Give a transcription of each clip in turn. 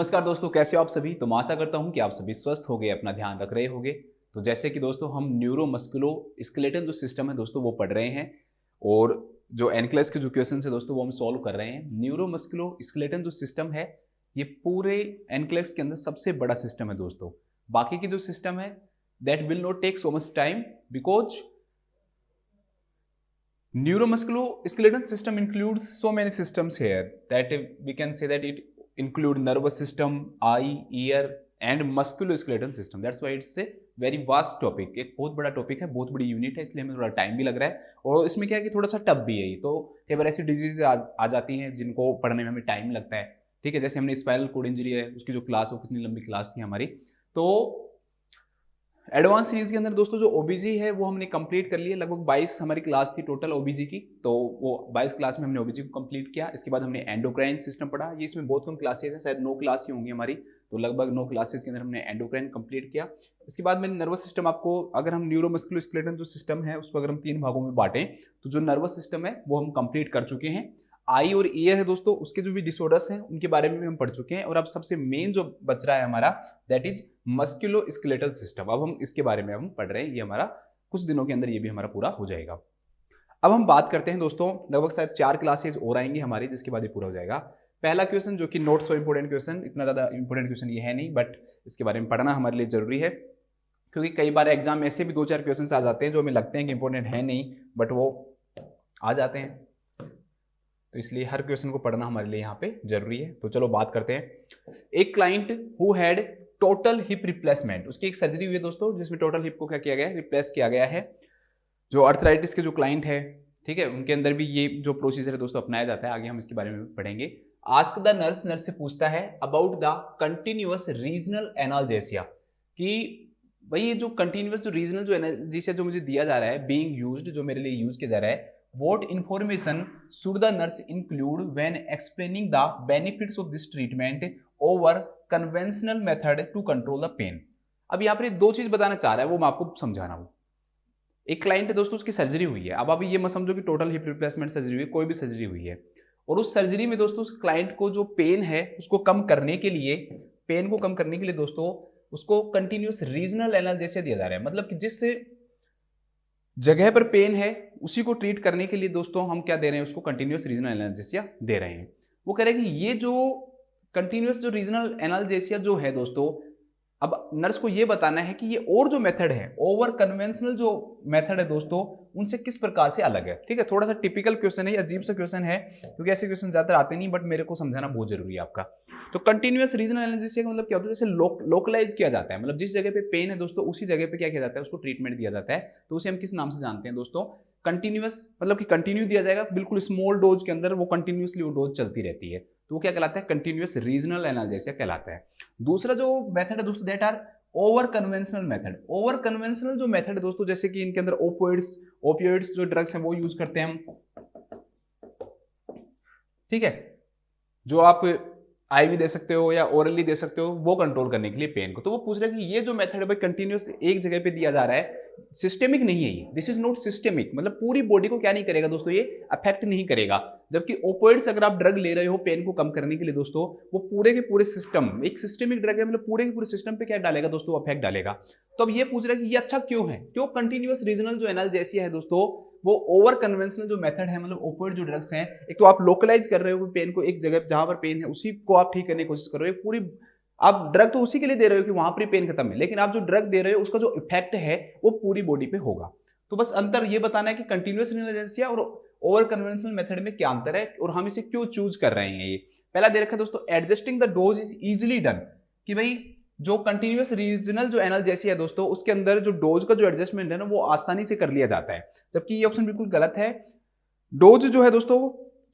नमस्कार दोस्तों, कैसे हो आप सभी। तो मैं आशा करता हूं कि आप सभी स्वस्थ होंगे, अपना ध्यान रख रहे होंगे। तो जैसे कि दोस्तों हम न्यूरोमस्कुलो स्केलेटल जो सिस्टम है दोस्तों वो पढ़ रहे हैं, और जो एनक्लेस के जो क्वेश्चन है दोस्तों वो हम सॉल्व कर रहे हैं। न्यूरोमस्कुलो स्केलेटल जो सिस्टम है ये पूरे एनक्लेस के अंदर सबसे बड़ा सिस्टम है दोस्तों। बाकी की जो सिस्टम है that will not take so much time, because neuromusculoskeletal system includes so many systems here that we can say that it include nervous system, eye, ear and musculoskeletal system. That's why it's a very vast topic। एक बहुत बड़ा topic है, बहुत बड़ी unit है, इसलिए हमें थोड़ा टाइम भी लग रहा है। और इसमें क्या है कि थोड़ा सा टफ भी है ये। तो कई बार ऐसी डिजीज आ जाती हैं जिनको पढ़ने में हमें टाइम लगता है। ठीक है, जैसे हमने स्पाइनल कोड इंजरी है, उसकी जो क्लास वो कितनी लंबी क्लास थी हमारी। तो एडवांस सीरीज के अंदर दोस्तों जो ओबीजी है वो हमने कंप्लीट कर लिया। लगभग 22 हमारी क्लास थी टोटल ओबीजी की। तो वो 22 क्लास में हमने ओबीजी को कंप्लीट किया। इसके बाद हमने एंडोक्राइन सिस्टम पढ़ा। ये इसमें बहुत कम क्लासेस हैं, शायद 9 क्लास ही होंगी हमारी। तो लगभग 9 क्लासेस के अंदर हमने एंडोक्राइन कंप्लीट किया। इसके बाद मैंने नर्वस सिस्टम, आपको अगर हम न्यूरोमस्कुलोस्केलेटल जो सिस्टम है उसको अगर हम 3 भागों में बांटें तो जो नर्वस सिस्टम है वो हम कंप्लीट कर चुके हैं। आई और ईयर है दोस्तों, उसके जो भी डिसऑर्डर्स हैं उनके बारे में भी हम पढ़ चुके हैं। और अब सबसे मेन जो बच रहा है हमारा दैट इज मस्कुलोस्केलेटल सिस्टम। अब हम इसके बारे में हम पढ़ रहे हैं। ये हमारा कुछ दिनों के अंदर ये भी हमारा पूरा हो जाएगा। अब हम बात करते हैं दोस्तों, लगभग शायद 4 क्लासेज और आएंगे हमारी, जिसके बाद ये पूरा हो जाएगा। पहला क्वेश्चन जो कि नॉट सो इंपोर्टेंट क्वेश्चन, इतना ज़्यादा इंपोर्टेंट क्वेश्चन ये है नहीं, बट इसके बारे में पढ़ना हमारे लिए जरूरी है, क्योंकि कई बार एग्जाम में ऐसे भी 2-4 क्वेश्चन आ जाते हैं जो हमें लगते हैं कि इंपॉर्टेंट है नहीं, बट वो आ जाते हैं। तो इसलिए हर क्वेश्चन को पढ़ना हमारे लिए यहाँ पे जरूरी है। तो चलो बात करते हैं। एक client who had total hip replacement, उसकी एक सर्जरी हुई है दोस्तों जिसमें टोटल हिप को क्या किया गया है, रिप्लेस किया गया है। जो अर्थराइटिस के जो क्लाइंट है, ठीक है, उनके अंदर भी ये जो प्रोसीजर है दोस्तों अपनाया जाता है। आगे हम इसके बारे में पढ़ेंगे। आस्क द नर्स, नर्स से पूछता है about the continuous regional analgesia, कि भाई ये जो कंटिन्यूअस जो रीजनल जो एनाल्जेसिया जो मुझे दिया जा रहा है, बीइंग यूज्ड, जो मेरे लिए यूज किया जा रहा है, what information should the nurse include when explaining the benefits of this treatment over conventional method to control the pain। अब यहाँ पर 2 चीज बताना चाह रहा है, वो मैं आपको समझा रहा हूँ। एक क्लाइंट है दोस्तों, उसकी सर्जरी हुई है। अब अभी ये मत समझो कि टोटल हिप रिप्लेसमेंट सर्जरी हुई है, कोई भी सर्जरी हुई है। और उस सर्जरी में दोस्तों उस क्लाइंट को जो पेन है उसको कम करने के लिए, पेन को कम करने के लिए दोस्तों उसको कंटिन्यूअस रीजनल एनाल्जेसिया दिया जा रहा है। मतलब कि जिस जगह पर पेन है उसी को ट्रीट करने के लिए दोस्तों हम क्या दे रहे हैं, उसको कंटिन्यूअस रीजनल एनाल्जेसिया दे रहे हैं। वो कह रहे हैं कि ये जो कंटिन्यूअस जो रीजनल एनाल्जेसिया जो है दोस्तों, अब नर्स को ये बताना है कि ये और जो मेथड है, ओवर कन्वेंशनल जो मेथड है दोस्तों, उनसे किस प्रकार से अलग है। ठीक है, थोड़ा सा टिपिकल क्वेश्चन है, अजीब सा क्वेश्चन है, क्योंकि ऐसे क्वेश्चन ज्यादातर आते नहीं, बट मेरे को समझाना बहुत जरूरी है आपका। तो कंटिन्यूअस रीजनल एनालिसिस का मतलब क्या होता है, जैसे लोकलाइज किया जाता है। मतलब जिस जगह पे पेन है दोस्तों उसी जगह पे क्या किया जाता है, उसको ट्रीटमेंट दिया जाता है। तो उसे हम किस नाम से जानते हैं दोस्तों, कंटिन्यूअस, मतलब कि कंटिन्यू दिया जाएगा, बिल्कुल स्मॉल डोज के अंदर वो कंटिन्यूअसली वो डोज चलती रहती है। तो वो क्या कहलाता है, कंटिन्यूअस रीजनल एनाल्जेसिया कहलाता है। दूसरा जो मेथड है दोस्तों that are over conventional method. Over conventional जो मेथड है दोस्तों, जैसे कि इनके अंदर ओपियोइड्स जो ड्रग्स हैं वो यूज करते हैं हम। ठीक है, जो आप आईवी दे सकते हो या ओरली दे सकते हो, वो कंट्रोल करने के लिए पेन को। तो वो पूछ रहे हैं कि ये जो मेथड है भाई कंटिन्यूअस एक जगह पे दिया जा रहा है, सिस्टेमिक नहीं है ये, दिस इज नॉट सिस्टेमिक। मतलब पूरी बॉडी को क्या नहीं करेगा दोस्तों, ये अफेक्ट नहीं करेगा। जबकि ओपियोइड्स अगर आप ड्रग ले रहे हो पेन को कम करने के लिए दोस्तों, वो पूरे के पूरे सिस्टम, एक सिस्टेमिक ड्रग है, मतलब पूरे के पूरे सिस्टम पे क्या डालेगा दोस्तों, अफेक्ट डालेगा। तो अब ये पूछ रहा है कि ये अच्छा क्यों है, क्यों कंटिन्यूअस रीजनल जो एनाल्जेसिया है दोस्तों, वो ओवर कन्वेंशनल जो मेथड है, मतलब ओपियोइड जो ड्रग्स हैं, एक तो आप लोकलाइज कर रहे हो पेन को, एक जगह जहां पर पेन है उसी को आप ठीक करने की कोशिश कर रहे हो। पूरी आप ड्रग तो उसी के लिए दे रहे हो कि वहां पर पेन खत्म है, लेकिन आप जो ड्रग दे रहे हो उसका जो इफेक्ट है वो पूरी बॉडी पे होगा। तो बस अंतर ये बताना है कि कंटिन्यूअस एनाल्जेसिया और ओवर कन्वेंशनल मेथड में क्या अंतर है और हम इसे क्यों चूज कर रहे हैं। ये पहला दे रखा है दोस्तों, adjusting the dose is easily done, कि भाई जो कंटिन्यूअस रीजनल जो एनाल्जेसिया है दोस्तों, उसके अंदर जो डोज का जो एडजस्टमेंट है ना वो आसानी से कर लिया जाता है। जबकि ये ऑप्शन बिल्कुल गलत है। डोज जो है दोस्तों,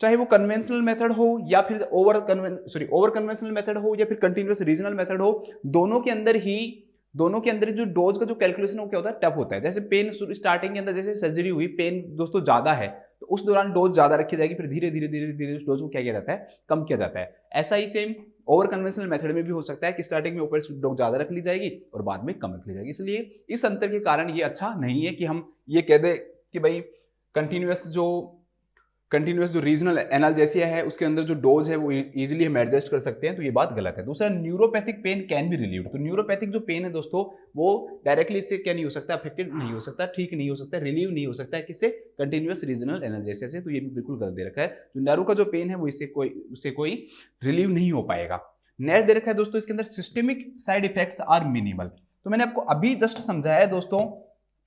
चाहे वो कन्वेंशनल मेथड हो या फिर ओवर कन्वेंशनल मेथड हो या फिर कंटिन्यूअस रीजनल मेथड हो, दोनों के अंदर जो डोज का जो कैलकुलेशन है वो क्या होता है, टफ होता है। जैसे पेन स्टार्टिंग के अंदर, जैसे सर्जरी हुई, पेन दोस्तों ज्यादा है, तो उस दौरान डोज ज्यादा रखी जाएगी, फिर धीरे धीरे धीरे धीरे उस डोज को क्या किया जाता है, कम किया जाता है। ऐसा ही सेम ओवर कन्वेंशनल मेथड में भी हो सकता है कि स्टार्टिंग में ओपियोइड्स डोज ज्यादा रख ली जाएगी और बाद में कम रख ली जाएगी। इसलिए इस अंतर के कारण ये अच्छा नहीं है कि हम ये कह दें कि भाई कंटिन्यूअस जो कंटिन्यूस जो रीजनल एनाल्जेसिया है उसके अंदर जो डोज है वो इजीली हम एडजस्ट कर सकते हैं, तो ये बात गलत है। दूसरा, neuropathic pain can be relieved. तो न्यूरोपैथिक जो पेन है दोस्तों वो डायरेक्टली इससे क्या नहीं हो सकता, अफेक्टेड नहीं हो सकता, ठीक नहीं हो सकता, रिलीव नहीं हो सकता है किससे, कंटिन्यूस रीजनल एनाल्जेसिया से। तो ये भी बिल्कुल गलत दे रखा है, जो नर्व का जो पेन है वो उससे कोई रिलीव नहीं हो पाएगा। नेक्स्ट दे रखा है दोस्तों इसके अंदर systemic side effects are minimal. तो मैंने आपको अभी जस्ट समझाया है दोस्तों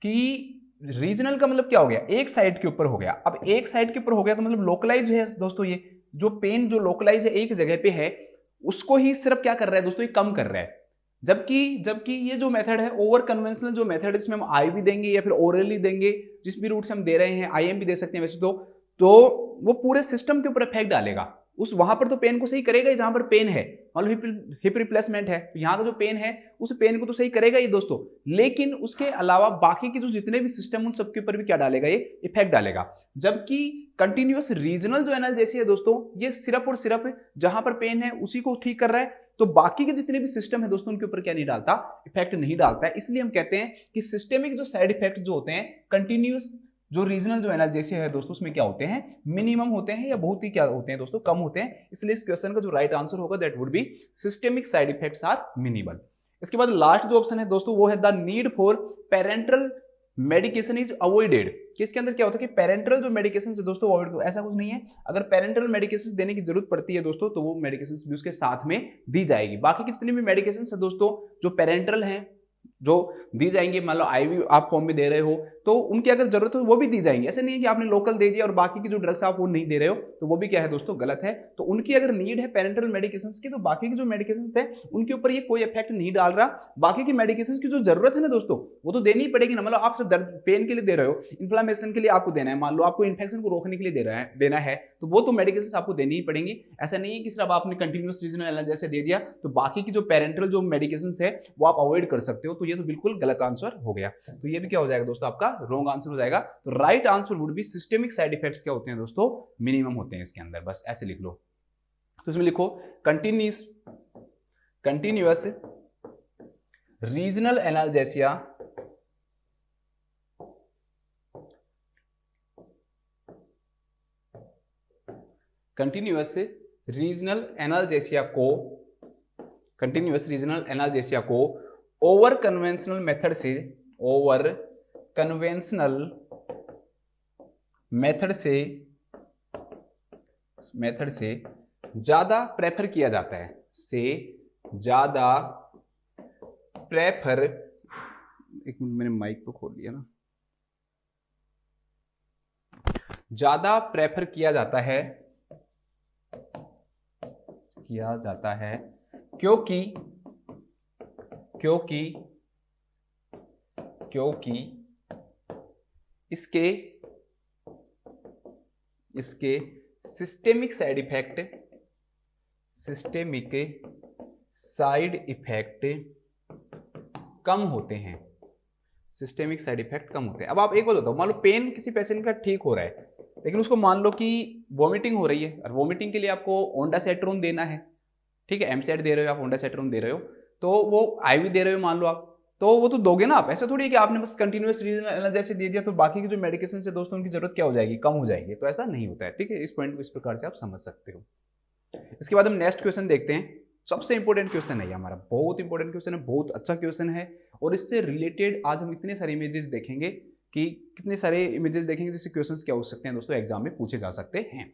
कि रीजनल का मतलब क्या हो गया, एक साइड के ऊपर हो गया। अब एक साइड के ऊपर हो गया तो मतलब लोकलाइज है दोस्तों, ये जो पेन जो लोकलाइज है एक जगह पे है उसको ही सिर्फ क्या कर रहा है दोस्तों, ये कम कर रहा है। जबकि ये जो मेथड है ओवर कन्वेंशनल जो मेथड है, इसमें हम आई भी देंगे या फिर ओरली देंगे, जिस भी रूट से हम दे रहे हैं, आईएम भी दे सकते हैं वैसे तो वो पूरे सिस्टम के ऊपर इफेक्ट डालेगा। उस वहां पर तो पेन को सही करेगा ही जहां पर पेन है, मान लो हिप रिप्लेसमेंट है तो यहाँ का जो पेन है उस पेन को तो सही करेगा ही दोस्तों, लेकिन उसके अलावा बाकी के जो जितने भी सिस्टम उन सबके ऊपर भी क्या डालेगा, ये इफेक्ट डालेगा। जबकि कंटिन्यूअस रीजनल जो एनाल्जेसिया है दोस्तों, ये सिर्फ और सिर्फ जहां पर पेन है उसी को ठीक कर रहा है, तो बाकी के जितने भी सिस्टम है दोस्तों उनके ऊपर क्या नहीं डालता, इफेक्ट नहीं डालता है। इसलिए हम कहते हैं कि सिस्टेमिक जो साइड इफेक्ट जो होते हैं कंटिन्यूअस जो रीजनल जो एनाल्जेसिया है दोस्तों उसमें क्या होते हैं, मिनिमम होते हैं या बहुत ही क्या होते हैं दोस्तों, कम होते हैं। इसलिए इस क्वेश्चन का जो राइट आंसर होगा that would be systemic side effects are minimal. इसके बाद लास्ट जो ऑप्शन है दोस्तों वो है the need for parental medication is avoided. कि इसके अंदर क्या होता है कि पेरेंटल जो मेडिकेशन है दोस्तों अवॉइड, ऐसा कुछ नहीं है। अगर पेरेंटल मेडिकेशन देने की जरूरत पड़ती है दोस्तों तो वो मेडिकेशन भी उसके साथ में दी जाएगी। बाकी की जितनी भी मेडिकेशन है दोस्तों जो पेरेंटल हैं जो दी जाएंगे, मान लो आईवी आप फॉर्म में दे रहे हो तो उनकी अगर जरूरत हो वो भी दी जाएंगी। ऐसे नहीं है कि आपने लोकल दे दिया और बाकी की जो ड्रग्स आप वो नहीं दे रहे हो, तो वो भी क्या है दोस्तों गलत है। तो उनकी अगर नीड है पेरेंटल मेडिकेशंस की तो बाकी की जो मेडिकेशंस है उनके ऊपर ये कोई इफेक्ट नहीं डाल रहा। बाकी की मेडिकेशंस की जो जरूरत है ना दोस्तों वो तो देनी ही पड़ेगी ना। मतलब आप सिर्फ दर्द पेन के लिए दे रहे हो, इन्फ्लामेशन के लिए आपको देना है, मान लो आपको इन्फेक्शन को रोकने के लिए देना है तो वो तो मेडिकेशंस आपको देनी ही पड़ेंगी। ऐसा नहीं है कि सिर्फ आपने कंटिन्यूअस रीजनल एनाल्जेसिया दे दिया तो बाकी की जो पेरेंटल जो मेडिकेशंस है वो आप अवॉइड कर सकते हो। तो ये तो बिल्कुल गलत आंसर हो गया। तो ये भी क्या हो जाएगा दोस्तों, आपका रॉन्ग आंसर हो जाएगा। तो right answer would be systemic side effects क्या होते हैं दोस्तों, मिनिमम होते हैं इसके अंदर, बस ऐसे लिख लो। तो इसमें लिखो continuous regional analgesia continuous regional analgesia को ओवर कन्वेंशनल मेथड से ज्यादा प्रेफर किया जाता है, एक मिनट मैंने माइक तो खोल लिया ना, ज्यादा प्रेफर किया जाता है क्योंकि इसके सिस्टेमिक साइड इफेक्ट कम होते हैं। अब आप एक बात बताओ, मान लो पेन किसी पेशेंट का ठीक हो रहा है लेकिन उसको मान लो कि वॉमिटिंग हो रही है और वॉमिटिंग के लिए आपको ओंडासेट्रोन देना है, ठीक है, एमसेट दे रहे हो आप, ओंडासेट्रोन दे रहे हो, तो वो आईवी दे रहे हो मान लो आप, तो वो तो दोगे ना आप। ऐसा थोड़ी है कि आपने बस कंटिन्यूअस रीजनल एनाल्जेसिया दे दिया तो बाकी की जो मेडिकेशन से दोस्तों उनकी जरूरत क्या हो जाएगी, कम हो जाएगी। तो ऐसा नहीं होता है, ठीक है। इस पॉइंट को इस प्रकार से आप समझ सकते हो। इसके बाद हम नेक्स्ट क्वेश्चन देखते हैं। सबसे इंपॉर्टेंट क्वेश्चन है ये हमारा, बहुत इंपॉर्टेंट क्वेश्चन है, बहुत अच्छा क्वेश्चन है। और इससे रिलेटेड आज हम इतने सारे इमेजेस देखेंगे कि कितने सारे इमेजेस देखेंगे जिससे क्वेश्चंस क्या हो सकते हैं दोस्तों एग्जाम में पूछे जा सकते हैं।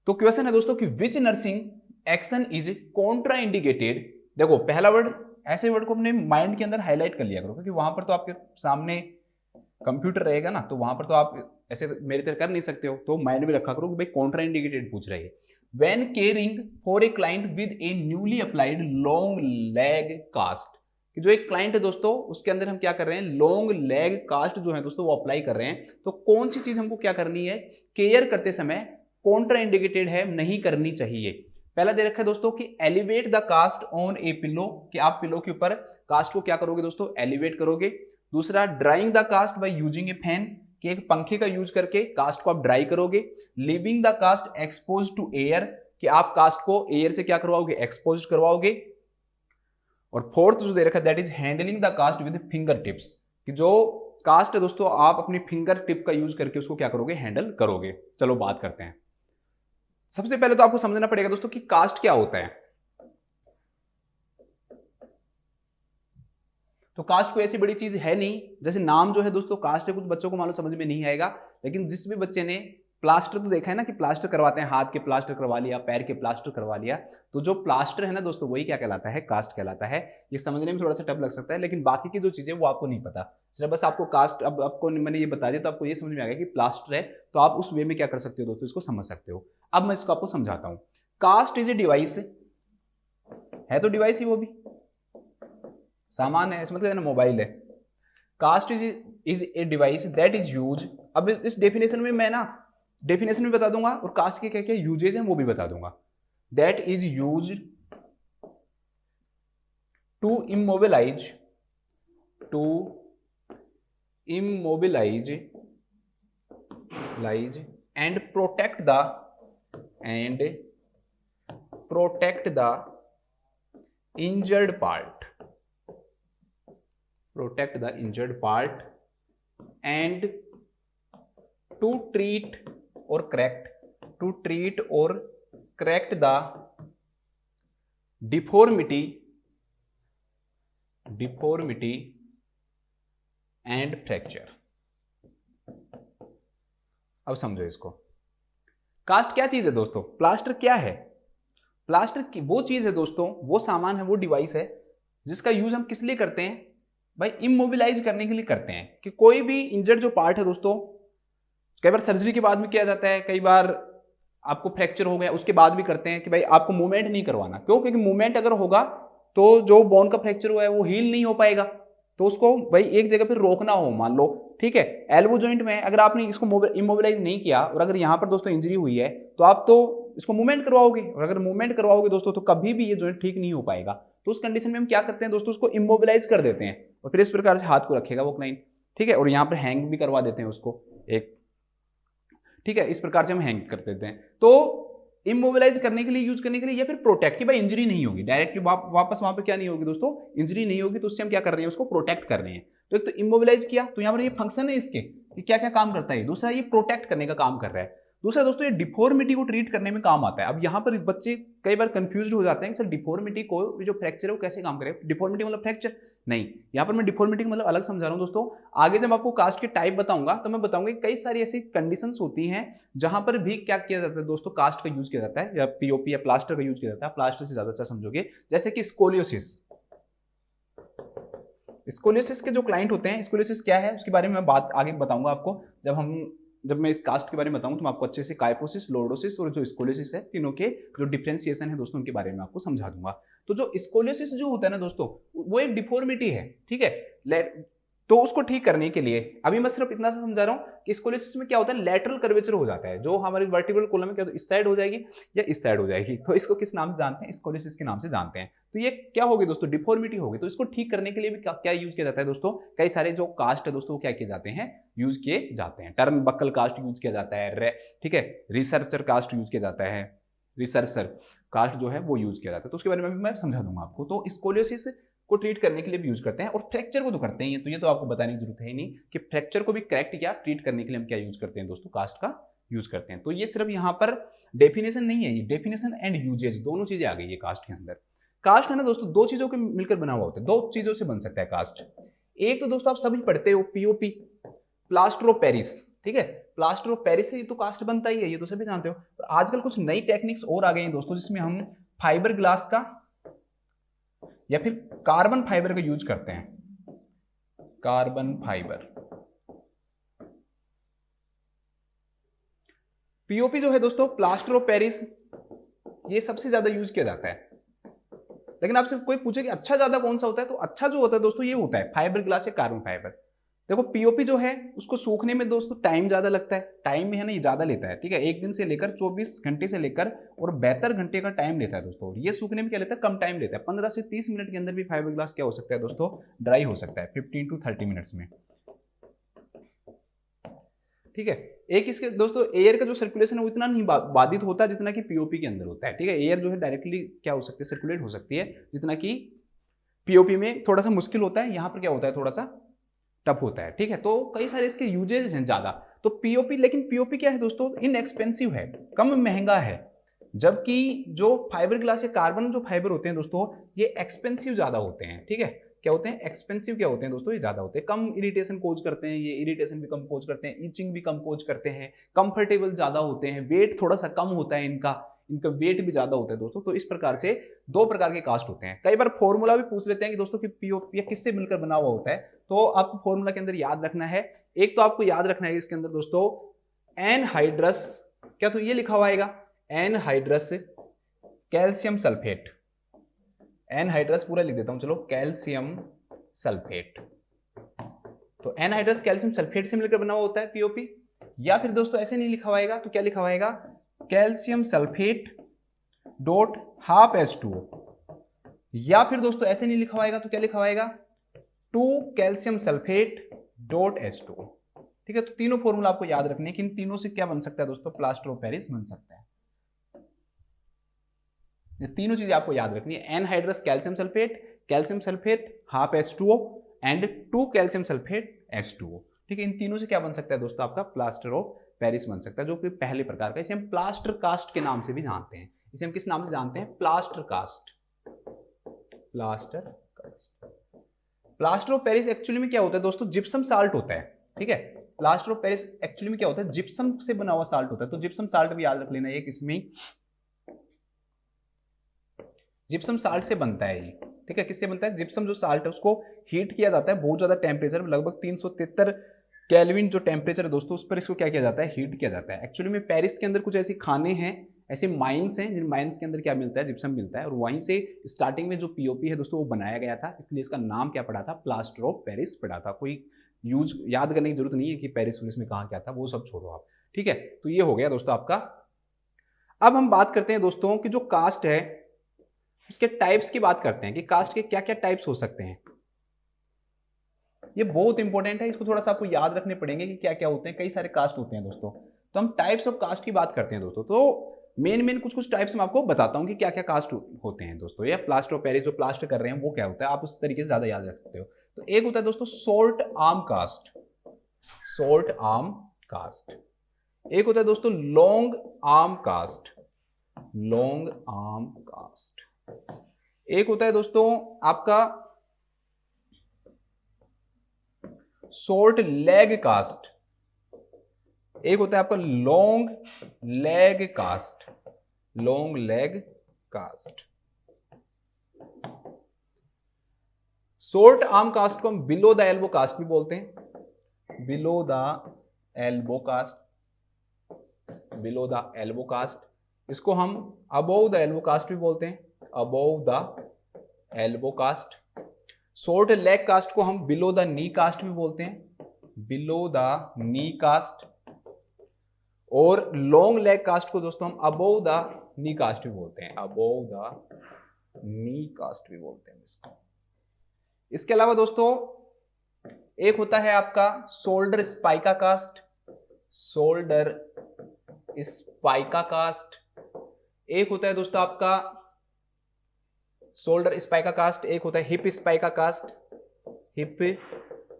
तो क्वेश्चन है दोस्तों कि विच nursing action is Contra indicated. देखो पहला वर्ड, ऐसे वर्ड को अपने माइंड के अंदर हाईलाइट कर लिया करो क्योंकि वहां पर तो आपके सामने कंप्यूटर रहेगा ना, तो वहां पर तो आप ऐसे मेरे तरह कर नहीं सकते हो, तो माइंड में रखा करो कि भाई कॉन्ट्रा इंडिकेटेड पूछ रहे हैं। When caring for a client with a newly applied long leg cast, कि जो एक क्लाइंट है दोस्तों उसके अंदर हम क्या कर रहे हैं, लॉन्ग लेग कास्ट जो है दोस्तों वो अप्लाई कर रहे हैं। तो कौन सी चीज हमको क्या करनी है, केयर करते समय कॉन्ट्रा इंडिकेटेड है, नहीं करनी चाहिए। पहला दे रखा है दोस्तों कि elevate the cast on a pillow, कि आप पिलो के ऊपर कास्ट को क्या करोगे दोस्तों, एलिवेट करोगे। दूसरा drying the cast by using a fan, कि एक पंखे का यूज करके कास्ट को आप ड्राई करोगे। Leaving the cast expose to air, कि आप कास्ट को एयर से क्या करवाओगे, एक्सपोज करवाओगे। और फोर्थ जो दे रखा है that is handling the cast with finger tips, कि जो कास्ट है दोस्तों आप अपनी फिंगर टिप का यूज करके उसको क्या करोगे, हैंडल करोगे। चलो बात करते हैं। सबसे पहले तो आपको समझना पड़ेगा दोस्तों कि कास्ट क्या होता है। तो कास्ट कोई ऐसी बड़ी चीज है नहीं, जैसे नाम जो है दोस्तों कास्ट है, कुछ बच्चों को मालूम समझ में नहीं आएगा, लेकिन जिस भी बच्चे ने प्लास्टर तो देखा है ना कि प्लास्टर करवाते हैं, हाथ के प्लास्टर करवा लिया, पैर के प्लास्टर करवा लिया, तो जो प्लास्टर है ना दोस्तों वही क्या कहलाता है, कास्ट कहलाता है। ये समझने में थोड़ा सा टफ लग सकता है, लेकिन बाकी की जो चीजें वो आपको नहीं पता, सिर्फ बस आपको कास्ट, अब आपको मैंने ये बता दिया तो आपको ये समझ में आ गया कि प्लास्टर है, तो आप उस वे में क्या कर सकते हो दोस्तों, इसको समझ सकते हो। अब मैं इसको आपको समझाता हूँ। कास्ट इज ए डिवाइस है, तो डिवाइस ही वो भी सामान है, इसमें मतलब मोबाइल है। Cast is a device that is use, अब इस डेफिनेशन में मैं ना डेफिनेशन भी बता दूंगा और कास्ट के क्या क्या यूजेज हैं वो भी बता दूंगा। That is use to immobilise and protect the injured part, and to treat or correct the deformity and fracture। अब समझो इसको। कास्ट क्या चीज है दोस्तों, प्लास्टर क्या है, प्लास्टर की वो चीज है दोस्तों, वो सामान है, वो डिवाइस है जिसका यूज हम किस लिए करते हैं भाई, इमोबिलाइज करने के लिए करते हैं। कि कोई भी इंजर्ड जो पार्ट है दोस्तों, कई बार सर्जरी के बाद में किया जाता है, कई बार आपको फ्रैक्चर हो गया उसके बाद भी करते हैं कि भाई आपको मूवमेंट नहीं करवाना, क्यों, क्योंकि मूवमेंट अगर होगा तो जो बोन का फ्रैक्चर हुआ है वो हील नहीं हो पाएगा, तो उसको भाई एक जगह पर रोकना हो, मान लो ठीक है, एल्बो जॉइंट में अगर आपने इसको इमोबिलाइज नहीं किया और अगर यहाँ पर दोस्तों इंजरी हुई है तो आप तो इसको मूवमेंट करवाओगे, और अगर मूवमेंट करवाओगे दोस्तों तो कभी भी ये जॉइंट ठीक नहीं हो पाएगा। तो उस कंडीशन में हम क्या करते हैं दोस्तों, उसको इमोबिलाइज कर देते हैं और फिर इस प्रकार से हाथ को रखेगा वो क्लाइंट, ठीक है, और यहाँ पर हैंग भी करवा देते हैं उसको एक, ठीक है, इस प्रकार से हम हैंग कर देते हैं। तो इमोबिलाइज करने के लिए, यूज करने के लिए, या फिर प्रोटेक्ट की भाई इंजरी नहीं होगी, डायरेक्टली वापस वहां पर क्या नहीं होगी दोस्तों, इंजरी नहीं होगी, तो उससे हम क्या कर रहे हैं, उसको प्रोटेक्ट कर रहे हैं। तो एक तो इमोबिलाइज किया, तो यहाँ पर ये फंक्शन है इसके कि क्या क्या काम करता है। दूसरा ये प्रोटेक्ट करने का काम कर रहा है। दूसरा दोस्तों ये डिफॉर्मिटी को ट्रीट करने में काम आता है। अब यहाँ पर बच्चे कई बार कंफ्यूज हो जाते हैं कि सर डिफॉर्मिटी को, जो फ्रैक्चर है वो कैसे काम करेगा, डिफॉर्मिटी मतलब फ्रैक्चर नहीं, यहाँ पर मैं डिफॉर्मिटी मतलब अलग समझा रहा हूँ दोस्तों। आगे जब आपको कास्ट के टाइप बताऊंगा तो मैं बताऊंगा कई सारी ऐसी कंडीशंस होती हैं जहां पर भी क्या किया जाता है दोस्तों, कास्ट का यूज किया जाता है, या पीओपी या प्लास्टर का यूज किया जाता है। प्लास्टर से ज्यादा अच्छा समझोगे, जैसे कि स्कोलियोसिस। स्कोलियोसिस के जो क्लाइंट होते हैं, स्कोलियोसिस क्या है उसके बारे में मैं बात आगे बताऊंगा आपको, जब मैं इस कास्ट के बारे में बताऊं तो मैं आपको अच्छे से काइपोसिस, लॉर्डोसिस और जो स्कोलियोसिस है, तीनों के जो डिफरेंशिएशन है दोस्तों उनके बारे में आपको समझा दूंगा। तो जो स्कोलियोसिस जो होता है ना दोस्तों, वो एक डिफॉर्मिटी है, ठीक है, तो उसको ठीक करने के लिए अभी मैं सिर्फ इतना सा समझा रहा हूं कि स्कोलियोसिस में क्या होता है, लेटरल कर्वेचर हो जाता है, जो हमारी वर्टिब्रल कॉलम में क्या होता है, इस साइड हो जाएगी या इस साइड हो जाएगी, तो इसको किस नाम से जानते हैं, स्कोलियोसिस के नाम से जानते हैं। तो ये क्या होगी दोस्तों, डिफॉर्मिटी होगी। तो इसको ठीक करने के लिए भी क्या यूज किया जाता है दोस्तों, कई सारे जो कास्ट है दोस्तों वो क्या किए जाते हैं, यूज किए जाते हैं। टर्म बक्कल कास्ट यूज किया जाता है, ठीक है, रिसर्चर कास्ट यूज किया जाता है, रिसर्चर कास्ट जो है वो यूज किया जाता है, तो उसके बारे में भी मैं समझा दूंगा आपको। तो स्कोलियोसिस को ट्रीट करने के लिए भी यूज करते हैं, और फ्रैक्चर को तो करते ही हैं, तो ये तो आपको बताने की जरूरत है ही नहीं कि फ्रैक्चर को भी करेक्ट किया ट्रीट करने के लिए हम क्या यूज करते हैं दोस्तों, कास्ट का यूज करते हैं। तो ये सिर्फ यहाँ पर डेफिनेशन नहीं है, ये डेफिनेशन एंड यूजेज दोनों चीजें आ गई है कास्ट के अंदर। कास्ट है ना दोस्तों दो चीजों के मिलकर बना हुआ होता है, दो चीजों से बन सकता है कास्ट। एक तो दोस्तों आप सभी पढ़ते हो पीओपी, प्लास्टर ऑफ पेरिस, ठीक है, प्लास्टर ऑफ पेरिस से ये तो कास्ट बनता ही है, ये तो सभी जानते हो। आजकल कुछ नई टेक्निक्स और आ गई हैं दोस्तों, जिसमें हम फाइबर ग्लास का या फिर कार्बन फाइबर का यूज करते हैं, कार्बन फाइबर। पीओपी जो है दोस्तों, प्लास्टर ऑफ पेरिस, ये सबसे ज्यादा यूज किया जाता है। लेकिन आपसे कोई पूछे कि अच्छा ज्यादा कौन सा होता है, तो अच्छा जो होता है दोस्तों ये होता है फाइबर ग्लास या कार्बन फाइबर। देखो पीओपी जो है उसको सूखने में दोस्तों टाइम ज्यादा लगता है, टाइम में है ना ये ज्यादा लेता है, ठीक है, एक दिन से लेकर 24 घंटे से लेकर और 72 घंटे का टाइम लेता है दोस्तों। ये सूखने में क्या लेता है, कम टाइम लेता है, 15 से 30 मिनट के अंदर भी फाइबर ग्लास क्या हो सकता है दोस्तों, ड्राई हो सकता है 15 to 30 मिनट्स में, ठीक है। एक इसके दोस्तों एयर का जो सर्कुलेशन है वो इतना नहीं बाधित होता जितना कि पीओपी के अंदर होता है, ठीक है, एयर जो है डायरेक्टली क्या हो सकती है, सर्कुलेट हो सकती है, जितना कि पीओपी में थोड़ा सा मुश्किल होता है। यहाँ पर क्या होता है, थोड़ा सा टफ होता है, ठीक है। तो कई सारे इसके यूजेज हैं ज़्यादा। तो पीओपी, लेकिन पीओपी क्या है दोस्तों, इनएक्सपेंसिव है, कम महंगा है, जबकि जो फाइबर ग्लास या कार्बन जो फाइबर होते हैं दोस्तों, ये एक्सपेंसिव ज़्यादा होते हैं, ठीक है। क्या होते हैं, एक्सपेंसिव क्या होते हैं दोस्तों, ये ज़्यादा होते हैं, कम इरिटेशन कोज करते हैं, ये इरिटेशन भी कम कोज करते हैं, ईचिंग भी कम कोज करते हैं, कंफर्टेबल ज़्यादा होते हैं, वेट थोड़ा सा कम होता है इनका वेट भी ज़्यादा होता है दोस्तों। तो इस प्रकार से दो प्रकार के कास्ट होते हैं। कई बार फॉर्मूला भी पूछ लेते हैं कि दोस्तों कि पीओपी किससे मिलकर बना हुआ होता है, तो आपको फॉर्मूला के अंदर याद रखना है। एक तो आपको याद रखना है इसके अंदर दोस्तों एनहाइड्रस, क्या तो ये लिखा हुआ आएगा एनहाइड्रस कैल्शियम सल्फेट, एनहाइड्रस पूरा लिख देता हूं, चलो कैल्शियम सल्फेट। तो एनहाइड्रस कैल्शियम सल्फेट से मिलकर बना हुआ होता है पीओपी। या फिर दोस्तों ऐसे नहीं लिखा हुआ आएगा तो क्या लिखा हुआ आएगा calcium sulphate dot half H2O। या फिर दोस्तों ऐसे नहीं लिखा हुआ आएगा तो क्या लिखा हुआ आएगा 2 कैल्शियम सल्फेट डॉट H2O, ठीक है। तो तीनों फॉर्मूला आपको याद रखने कि इन तीनों से क्या बन सकता है दोस्तों, प्लास्टर ऑफ पेरिस बन सकता है। ये तीनों चीजें आपको याद रखनी है, anhydrous calcium sulphate half H2O and 2 calcium sulphate H2O, ठीक है। इन तीनों से क्या बन सकता है दोस्तों, आपका प्लास्टर ऑफ पेरिस बन सकता है, जो कि पहले प्रकार का। इसे हम प्लास्टर कास्ट के नाम से भी जानते हैं। इसे हम किस नाम से जानते हैं, plaster cast. Plaster of Paris actually में क्या होता है दोस्तों, जिप्सम साल्ट होता है, ठीक है। प्लास्टर ऑफ पेरिस एक्चुअली में क्या होता है, जिप्सम से बना हुआ साल्ट होता है। तो जिप्सम साल्ट भी याद रख लेना, ये किसमें, जिप्सम साल्ट से बनता है ये, ठीक है। किससे बनता है, जिप्सम जो साल्ट है उसको हीट किया जाता है बहुत ज्यादा टेम्परेचर, लगभग 373 केल्विन जो टेम्परेचर है दोस्तों, उस पर इसको क्या किया जाता है, हीट किया जाता है। एक्चुअली में पेरिस के अंदर कुछ ऐसे खाने हैं, ऐसे माइंस हैं, जिन माइंस के अंदर क्या मिलता है, जिप्सम मिलता है, और वहीं से स्टार्टिंग में जो पीओपी है दोस्तों वो बनाया गया था, इसलिए इसका नाम क्या पड़ा था, प्लास्टर ऑफ पेरिस पड़ा था। कोई यूज याद करने की जरूरत नहीं है कि पेरिस में कहाँ क्या था, वो सब छोड़ो आप, ठीक है। तो ये हो गया दोस्तों आपका। अब हम बात करते हैं दोस्तों कि जो कास्ट है उसके टाइप्स की बात करते हैं कि कास्ट के क्या क्या टाइप्स हो सकते हैं। ये बहुत इंपॉर्टेंट है, इसको थोड़ा सा आपको याद रखने पड़ेंगे कि क्या क्या होते हैं। कई सारे कास्ट होते हैं दोस्तों, तो हम टाइप्स ऑफ कास्ट की बात करते हैं दोस्तों। तो मेन कुछ टाइप्स मैं आपको बताता हूं कि क्या क्या कास्ट होते हैं दोस्तों। या प्लास्टर ऑफ पेरिस जो प्लास्टर कर रहे हैं वो क्या होता है, आप उस तरीके से ज्यादा याद रख सकते हो। तो एक होता है दोस्तों short arm cast, short arm cast. एक होता है दोस्तों long arm cast, long arm cast. एक होता है दोस्तों आपका शॉर्ट लेग कास्ट। एक होता है आपका long leg cast, long leg cast. Short arm cast को हम बिलो द एल्बो कास्ट भी बोलते हैं, below the elbow cast, below the elbow cast. इसको हम अबोव द एल्बो कास्ट भी बोलते हैं, above the elbow cast. Short leg cast को हम बिलो द नी कास्ट भी बोलते हैं, बिलो द नी कास्ट। और लॉन्ग लेग कास्ट को दोस्तों हम अबोव द नी कास्ट भी बोलते हैं, अबोव द नी कास्ट भी बोलते हैं इसको। इसके अलावा दोस्तों एक होता है आपका shoulder spica cast, shoulder spica cast. एक होता है दोस्तों आपका शोल्डर स्पाइका कास्ट। एक होता है हिप स्पाइका कास्ट, हिप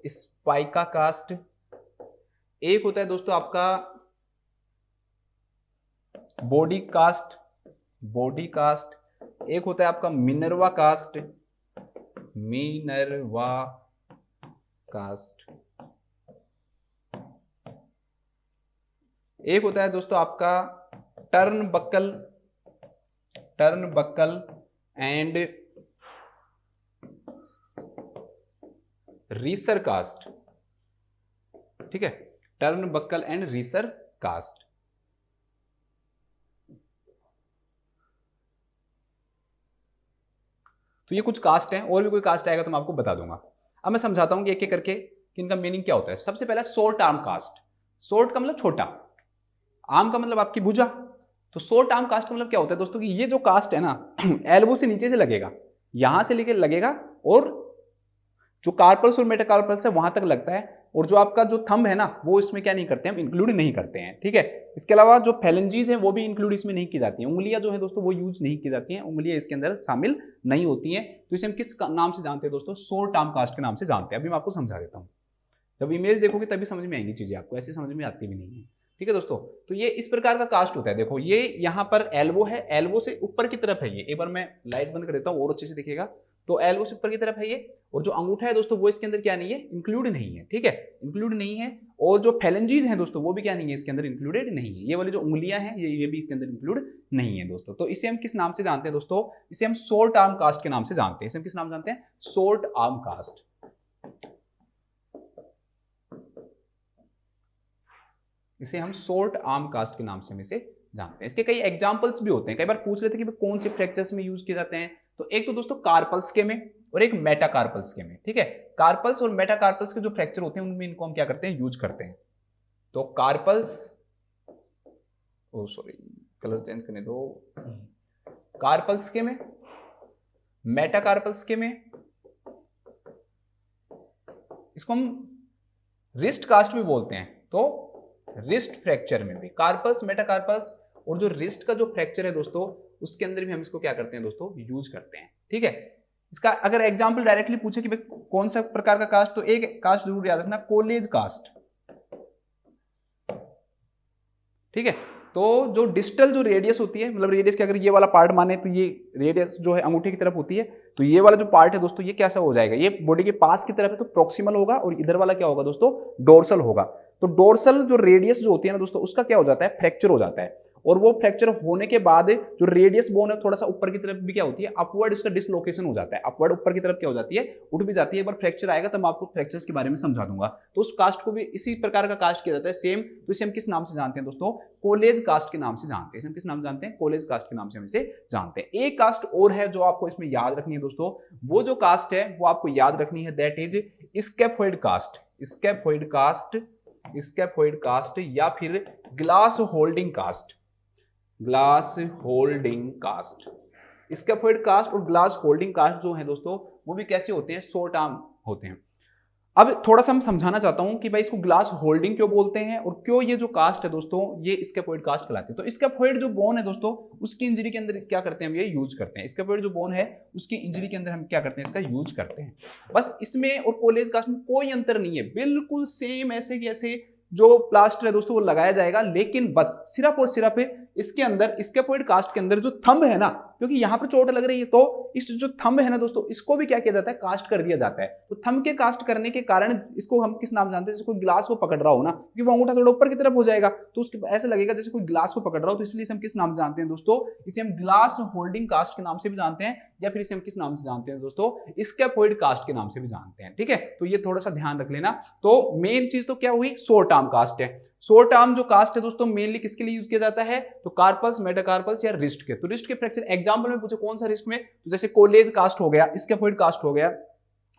स्पाइका कास्ट। एक होता है दोस्तों आपका बॉडी कास्ट, बॉडी कास्ट। एक होता है आपका मिनरवा कास्ट, मिनरवा कास्ट। एक होता है दोस्तों आपका turn buckle, turn buckle and Risser cast, ठीक है, turn buckle and Risser cast. तो ये कुछ कास्ट हैं, और भी कोई कास्ट आएगा तो मैं आपको बता दूंगा। अब मैं समझाता हूं कि एक एक करके कि इनका मीनिंग क्या होता है। सबसे पहला शॉर्ट आर्म कास्ट। शॉर्ट का मतलब छोटा, आर्म का मतलब आपकी भुजा। तो शॉर्ट आर्म कास्ट का मतलब क्या होता है दोस्तों कि ये जो कास्ट है ना एल्बो से नीचे से लगेगा, यहां से लेके लगेगा, और जो कार्पल्स और मेटाकार्पल्स है वहां तक लगता है, और जो आपका जो थंब है ना वो इसमें क्या नहीं करते हैं, इंक्लूड नहीं करते हैं, ठीक है। इसके अलावा जो फैलेंजीज हैं वो भी इंक्लूड इसमें नहीं की जाती हैं। उंगलियां जो है दोस्तों वो यूज नहीं की जाती हैं, उंगलियां इसके अंदर शामिल नहीं होती हैं। तो इसे हम किस नाम से जानते हैं दोस्तों, शॉर्ट आर्म कास्ट के नाम से जानते हैं। अभी मैं आपको समझा देता हूं। जब इमेज देखोगे तभी समझ में आएंगी चीजें, आपको ऐसे समझ में आती भी नहीं है। ठीक है दोस्तों, तो ये इस प्रकार का कास्ट होता है। देखो ये यहाँ पर एल्बो है, एल्बो से ऊपर की तरफ है ये, एक बार मैं लाइट बंद कर देता हूँ और अच्छे से दिखेगा। तो एल्बो से ऊपर की तरफ है ये, और जो अंगूठा है दोस्तों वो इसके अंदर क्या नहीं है, इंक्लूड नहीं है। ठीक है, इंक्लूड नहीं है। और जो फैलेंजीज हैं दोस्तों वो भी क्या नहीं है, इसके अंदर इंक्लूडेड नहीं है। ये वाली जो उंगलियां हैं ये भी इसके अंदर इंक्लूड नहीं है दोस्तों। तो इसे हम किस नाम से जानते हैं दोस्तों, इसे हम शॉर्ट आर्म कास्ट के नाम से जानते हैं। इसे हम किस नाम जानते हैं, शॉर्ट आर्म कास्ट। इसे हम शॉर्ट आर्म कास्ट के नाम से हम इसे जानते हैं। इसके कई एग्जांपल्स भी होते हैं, कई बार पूछ लेते हैं कि कौन से फ्रैक्चर्स में यूज किए जाते हैं। तो एक तो दोस्तों कार्पल्स के में और एक मेटाकार्पल्स के में। ठीक है, कार्पल्स और मेटाकार्पल्स के जो फ्रैक्चर होते हैं उनमें इनको हम क्या करते हैं, यूज करते हैं। तो कार्पल्स, ओ सॉरी कलर चेंज करने दो, कार्पल्स के में, मेटाकार्पल्स के में, इसको हम रिस्ट कास्ट भी बोलते हैं। तो रिस्ट फ्रैक्चर में भी कार्पल्स, मेटाकार्पल्स और जो रिस्ट का जो फ्रैक्चर है दोस्तों उसके अंदर भी हम इसको क्या करते हैं दोस्तों, यूज करते हैं। ठीक है, इसका अगर एग्जांपल डायरेक्टली पूछे कि भाई कौन सा प्रकार का कास्ट, तो एक कास्ट जरूर याद रखना, कोलेज कास्ट। ठीक है, तो जो डिस्टल जो रेडियस होती है, मतलब रेडियस के अगर ये वाला पार्ट माने तो ये रेडियस जो है अंगूठे की तरफ होती है, तो ये वाला जो पार्ट है दोस्तों ये कैसा हो जाएगा, ये बॉडी के पास की तरफ है तो प्रोक्सिमल होगा, और इधर वाला क्या होगा दोस्तों, डोर्सल होगा। तो डोर्सल जो रेडियस जो होती है ना दोस्तों उसका क्या हो जाता है, फ्रैक्चर हो जाता है। और वो फ्रैक्चर होने के बाद जो रेडियस बोन है थोड़ा सा ऊपर की तरफ भी क्या होती है, अपवर्ड उसका डिसलोकेशन हो जाता है, अपवर्ड ऊपर की तरफ क्या हो जाती है, उठ भी जाती है। एक बार फ्रैक्चर आएगा तब मैं आपको फ्रैक्चर्स के बारे में समझा दूंगा। तो उस कास्ट को भी इसी प्रकार का कास्ट किया जाता है सेम। तो इसे हम किस नाम से जानते हैं दोस्तों, कोलेज कास्ट के नाम से जानते हैं। इसे हम किस नाम जानते हैं, कोलेज कास्ट के नाम से हम इसे जानते हैं। एक कास्ट और है जो आपको इसमें याद रखनी है दोस्तों, वो जो कास्ट है वो आपको याद रखनी है, that is scaphoid cast. Scaphoid cast, scaphoid cast या फिर glass holding cast, glass holding cast. Scaphoid cast और ग्लास होल्डिंग कास्ट जो है दोस्तों वो भी कैसे होते हैं, शॉर्ट आर्म होते हैं। अब थोड़ा सा मैं समझाना चाहता हूं कि भाई इसको ग्लास होल्डिंग क्यों बोलते हैं और क्यों ये जो कास्ट है दोस्तों ये स्कैफोइड कास्ट कहलाती है। तो स्कैफोइड जो बोन है दोस्तों उसकी इंजरी के अंदर क्या करते हैं हम, ये यूज करते हैं। स्कैफोइड जो बोन है उसकी इंजरी के अंदर हम क्या करते हैं, इसका यूज करते हैं। बस इसमें और कोलेज कास्ट में कोई अंतर नहीं है, बिल्कुल सेम ऐसे की ऐसे जो प्लास्टर है दोस्तों वो लगाया जाएगा, लेकिन बस सिर्फ और सिर्फ इसके अंदर स्कैफोइड कास्ट के अंदर जो थंब है ना, क्योंकि यहां पर चोट लग रही है तो इस जो थंब है ना दोस्तों इसको भी क्या किया जाता है, कास्ट कर दिया जाता है। तो थंब के कास्ट करने के कारण इसको हम किस नाम जानते हैं, जैसे कोई ग्लास को पकड़ रहा हो ना, क्योंकि वो अंगूठा थोड़ा ऊपर की तरफ हो जाएगा तो उसके ऐसे लगेगा जैसे कोई ग्लास को पकड़ रहा हो। तो इसलिए हम किस नाम से जानते हैं दोस्तों, इसे हम ग्लास होल्डिंग कास्ट के नाम से भी जानते हैं, या फिर इसे हम किस नाम से जानते हैं दोस्तों, स्कैफोइड कास्ट के नाम से भी जानते हैं। ठीक है, तो ये थोड़ा सा ध्यान रख लेना। तो मेन चीज तो क्या हुई, शॉर्ट आर्म कास्ट है। शॉर्ट आर्म जो कास्ट है दोस्तों मेनली किसके लिए यूज किया जाता है, तो कार्पल्स, मेटाकार्पल्स या रिस्ट के। तो रिस्ट के फ्रैक्चर एग्जांपल में पूछे कौन सा रिस्ट में, तो जैसे कोलेज कास्ट हो गया, स्कैफोइड कास्ट हो गया।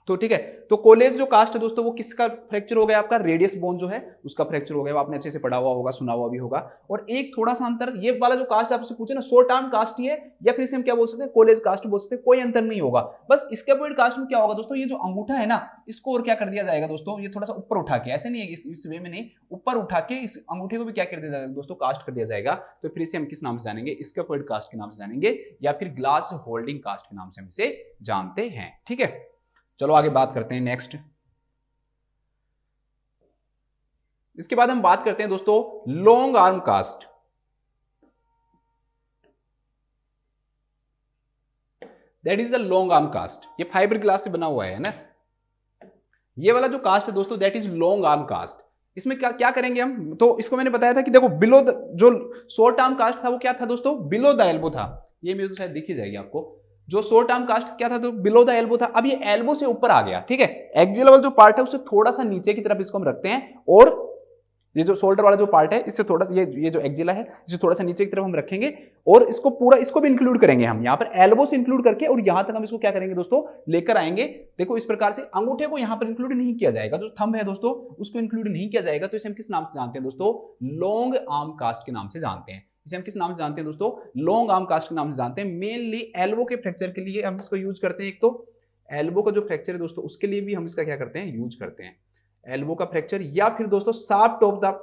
तो ठीक है, तो कोलेज जो कास्ट है दोस्तों वो किसका फ्रैक्चर हो गया, आपका रेडियस बोन जो है उसका फ्रैक्चर हो गया। वो आपने अच्छे से पढ़ा हुआ होगा, सुना हुआ भी होगा। और एक थोड़ा सा अंतर, ये वाला जो कास्ट आपसे पूछे ना शॉर्ट आर्म कास्ट ही है या फिर इसे हम क्या बोल सकते हैं, कोलेज कास्ट बोल सकते हैं, कोई अंतर नहीं होगा। बस स्कैफोइड कास्ट में क्या होगा दोस्तों, ये जो अंगूठा है ना इसको और क्या कर दिया जाएगा दोस्तों, ये थोड़ा सा ऊपर उठा के, ऐसे नहीं है इस वे में नहीं, ऊपर उठा के इस अंगूठे को भी क्या कर दिया जाएगा दोस्तों, कास्ट कर दिया जाएगा। तो फिर इसे हम किस नाम से जानेंगे, स्कैफोइड कास्ट के नाम से जानेंगे, या फिर ग्लास होल्डिंग कास्ट के नाम से हम इसे जानते हैं। ठीक है, चलो आगे बात करते हैं नेक्स्ट। इसके बाद हम बात करते हैं दोस्तों long arm cast. That is the long arm cast. ये फाइबर ग्लास से बना हुआ है ना, ये वाला जो कास्ट है दोस्तों that is long arm cast. इसमें क्या क्या करेंगे हम, तो इसको मैंने बताया था कि देखो बिलो जो शॉर्ट आर्म कास्ट था वो क्या था दोस्तों, बिलो द एल्बो था। ये मेरे तो शायद दिख ही जाएगी आपको, जो शॉर्ट आर्म कास्ट क्या था तो बिलो द एल्बो था। अब ये एल्बो से ऊपर आ गया। ठीक है, एक्सियल वाला जो पार्ट है उससे थोड़ा सा नीचे की तरफ इसको हम रखते हैं, और ये जो शोल्डर वाला जो पार्ट है इससे थोड़ा सा ये जो एक्जिला है इसे थोड़ा सा नीचे की तरफ हम रखेंगे, और इसको पूरा इसको भी इंक्लूड करेंगे हम यहाँ पर एल्बो से इंक्लूड करके, और यहां तक हम इसको क्या करेंगे दोस्तों, लेकर आएंगे। देखो इस प्रकार से अंगूठे को यहां पर इंक्लूड नहीं किया जाएगा, जो थंब है दोस्तों उसको इंक्लूड नहीं किया जाएगा। तो इसे हम किस नाम से जानते हैं दोस्तों, लॉन्ग आर्म कास्ट के नाम से जानते हैं। इसे हम किस नाम से जानते हैं दोस्तों, लॉन्ग आर्म कास्ट के नाम से जानते हैं। मेनली एल्बो के फ्रैक्चर के लिए हम इसको यूज करते हैं। एक तो एल्बो का जो फ्रैक्चर है दोस्तों उसके लिए भी हम इसका क्या करते हैं, यूज करते हैं एल्बो का फ्रैक्चर, या फिर दोस्तों शाफ्ट ऑफ द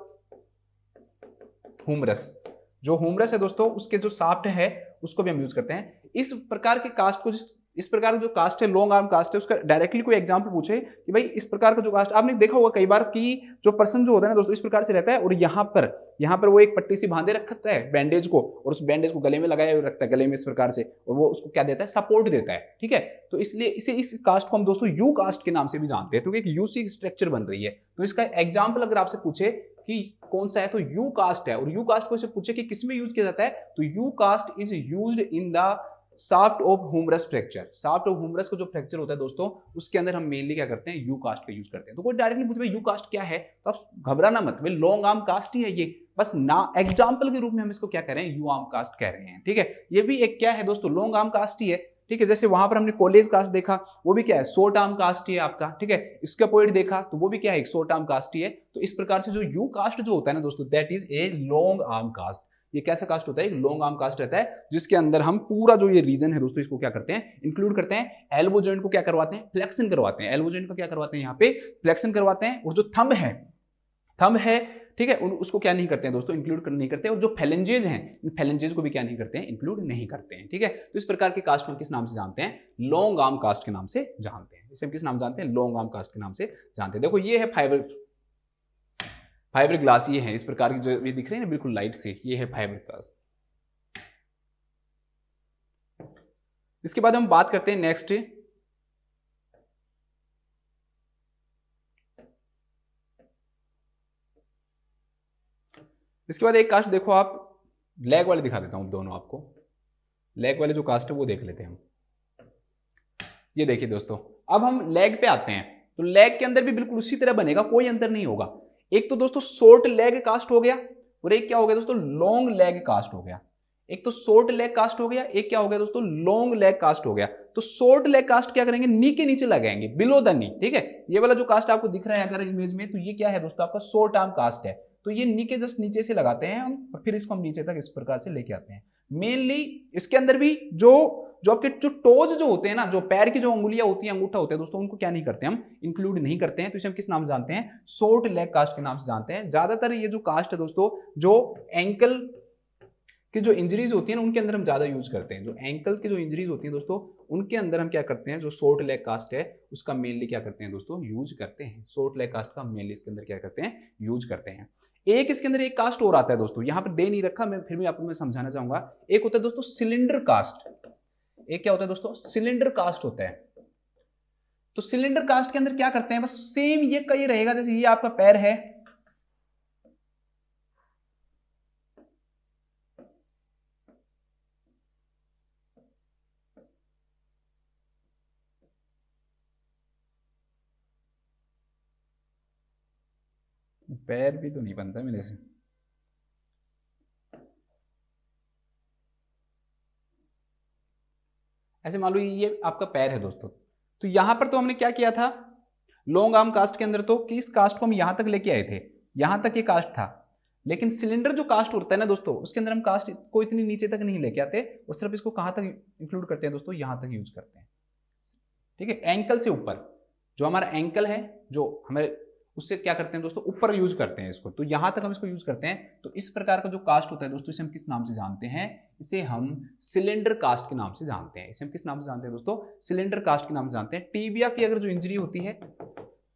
हुमरस, जो हुमरस है दोस्तों उसके जो शाफ्ट है उसको भी हम यूज करते हैं। इस प्रकार के कास्ट को इस प्रकार का जो कास्ट है लॉन्ग आर्म कास्ट है, उसका डायरेक्टली कोई एग्जांपल पूछे कि भाई इस प्रकार का जो कास्ट, आपने देखा होगा कई बार कि जो पर्सन जो होता है ना दोस्तों इस प्रकार से रहता है और यहाँ पर वो एक पट्टी से बांधे रखता है बैंडेज को, और उस बैंडेज को गले में लगाए हुए रखता है, गले में इस प्रकार से, और वो उसको क्या देता है, सपोर्ट देता है। ठीक है, तो इसलिए इस कास्ट को हम दोस्तों यू कास्ट के नाम से भी जानते हैं, क्योंकि एक यूसी स्ट्रक्चर बन रही है। तो इसका एग्जाम्पल अगर आपसे पूछे कि कौन सा है तो यू कास्ट है, और यू कास्ट को इसे पूछे कि किसमें यूज किया जाता है, तो U cast is used in the shaft of humerus fracture. Shaft of humerus को जो फ्रैक्चर होता है दोस्तों, उसके अंदर हम मेनली क्या करते हैं, यू कास्ट का यूज करते हैं। तो कोई डायरेक्टली पूछे भाई यू कास्ट क्या है, तो आप घबराना मत, भाई लॉन्ग आर्म कास्ट ही है ये, बस ना एग्जाम्पल के रूप में हम इसको क्या कह रहे हैं, यू आर्म कास्ट कह रहे हैं। ठीक है, ये भी एक क्या है दोस्तों, लॉन्ग आर्म कास्ट ही है। ठीक है, जैसे वहां पर हमने कॉलेज कास्ट देखा, वो भी क्या है, शॉर्ट आर्म कास्ट ही है आपका। ठीक है, इसका पॉइंट देखा तो वो भी क्या है, एक शॉर्ट आर्म कास्ट ही है। तो इस प्रकार से जो यू कास्ट जो होता है ना दोस्तों, that is a long arm cast. ये कैसा कास्ट होता है, एक लॉन्ग आर्म कास्ट रहता है, जिसके अंदर हम पूरा जो ये रीजन है दोस्तों, इसको क्या करते हैं, इंक्लूड करते हैं। एल्बो जॉइंट को क्या करवाते हैं, फ्लेक्शन करवाते हैं। एल्बो जॉइंट को क्या करवाते हैं, यहाँ पे फ्लेक्शन करवाते हैं। और जो थंब है ठीक है, उसको क्या नहीं करते हैं दोस्तों, इंक्लूड नहीं करते हैं। और जो फेलेंजेज हैं, इन फेलेंजेज को भी क्या नहीं करते हैं, इंक्लूड नहीं करते हैं। ठीक है, तो इस प्रकार के कास्ट को किस नाम से जानते हैं, लॉन्ग आर्म कास्ट के नाम से जानते हैं। इसे हम किस नाम जानते हैं, लॉन्ग आर्म कास्ट के नाम से जानते हैं। देखो ये है फाइबर ग्लास, ये है इस प्रकार की जो ये दिख रही है ना बिल्कुल लाइट से, ये है फाइबर ग्लास। इसके बाद हम बात करते हैं नेक्स्ट, इसके बाद एक कास्ट देखो आप, लेग वाले दिखा देता हूं दोनों आपको। लेग वाले जो कास्ट है वो देख लेते हैं हम। ये देखिए दोस्तों, अब हम लेग पे आते हैं, तो लेग के अंदर भी बिल्कुल उसी तरह बनेगा, कोई अंतर नहीं होगा। एक तो दोस्तों शॉर्ट लेग कास्ट हो गया, और एक क्या हो गया दोस्तों, लॉन्ग लेग कास्ट हो गया। एक तो शॉर्ट लेग कास्ट हो गया, एक क्या हो गया दोस्तों, लॉन्ग लेग कास्ट हो गया। तो शॉर्ट लेग कास्ट क्या करेंगे, नी के नीचे लगाएंगे, बिलो द नी। ठीक है, ये वाला जो कास्ट आपको दिख रहा है अगर इमेज में, तो ये क्या है दोस्तों, आपका शॉर्ट आर्म कास्ट है। तो ये नी के जस्ट नीचे से लगाते हैं हम, और फिर इसको हम नीचे तक इस प्रकार से लेके आते हैं। मेनली इसके अंदर भी जो आपके जो टोज जो होते हैं ना, जो पैर की जो अंगुलियां होती हैं, अंगूठा होता है दोस्तों, उनको क्या नहीं करते हम, इंक्लूड नहीं करते हैं। तो इसे हम किस नाम से जानते हैं, शॉर्ट लेग कास्ट के नाम से जानते हैं। ज्यादातर ये जो कास्ट है दोस्तों, जो एंकल की जो इंजरीज होती है ना, उनके अंदर हम ज्यादा यूज करते हैं। जो एंकल की जो इंजरीज होती है दोस्तों, उनके अंदर हम क्या करते हैं, जो शॉर्ट लेग कास्ट है उसका मेनली क्या करते हैं दोस्तों, यूज करते हैं। शॉर्ट लेग कास्ट का मेनली इसके अंदर क्या करते हैं, यूज करते हैं। एक इसके अंदर एक कास्ट और आता है दोस्तों, यहां पर दे नहीं रखा, मैं फिर भी आपको मैं समझाना चाहूंगा। एक होता है दोस्तों सिलेंडर कास्ट, एक क्या होता है दोस्तों, सिलेंडर कास्ट होता है। तो सिलेंडर कास्ट के अंदर क्या करते हैं, बस सेम ये का ये रहेगा, जैसे ये आपका पैर है, पैर भी तो नहीं बनता मेरे से, ऐसे मान लो ये आपका पैर है दोस्तों। तो यहां पर तो हमने क्या किया था लॉन्ग आर्म कास्ट के अंदर, तो कि इस कास्ट को हम यहां तक लेके आए थे, यहां तक ये कास्ट था। लेकिन सिलेंडर जो कास्ट होता है ना दोस्तों, उसके अंदर हम कास्ट को इतनी नीचे तक नहीं लेके आते, और सिर्फ इसको कहां तक इंक्लूड करते हैं दोस्तों, यहां तक यूज करते हैं। ठीक है, एंकल से ऊपर, जो हमारा एंकल है, जो हमारे उससे क्या करते हैं दोस्तों, ऊपर यूज करते हैं इसको, तो यहां तक हम इसको यूज करते हैं। तो इस प्रकार का जो कास्ट होता है दोस्तों, इसे हम किस नाम से जानते हैं, इसे हम सिलेंडर कास्ट के नाम से जानते हैं। इसे हम किस नाम से जानते हैं दोस्तों, सिलेंडर कास्ट के नाम से जानते हैं। टीबिया की अगर जो इंजरी होती है,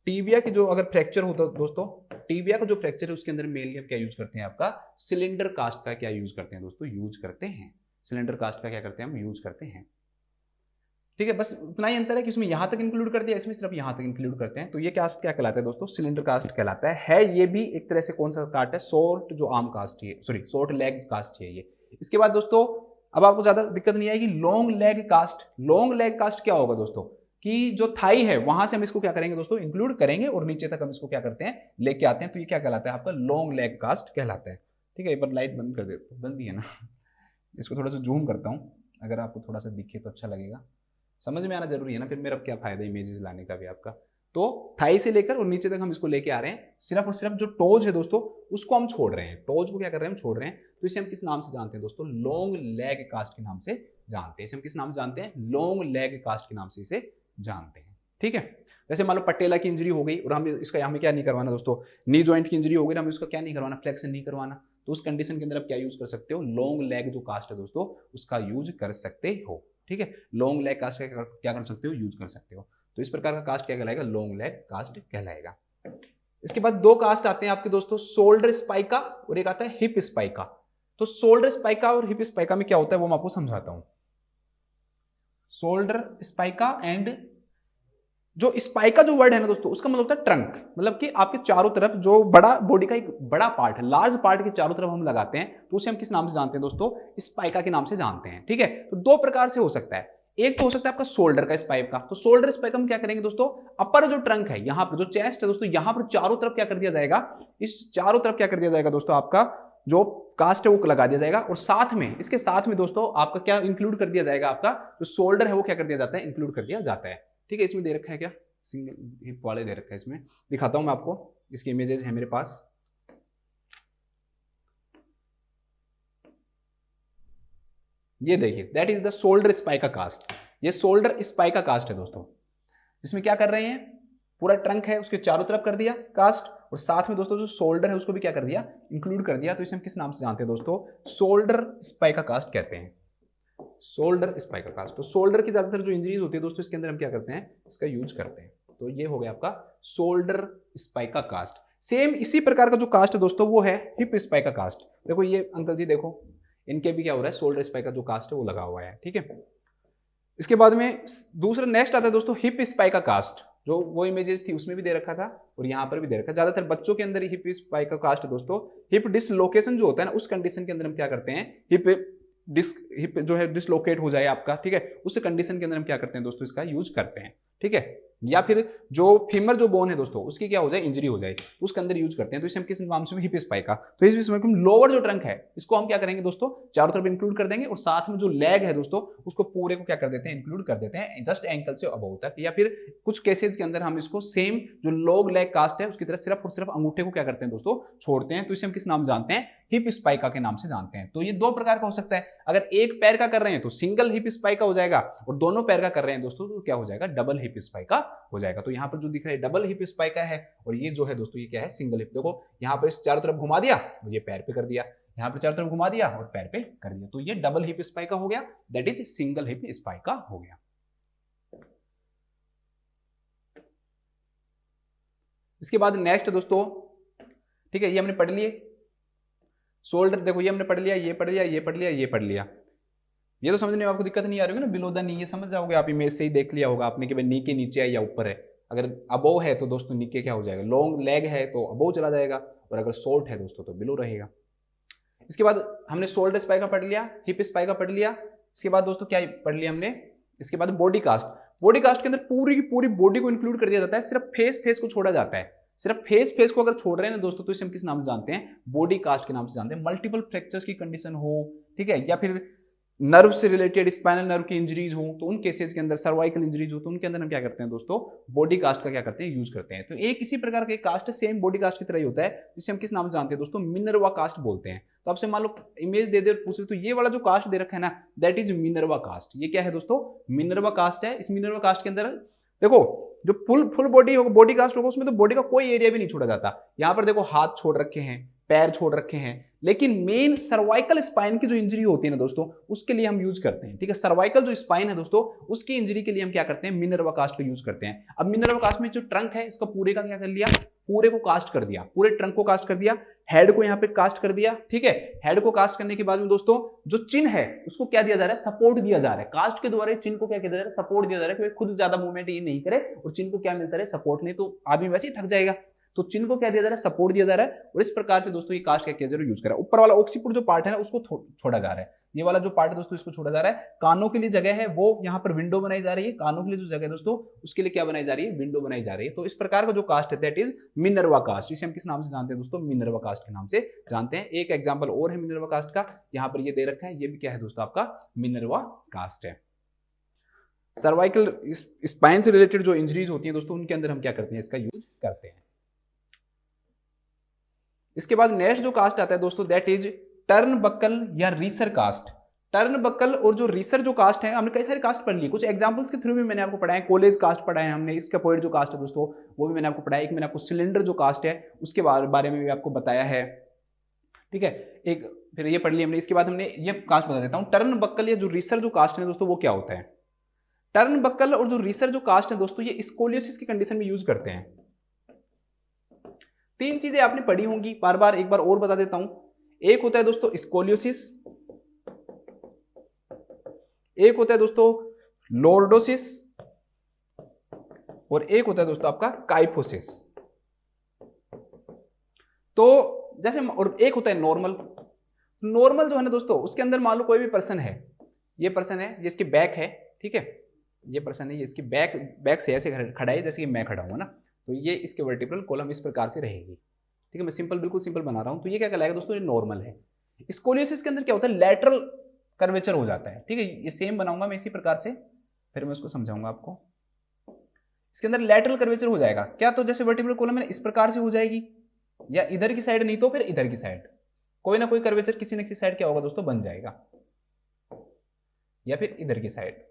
टीबिया की जो अगर फ्रैक्चर होता है दोस्तों, टीबिया का जो फ्रैक्चर है उसके अंदर मेनली हम क्या यूज करते हैं, आपका सिलेंडर कास्ट का क्या यूज करते हैं दोस्तों, यूज करते हैं। सिलेंडर कास्ट का क्या करते हैं, हम यूज करते हैं। ठीक है, बस उतना ही अंतर है कि इसमें यहां तक इंक्लूड कर दिया, इसमें सिर्फ यहां तक इंक्लूड करते हैं। तो ये कास्ट क्या कहलाता है दोस्तों, सिलेंडर कास्ट कहलाता है। ये भी एक तरह से कौन सा कास्ट है, शॉर्ट जो आर्म कास्ट है, सॉरी शॉर्ट लेग कास्ट है ये। इसके बाद दोस्तों अब आपको ज्यादा दिक्कत नहीं आएगी, long leg cast. Long leg cast क्या होगा दोस्तों, कि जो थाई है वहां से हम इसको क्या करेंगे दोस्तों, इंक्लूड करेंगे, और नीचे तक हम इसको क्या करते हैं, लेके आते हैं। तो ये क्या कहलाता है, आपका लॉन्ग लेग कास्ट कहलाता है। ठीक है, एक बार लाइट बंद कर देते, बंद ही है ना, इसको थोड़ा सा जूम करता हूँ, अगर आपको थोड़ा सा दिखे तो अच्छा लगेगा। समझ में आना जरूरी है ना, फिर मेरा क्या फायदा इमेजेस लाने का भी आपका। तो थाई से लेकर और नीचे तक हम इसको लेके आ रहे हैं, सिर्फ और सिर्फ जो टोज है दोस्तों उसको हम छोड़ रहे हैं, टोज को क्या कर रहे हैं, हम छोड़ रहे हैं। तो इसे हम किस नाम से जानते हैं दोस्तों, लॉन्ग लेग कास्ट के नाम से जानते हैं। इसे हम किस नाम से जानते हैं, लॉन्ग लेग कास्ट के नाम से इसे जानते हैं। ठीक है, जैसे मान लो पटेला की इंजरी हो गई और हम इसका हमें क्या नहीं करवाना दोस्तों, नी जॉइंट की इंजरी हो गई, हमें उसका क्या नहीं करवाना, फ्लेक्शन नहीं करवाना। तो उस कंडीशन के अंदर आप क्या यूज कर सकते हो, लॉन्ग लेग जो कास्ट है दोस्तों उसका यूज कर सकते हो। ठीक है, लॉन्ग लेग कास्ट का क्या कर सकते हो, यूज कर सकते हो। तो इस प्रकार का कास्ट क्या कहलाएगा, लॉन्ग लेग कास्ट कहलाएगा। इसके बाद दो कास्ट आते हैं आपके दोस्तों, शोल्डर स्पाइका और एक आता है हिप स्पाइका। तो शोल्डर स्पाइका और हिप स्पाइका में क्या होता है वो मैं आपको समझाता हूं। शोल्डर स्पाइका एंड जो स्पाइका जो वर्ड है ना दोस्तों, उसका मतलब होता है ट्रंक, मतलब कि आपके चारों तरफ जो बड़ा बॉडी का एक बड़ा पार्ट है, लार्ज पार्ट के चारों तरफ हम लगाते हैं, तो उसे हम किस नाम से जानते हैं दोस्तों, स्पाइका के नाम से जानते हैं। ठीक है, तो दो प्रकार से हो सकता है, एक तो हो सकता है आपका शोल्डर का स्पाइक का। तो शोल्डर स्पाइक हम क्या करेंगे दोस्तों, अपर जो ट्रंक है, यहां पर जो चेस्ट है दोस्तों, यहां पर चारों तरफ क्या कर दिया जाएगा, इस चारों तरफ क्या कर दिया जाएगा दोस्तों, आपका जो कास्ट है वो लगा दिया जाएगा, और साथ में इसके साथ में दोस्तों आपका क्या इंक्लूड कर दिया जाएगा, आपका जो शोल्डर है वो क्या कर दिया जाता है, इंक्लूड कर दिया जाता है। ठीक है, इसमें दे रखा है क्या, सिंगल हिप वाले दे रखा है, इसमें दिखाता हूं मैं आपको, इसकी इमेजेस है मेरे पास। ये देखिए, that is the shoulder spica cast. ये शोल्डर स्पाइका कास्ट है दोस्तों। इसमें क्या कर रहे हैं, पूरा ट्रंक है उसके चारों तरफ कर दिया कास्ट, और साथ में दोस्तों जो शोल्डर है उसको भी क्या कर दिया, इंक्लूड कर दिया। तो इसे हम किस नाम से जानते हैं दोस्तों, शोल्डर स्पाइका कास्ट कहते हैं, शोल्डर स्पाइका कास्ट। तो शोल्डर की ज्यादातर जो इंजरीज होती है दोस्तों, इसके अंदर हम क्या करते हैं, इसका यूज करते हैं। तो ये हो गया आपका शोल्डर स्पाइका कास्ट। सेम इसी प्रकार का जो कास्ट है दोस्तों वो है हिप स्पाइका कास्ट। देखो ये अंकल जी देखो, इनके भी क्या हो रहा है, शोल्डर स्पाइका जो कास्ट है वो लगा हुआ है। ठीक है, इसके बाद में दूसरा नेक्स्ट आता है दोस्तों हिप स्पाइका कास्ट, जो वो इमेजेस थी उसमें भी दे रखा था और यहाँ पर भी दे रखा है। ज्यादातर बच्चों के अंदर हिप स्पाइका कास्ट है दोस्तों। हिप डिसलोकेशन जो होता है ना, उस कंडीशन के अंदर हम क्या करते हैं, हिप जो है डिसलोकेट हो जाए आपका, ठीक है, उस कंडीशन के अंदर हम क्या करते हैं दोस्तों, इसका यूज करते हैं। ठीक है, या फिर जो फीमर जो बोन है दोस्तों, उसकी क्या हो जाए, इंजरी हो जाए, उसके अंदर यूज करते हैं। तो इसे हम किस नाम से, हिप स्पाइका। तो इस में लोअर जो ट्रंक है इसको हम क्या करेंगे दोस्तों, चारों तरफ इंक्लूड कर देंगे, और साथ में जो लेग है दोस्तों उसको पूरे को क्या कर देते हैं, इंक्लूड कर देते हैं, जस्ट एंकल से अबव तक। या फिर कुछ केसेस के अंदर हम इसको सेम जो लॉन्ग लेग कास्ट है उसकी तरह सिर्फ और सिर्फ अंगूठे को क्या करते हैं दोस्तों, छोड़ते हैं। तो इसे हम किस नाम जानते हैं, हिप स्पाइका के नाम से जानते हैं। तो ये दो प्रकार का हो सकता है, अगर एक पैर का कर रहे हैं तो सिंगल हिप स्पाइका हो जाएगा, और दोनों पैर का कर रहे हैं दोस्तों तो क्या हो जाएगा, डबल हिप स्पाइका हो जाएगा। तो यहाँ पर जो दिख रहा है डबल हिप स्पाइका है, और ये जो है दोस्तों ये क्या है, सिंगल हिप। देखो यहाँ पर इस चारों तरफ घुमा दिया और ये पैर पे कर दिया, यहाँ पर चारों तरफ घुमा दिया और पैर पे कर दिया, तो ये डबल हिप स्पाइका हो गया, दैट इज सिंगल हिप स्पाइका हो गया। इसके बाद नेक्स्ट दोस्तों, ठीक है, ये हमने पढ़ लिए शोल्डर, देखो ये हमने पढ़ लिया, ये पढ़ लिया, ये पढ़ लिया, ये पढ़ लिया। ये तो समझने में आपको दिक्कत नहीं आ रही होगी ना, बिलो द नी, ये समझ जाओगे आप, इमेज से ही देख लिया होगा आपने कि भाई नी के नीचे है या ऊपर है। अगर अबोव है तो दोस्तों नी के क्या हो जाएगा, लॉन्ग लेग है तो अबोव चला जाएगा, और अगर शॉर्ट है दोस्तों तो बिलो रहेगा। इसके बाद हमने शोल्डर स्पाइका पढ़ लिया, हिप स्पाइका पढ़ लिया। इसके बाद दोस्तों क्या पढ़ लिया हमने, इसके बाद बॉडी कास्ट। बॉडी कास्ट के अंदर पूरी की पूरी बॉडी को इंक्लूड कर दिया जाता है, सिर्फ फेस को छोड़ा जाता है। सिर्फ फेस को अगर छोड़ रहे हैं ना दोस्तों, तो इसे हम किस नाम से जानते हैं, बॉडी कास्ट के नाम से जानते हैं। मल्टीपल फ्रैक्चर्स की कंडीशन हो, ठीक है, या फिर नर्व से रिलेटेड स्पाइनल नर्व की इंजरीज हो, तो उन केसेस के अंदर, सर्वाइकल इंजरीज हो, तो उनके अंदर हम क्या करते हैं दोस्तों, बॉडी कास्ट का क्या करते हैं, यूज करते हैं। तो एक इसी प्रकार का कास्ट है, सेम बॉडी कास्ट की तरह ही होता है, जिसे हम किस नाम से जानते हैं दोस्तों, मिनर्वा कास्ट बोलते हैं। तो आपसे मान लो इमेज दे दे पूछ रहे, तो ये वाला जो कास्ट दे रखा है ना, दैट इज मिनर्वा कास्ट। ये क्या है दोस्तों, मिनर्वा कास्ट है। इस मिनर्वा कास्ट के अंदर देखो जो फुल बॉडी होगा, बॉडी कास्ट होगा, उसमें तो बॉडी का कोई एरिया भी नहीं छोड़ा जाता। यहाँ पर देखो हाथ छोड़ रखे हैं, पैर छोड़ रखे हैं, लेकिन मेन सर्वाइकल स्पाइन की जो इंजरी होती है ना दोस्तों, उसके लिए हम यूज करते हैं। ठीक है, सर्वाइकल जो स्पाइन है दोस्तों, उसकी इंजरी के लिए हम क्या करते हैं, मिनर्वा कास्ट का यूज करते हैं। अब मिनर्वा कास्ट में जो ट्रंक है इसका पूरे का क्या कर लिया, पूरे को कास्ट कर दिया, पूरे ट्रंक को कास्ट कर दिया, हेड को यहाँ पे कास्ट कर दिया। ठीक है, हेड को कास्ट करने के बाद में दोस्तों जो चिन है उसको क्या दिया जा रहा है, सपोर्ट दिया जा रहा है। कास्ट के द्वारा चिन को क्या किया जा रहा है, सपोर्ट दिया जा रहा है, कि खुद ज्यादा मूवमेंट ये नहीं करे, और चिन को क्या मिलता है, सपोर्ट। नहीं तो आदमी वैसे ही थक जाएगा, तो चिन्ह को क्या दिया जा रहा है, सपोर्ट दिया जा रहा है। और इस प्रकार से दोस्तों ये कास्ट क्या किया जा रहा है, यूज करा। ऊपर वाला ऑक्सीपुट जो पार्ट है ना उसको छोड़ा जा रहा है, ये वाला जो पार्ट है दोस्तों इसको छोड़ा जा रहा है। कानों के लिए जगह है वो यहाँ पर विंडो बनाई जा रही है, कानों के लिए जो जगह है दोस्तों उसके लिए क्या बनाई जा रही है, विंडो बनाई जा रही है। तो इस प्रकार का जो कास्ट है दैट इज मिनर्वा कास्ट। इसे हम किस नाम से जानते हैं दोस्तों, मिनर्वा कास्ट के नाम से जानते हैं। एक एग्जाम्पल और है मिनर्वा कास्ट का, यहाँ पर ये दे रखा है, ये भी क्या है दोस्तों, आपका मिनर्वा कास्ट है। सर्वाइकल स्पाइन से रिलेटेड जो इंजरीज होती है दोस्तों, उनके अंदर हम क्या करते हैं, इसका यूज करते हैं। इसके बाद नेक्स्ट जो कास्ट आता है दोस्तों दैट इज टर्न बक्कल या रीसर कास्ट। टर्न बक्कल और जो रीसर जो कास्ट है, हमने कई सारे कास्ट पढ़ लिए, कुछ एग्जांपल्स के थ्रू भी मैंने आपको पढ़ाया है। कॉलेज कास्ट पढ़ा है हमने, स्कैफोल्ड जो कास्ट है दोस्तों वो भी मैंने आपको पढ़ाया। एक मैंने आपको सिलेंडर जो कास्ट है उसके बारे में भी आपको बताया है। ठीक है। एक फिर ये पढ़ लिया हमने, इसके बाद हमने ये कास्ट बता देता हूं, टर्न बक्कल या जो रीसर जो कास्ट है दोस्तों वो क्या होता है। टर्न बक्कल और जो रीसर जो कास्ट है दोस्तों ये स्कोलियोसिस की कंडीशन में यूज करते हैं। तीन चीजें आपने पढ़ी होंगी, बार बार एक बार और बता देता हूं। एक होता है दोस्तों स्कोलियोसिस, एक होता है दोस्तों लॉर्डोसिस, और एक होता है दोस्तों आपका काइफोसिस। तो जैसे, और एक होता है नॉर्मल। नॉर्मल जो है ना दोस्तों उसके अंदर मान लो कोई भी पर्सन है, ये पर्सन है, ये इसकी बैक है, ठीक है, ये पर्सन है, ये इसकी बैक से ऐसे खड़ा है जैसे कि मैं खड़ा हूं ना, तो ये इसके वर्टिब्रल कॉलम इस प्रकार से रहेगी, ठीक है। मैं सिंपल, बिल्कुल सिंपल बना रहा हूं। तो ये क्या कहलाएगा दोस्तों, ये नॉर्मल है। स्कोलियोसिस के अंदर क्या होता है, लैटरल कर्वेचर हो जाता है, ठीक है। ये सेम बनाऊंगा मैं इसी प्रकार से, फिर मैं उसको समझाऊंगा आपको। इसके अंदर लैटरल कर्वेचर हो जाएगा क्या, तो जैसे वर्टिब्रल कॉलम है इस प्रकार से हो जाएगी, या इधर की साइड, नहीं तो फिर इधर की साइड, कोई ना कोई कर्वेचर किसी न किसी साइड क्या होगा दोस्तों बन जाएगा, या फिर इधर की साइड,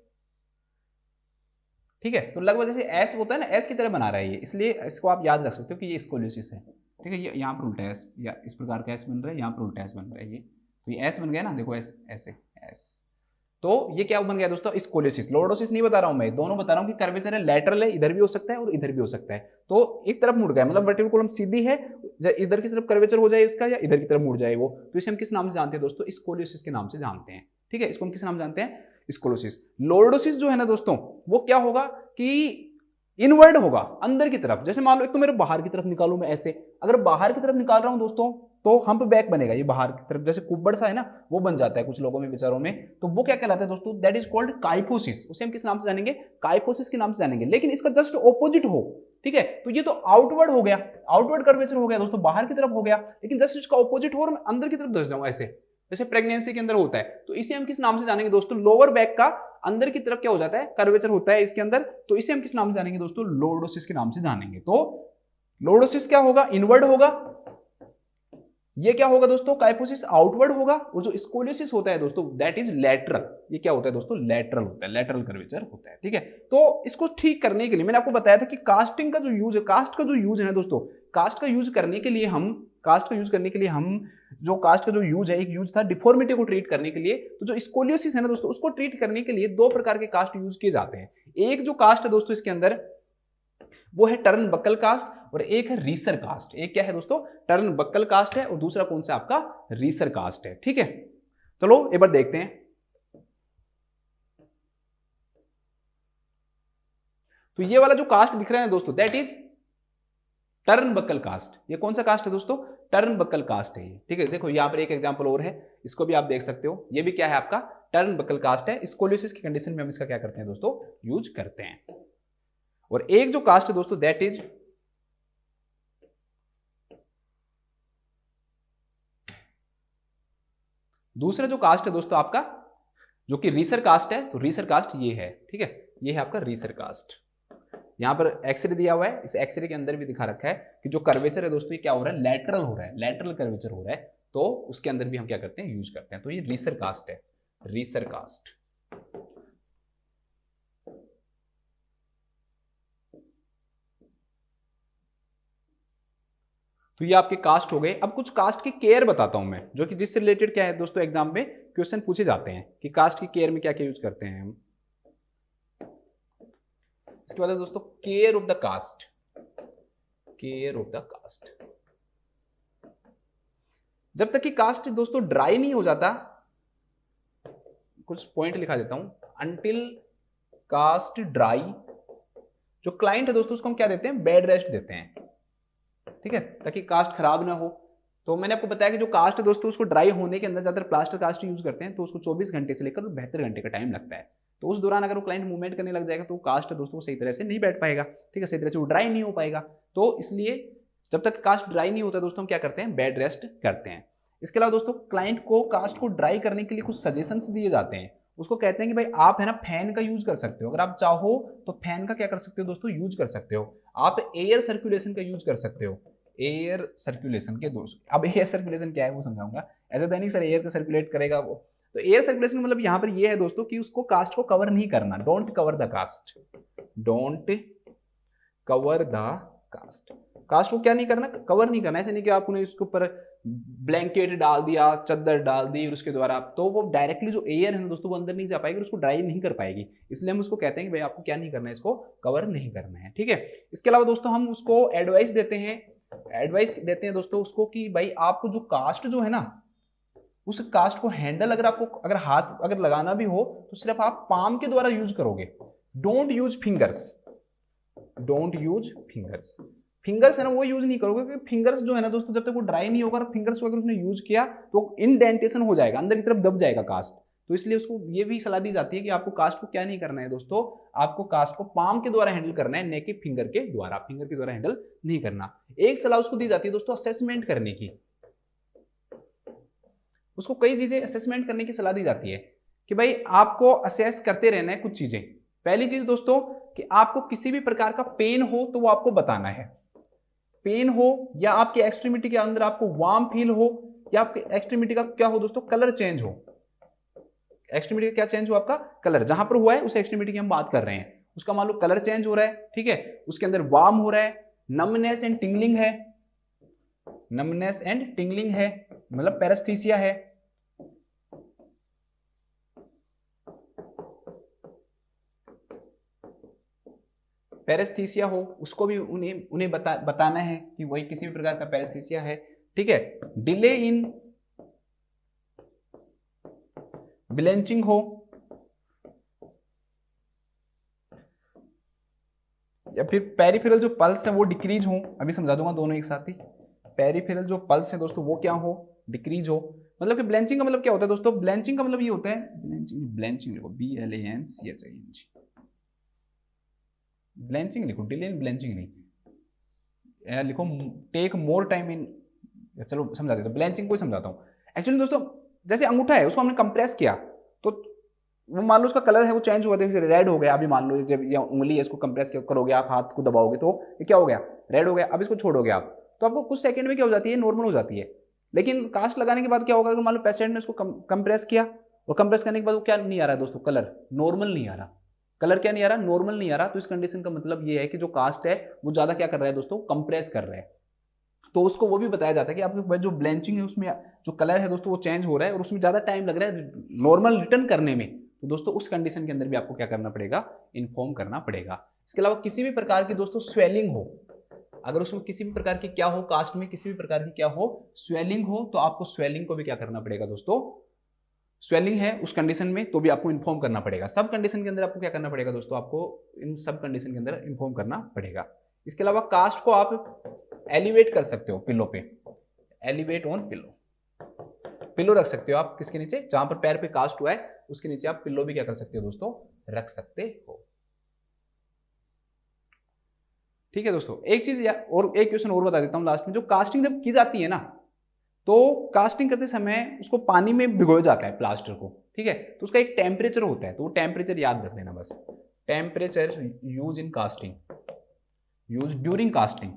ठीक है। तो लगभग जैसे एस होता है ना, एस की तरह बना रहा है ये, इसलिए इसको आप याद रख सकते हो कि ये स्कोलियोसिस है, ठीक है। ये यहाँ पर उल्टा एस, या इस प्रकार का एस बन रहा है, यहाँ पर उल्टा एस बन रहा है, ये तो ये एस बन गया ना, देखो एस, ऐसे एस। तो ये क्या बन गया दोस्तों, स्कोलियोसिस। लॉर्डोसिस नहीं बता रहा हूं मैं, दोनों बता रहा हूं कि कर्वेचर है, लैटरल है, इधर भी हो सकता है और इधर भी हो सकता है। तो एक तरफ मुड़ गया, मतलब वर्टिब्रल कॉलम सीधी है, इधर की तरफ कर्वेचर हो जाए इसका, या इधर की तरफ मुड़ जाए वो, तो इसे हम किस नाम से जानते हैं दोस्तों, स्कोलियोसिस के नाम से जानते हैं, ठीक है। इसको हम किस नाम जानते हैं, स्कोलियोसिस। लॉर्डोसिस जो है ना दोस्तों वो क्या होगा कि इनवर्ड होगा, अंदर की तरफ। जैसे मान लो एक तो मेरे बाहर की तरफ निकालू मैं ऐसे, अगर बाहर की तरफ निकाल रहा हूं दोस्तों तो हम्प बैक बनेगा, ये बाहर की तरफ जैसे कुब्बड़ सा है ना वो बन जाता है कुछ लोगों में, विचारों में, तो वो क्या कहलाता है दोस्तों, दैट इज कॉल्ड काइफोसिस। उसे हम किस नाम से जानेंगे, काइफोसिस के नाम से जानेंगे। लेकिन इसका जस्ट ऑपोजिट हो, ठीक है, तो ये तो आउटवर्ड हो गया, आउटवर्ड कर्वेचर हो गया दोस्तों, बाहर की तरफ हो गया, लेकिन जस्ट इसका ऑपोजिट हो और मैं अंदर की तरफ धस जाऊं ऐसे, जैसे प्रेगनेंसी के अंदर होता है, तो इसे हम किस नाम से जानेंगे दोस्तों, लोअर बैक का अंदर की तरफ क्या हो जाता है, कर्वेचर होता है इसके अंदर, तो इसे हम किस नाम से जानेंगे दोस्तों, लॉर्डोसिस के नाम से जानेंगे। तो लॉर्डोसिस क्या होगा, इनवर्ड होगा, ये क्या होगा दोस्तों, काइफोसिस आउटवर्ड होगा, और जो स्कोलियोसिस होता है दोस्तों दैट इज लैटरल। ये क्या होता है दोस्तों, लैटरल होता है, लैटरल कर्वेचर होता है, ठीक है। तो इसको ठीक करने के लिए मैंने आपको बताया था कि कास्टिंग का जो यूज है, कास्ट का जो यूज है ना दोस्तों, कास्ट का यूज करने के लिए हम जो कास्ट का जो यूज है, एक यूज था डिफॉर्मिटी को ट्रीट करने के लिए। तो जो स्कोलियोसिस है ना दोस्तों उसको ट्रीट करने के लिए दो प्रकार के कास्ट यूज किए जाते हैं। एक जो कास्ट है दोस्तों इसके अंदर वो है टर्न बक्कल कास्ट, और एक है रीसर कास्ट। एक क्या है दोस्तों, टर्न बक्कल कास्ट है, और दूसरा कौन सा आपका, रीसर कास्ट है, ठीक है। चलो एक बार देखते हैं। तो ये वाला जो कास्ट दिख रहा है ना दोस्तों that is turn buckle cast. ये कौन सा कास्ट है दोस्तों, टर्न बक्कल कास्ट है ये, ठीक है। देखो यहां पर एक एग्जांपल और है, इसको भी आप देख सकते हो, ये भी क्या है आपका टर्न बक्कल कास्ट है। स्कोलियोसिस की कंडीशन में हम इसका क्या करते हैं दोस्तों, यूज करते हैं। और एक जो कास्ट है दोस्तों दैट इज दूसरा जो कास्ट है दोस्तों आपका जो कि रीसर कास्ट है, तो रीसर कास्ट ये है, ठीक है, ये है आपका रीसर कास्ट। यहां पर एक्सरे दिया हुआ है, इस एक्सरे के अंदर भी दिखा रखा है कि जो कर्वेचर है दोस्तों ये क्या हो रहा है, लैटरल हो रहा है, लैटरल कर्वेचर हो रहा है, तो उसके अंदर भी हम क्या करते हैं, यूज करते हैं। तो ये रीसर कास्ट है, रीसर कास्ट। तो ये आपके कास्ट हो गए। अब कुछ कास्ट की केयर बताता हूं मैं, जो कि जिससे रिलेटेड क्या है दोस्तों, एग्जाम में क्वेश्चन पूछे जाते हैं कि कास्ट की केयर में क्या क्या यूज करते हैं हम। इसके बाद दोस्तों care of the cast, care of the cast. जब तक कि कास्ट दोस्तों ड्राई नहीं हो जाता, कुछ पॉइंट लिखा देता हूं, अनटिल कास्ट ड्राई, जो क्लाइंट है दोस्तों उसको हम क्या देते हैं, बेड रेस्ट देते हैं, ठीक है, ताकि कास्ट खराब ना हो। तो मैंने आपको बताया कि जो कास्ट है दोस्तों उसको ड्राई होने के अंदर ज्यादातर प्लास्टर कास्ट यूज करते हैं, तो उसको 24 घंटे से लेकर 72 घंटे का टाइम लगता है। तो उस दौरान अगर वो क्लाइंट मूवमेंट करने लग जाएगा तो कास्ट है दोस्तों सही तरह से नहीं बैठ पाएगा, ठीक है, सही तरह से वो ड्राई नहीं हो पाएगा। तो इसलिए जब तक कास्ट ड्राई नहीं होता दोस्तों हम क्या करते हैं, बेड रेस्ट करते हैं। इसके अलावा दोस्तों क्लाइंट को कास्ट को ड्राई करने के लिए कुछ सजेशंस दिए जाते हैं, उसको कहते हैं कि भाई आप है ना फैन का यूज कर सकते हो, अगर आप चाहो तो फैन का क्या कर सकते हो दोस्तों, यूज कर सकते हो। आप एयर सर्कुलेशन का यूज कर सकते हो, एयर सर्कुलेशन के दोस्तों। अब एयर सर्कुलेशन क्या है वो समझाऊंगा, ऐसा तो नहीं सर एयर का सर्कुलेट करेगा वो। तो एयर सर्कुलेशन मतलब यहां पर ये है दोस्तों कि उसको कास्ट को कवर नहीं करना, don't cover the cast, don't cover the cast. Cast को क्या नहीं करना, कवर नहीं करना। ऐसे नहीं कि आपने उसके ऊपर ब्लैंकेट डाल दिया, चद्दर डाल दी और उसके द्वारा तो वो डायरेक्टली जो एयर है ना दोस्तों वो अंदर नहीं जा पाएगी और उसको ड्राई नहीं कर पाएगी। इसलिए हम उसको कहते हैं कि भाई आपको क्या नहीं करना है, इसको कवर नहीं करना है, ठीक है। इसके अलावा दोस्तों हम उसको एडवाइस देते हैं दोस्तों उसको कि भाई आपको जो कास्ट जो है ना, उस कास्ट को हैंडल अगर हाथ अगर लगाना भी हो तो सिर्फ आप पाम के द्वारा यूज करोगे। डोंट यूज फिंगर्स, फिंगर्स है ना वो यूज नहीं करोगे, क्योंकि फिंगर्स जो है ना दोस्तों जब तक वो ड्राई नहीं होगा, फिंगर्स को अगर उसने यूज किया तो इंडेंटेशन हो जाएगा, अंदर की तरफ दब जाएगा कास्ट। तो इसलिए उसको ये भी सलाह दी जाती है कि आपको कास्ट को क्या नहीं करना है दोस्तों, आपको कास्ट को पाम के द्वारा हैंडल करना है, न कि फिंगर के द्वारा हैंडल नहीं करना। एक सलाह उसको दी जाती है दोस्तों असेसमेंट करने की, उसको कई चीजें असेसमेंट करने की सलाह दी जाती है कि भाई आपको असेस करते रहना है कुछ चीजें। पहली चीज दोस्तों कि आपको किसी भी प्रकार का पेन हो तो वो आपको बताना है, पेन हो या आपकी एक्सट्रीमिटी के अंदर आपको वार्म फील हो या आपके एक्सट्रीमिटी का क्या हो दोस्तों, कलर चेंज हो। एक्सट्रीमिटी का क्या चेंज हो, आपका कलर, जहां पर हुआ है उस एक्सट्रीमिटी की हम बात कर रहे हैं, उसका मान लो कलर चेंज हो रहा है, ठीक है, उसके अंदर वार्म हो रहा है, नमनेस एंड टिंगलिंग है, मतलब पैरेस्थीसिया है, पैरेस्थीसिया हो, उसको भी उन्हें बताना है कि वही किसी भी प्रकार का पैरेस्थीसिया है, ठीक है। डिले इन ब्लेंचिंग हो या फिर पेरिफेरल जो पल्स है वो डिक्रीज हो, अभी समझा दूंगा दोनों एक साथ ही। पेरिफेरल जो पल्स है दोस्तों वो क्या हो, डिक्रीज हो। मतलब कि ब्लेंचिंग का मतलब क्या होता है दोस्तों, ब्लेंचिंग का मतलब ये होता है, ब्लेंचिंग लिखो BLANCHING, ब्लेंचिंग लिखो, डिले इन ब्लेंचिंग नहीं लिखो, टेक मोर टाइम इन, चलो समझा देता हूँ, ब्लेंचिंग को समझाता हूँ। एक्चुअली दोस्तों जैसे अंगूठा है उसको हमने कंप्रेस किया तो वो मान लो उसका कलर है वो चेंज हुआ, जैसे रेड हो गया, अभी मान लो जब ये उंगली है इसको कंप्रेस करोगे आप, हाथ को दबाओगे तो ये क्या हो गया, रेड हो गया। अब इसको छोड़ोगे आप तो आपको कुछ सेकंड में क्या हो जाती है, नॉर्मल हो जाती है। लेकिन कास्ट लगाने के बाद क्या होगा, अगर मान लो पेशेंट ने उसको कंप्रेस किया और कंप्रेस करने के बाद वो क्या नहीं आ रहा है दोस्तों, कलर नॉर्मल नहीं आ रहा, कलर क्या नहीं आ रहा, नॉर्मल नहीं आ रहा। तो इस कंडीशन का मतलब ये है कि जो कास्ट है वो ज्यादा क्या कर रहा है दोस्तों, कंप्रेस कर रहा है। तो उसको वो भी बताया जाता है कि आपके जो ब्लेंचिंग है उसमें जो कलर है दोस्तों वो चेंज हो रहा है और उसमें ज्यादा टाइम लग रहा है नॉर्मल रिटर्न करने में, तो दोस्तों उस कंडीशन के अंदर भी आपको क्या करना पड़ेगा, इन्फॉर्म करना पड़ेगा। इसके अलावा किसी भी प्रकार की दोस्तों स्वेलिंग हो, अगर उसमें किसी भी प्रकार की क्या हो, कास्ट में किसी भी प्रकार की क्या हो, स्वेलिंग हो, तो आपको स्वेलिंग को भी क्या करना पड़ेगा दोस्तों, स्वेलिंग है उस कंडीशन में तो भी आपको इन्फॉर्म करना पड़ेगा। सब कंडीशन के अंदर आपको क्या करना पड़ेगा दोस्तों, आपको इन सब कंडीशन के अंदर इन्फॉर्म करना पड़ेगा। इसके अलावा कास्ट को आप एलिवेट कर सकते हो पिलो पे, एलिवेट ऑन पिलो, पिलो रख सकते हो आप किसके नीचे, जहां पर पैर पे कास्ट हुआ है उसके नीचे आप पिलो भी क्या कर सकते हो दोस्तों, रख सकते हो। ठीक है दोस्तों, एक चीज और एक क्वेश्चन और बता देता हूं लास्ट में, जो कास्टिंग जब की जाती है ना तो कास्टिंग करते समय उसको पानी में भिगोया जाता है प्लास्टर को, ठीक है, तो उसका एक टेम्परेचर होता है, तो वो टेम्परेचर याद रख लेना बस। Temperature use in casting, use during casting,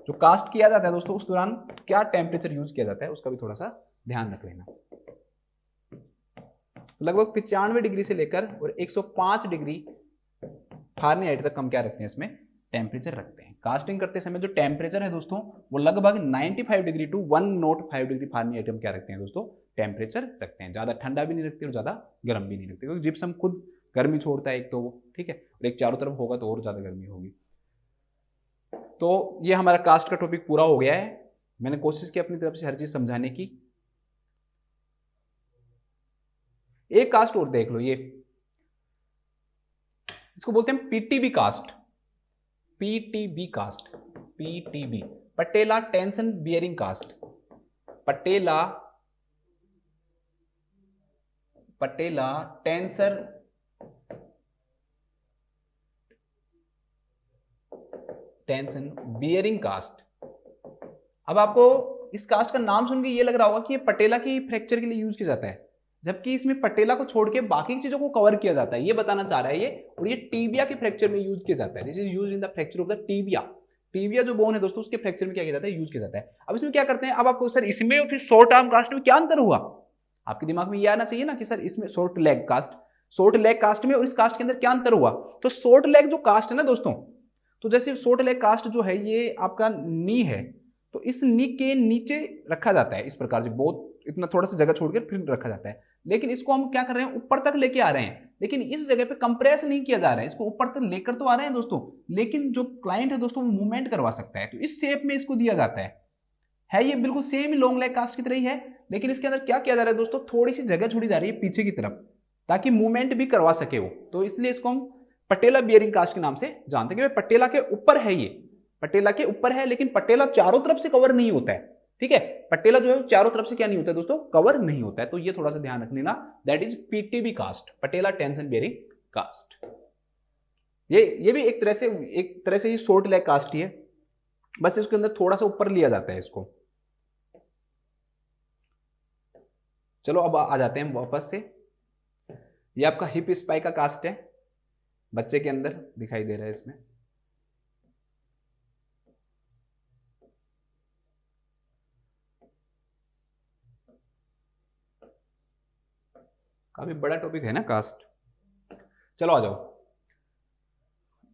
जो कास्ट किया जाता है दोस्तों उस दौरान क्या टेम्परेचर यूज किया जाता है उसका भी थोड़ा सा ध्यान रख लेना। लगभग 95 डिग्री से लेकर और 105 डिग्री फारेनहाइट तक हम क्या रखते हैं, इसमें टेम्परेचर रखते हैं। कास्टिंग करते समय जो टेम्परेचर है दोस्तों वो लगभग 95 डिग्री टू 105 डिग्री फारेनहाइट हम क्या रखते हैं दोस्तों, टेम्परेचर रखते हैं। ज्यादा ठंडा भी नहीं रखते और ज्यादा गर्म भी नहीं रखते, क्योंकि जिप्सम खुद गर्मी छोड़ता है एक तो वो, ठीक है, और एक चारों तरफ होगा तो और ज्यादा गर्मी होगी। तो ये हमारा कास्ट का टॉपिक पूरा हो गया है, मैंने कोशिश की अपनी तरफ से हर चीज समझाने की। एक कास्ट और देख लो, ये इसको बोलते हैं PTB cast, PTB cast, PTB patella tension bearing cast, patella tension bearing cast. अब आपको इस कास्ट का नाम सुन के ये लग रहा होगा कि ये पटेला की फ्रैक्चर के लिए यूज किया जाता है, जबकि इसमें पटेला को छोड़ के बाकी चीजों को कवर किया जाता है, ये बताना चाह रहा है ये। और ये टीबिया के फ्रैक्चर में यूज किया जाता है, this is used in the fracture of the tibia. Tibia जो बोन है दोस्तों उसके फ्रैक्चर में क्या किया जाता है, यूज किया जाता है। अब इसमें क्या करते हैं, अब आपको सर इसमें और फिर शॉर्ट आर्म कास्ट में क्या अंतर हुआ, आपके दिमाग में ये आना चाहिए ना कि सर इसमें शॉर्ट लेग कास्ट में और इस कास्ट के अंदर क्या अंतर हुआ। तो शॉर्ट लेग जो कास्ट है ना दोस्तों तो जैसे शॉर्ट लेग कास्ट जो है ये आपका नी है, तो इस नी के नीचे रखा जाता है इस प्रकार से, बहुत इतना थोड़ा सा जगह छोड़कर फिर रखा जाता है। लेकिन इसको हम क्या कर रहे हैं, ऊपर तक लेके आ रहे हैं, लेकिन इस जगह पे कंप्रेस नहीं किया जा रहा है, इसको ऊपर तक लेकर तो आ रहे हैं दोस्तों, लेकिन जो क्लाइंट है दोस्तों वो मूवमेंट करवा सकता है, तो इस शेप में इसको दिया जाता है ये बिल्कुल सेम लॉन्ग लेग कास्ट की तरह ही है, लेकिन इसके अंदर क्या किया जा रहा है दोस्तों, थोड़ी सी जगह छोड़ी जा रही है पीछे की तरफ, ताकि मूवमेंट भी करवा सके वो, तो इसलिए इसको हम पटेला बियरिंग कास्ट के नाम से जानते हैं कि पटेला के ऊपर है, ये पटेला के ऊपर है, लेकिन पटेला चारों तरफ से कवर नहीं होता है, ठीक है, पटेला जो है चारों तरफ से क्या नहीं होता है दोस्तों, कवर नहीं होता है, तो ये थोड़ा सा ध्यान रख लेना, that is PTB cast, patella tension bearing cast. ये भी एक तरह से ये शॉर्ट लेग कास्ट ही है, बस इसके अंदर थोड़ा सा ऊपर लिया जाता है इसको। चलो अब आ जाते हैं वापस से, ये आपका हिप स्पाइक का कास्ट है, बच्चे के अंदर दिखाई दे रहा है इसमें, काफी बड़ा टॉपिक है ना कास्ट। चलो आ जाओ,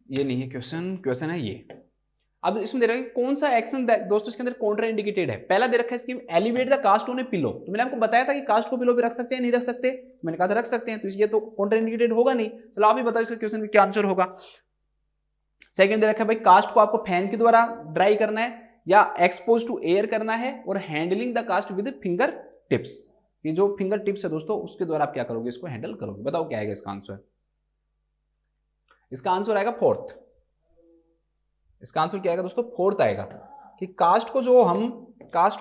ये नहीं है क्वेश्चन है ये। अब इसमें दे रखा है कौन सा एक्शन दोस्तों इसके अंदर कॉन्ट्रा इंडिकेटेड है। पहला दे रखा है इसकी elevate the cast on a pillow, तो मैंने आपको बताया था कि कास्ट को पिलो पे रख सकते हैं नहीं रख सकते, मैंने कहा था रख सकते हैं, तो ये तो कॉन्ट्रा इंडिकेटेड होगा नहीं। चलो आप भी बताओ इसका क्वेश्चन में क्या आंसर होगा। सेकंड दे रखा है भाई कास्ट को आपको फैन के द्वारा ड्राई करना है या एक्सपोज टू एयर करना है, और handling the cast with finger tips, ये जो फिंगर टिप्स है दोस्तों उसके द्वारा आप क्या करोगे, इसको हैंडल करोगे। बताओ क्या आएगा इसका आंसर। इसका आंसर आएगा फोर्थ, इसका आंसर क्या आएगा दोस्तों, फोर्थ आएगा कि कास्ट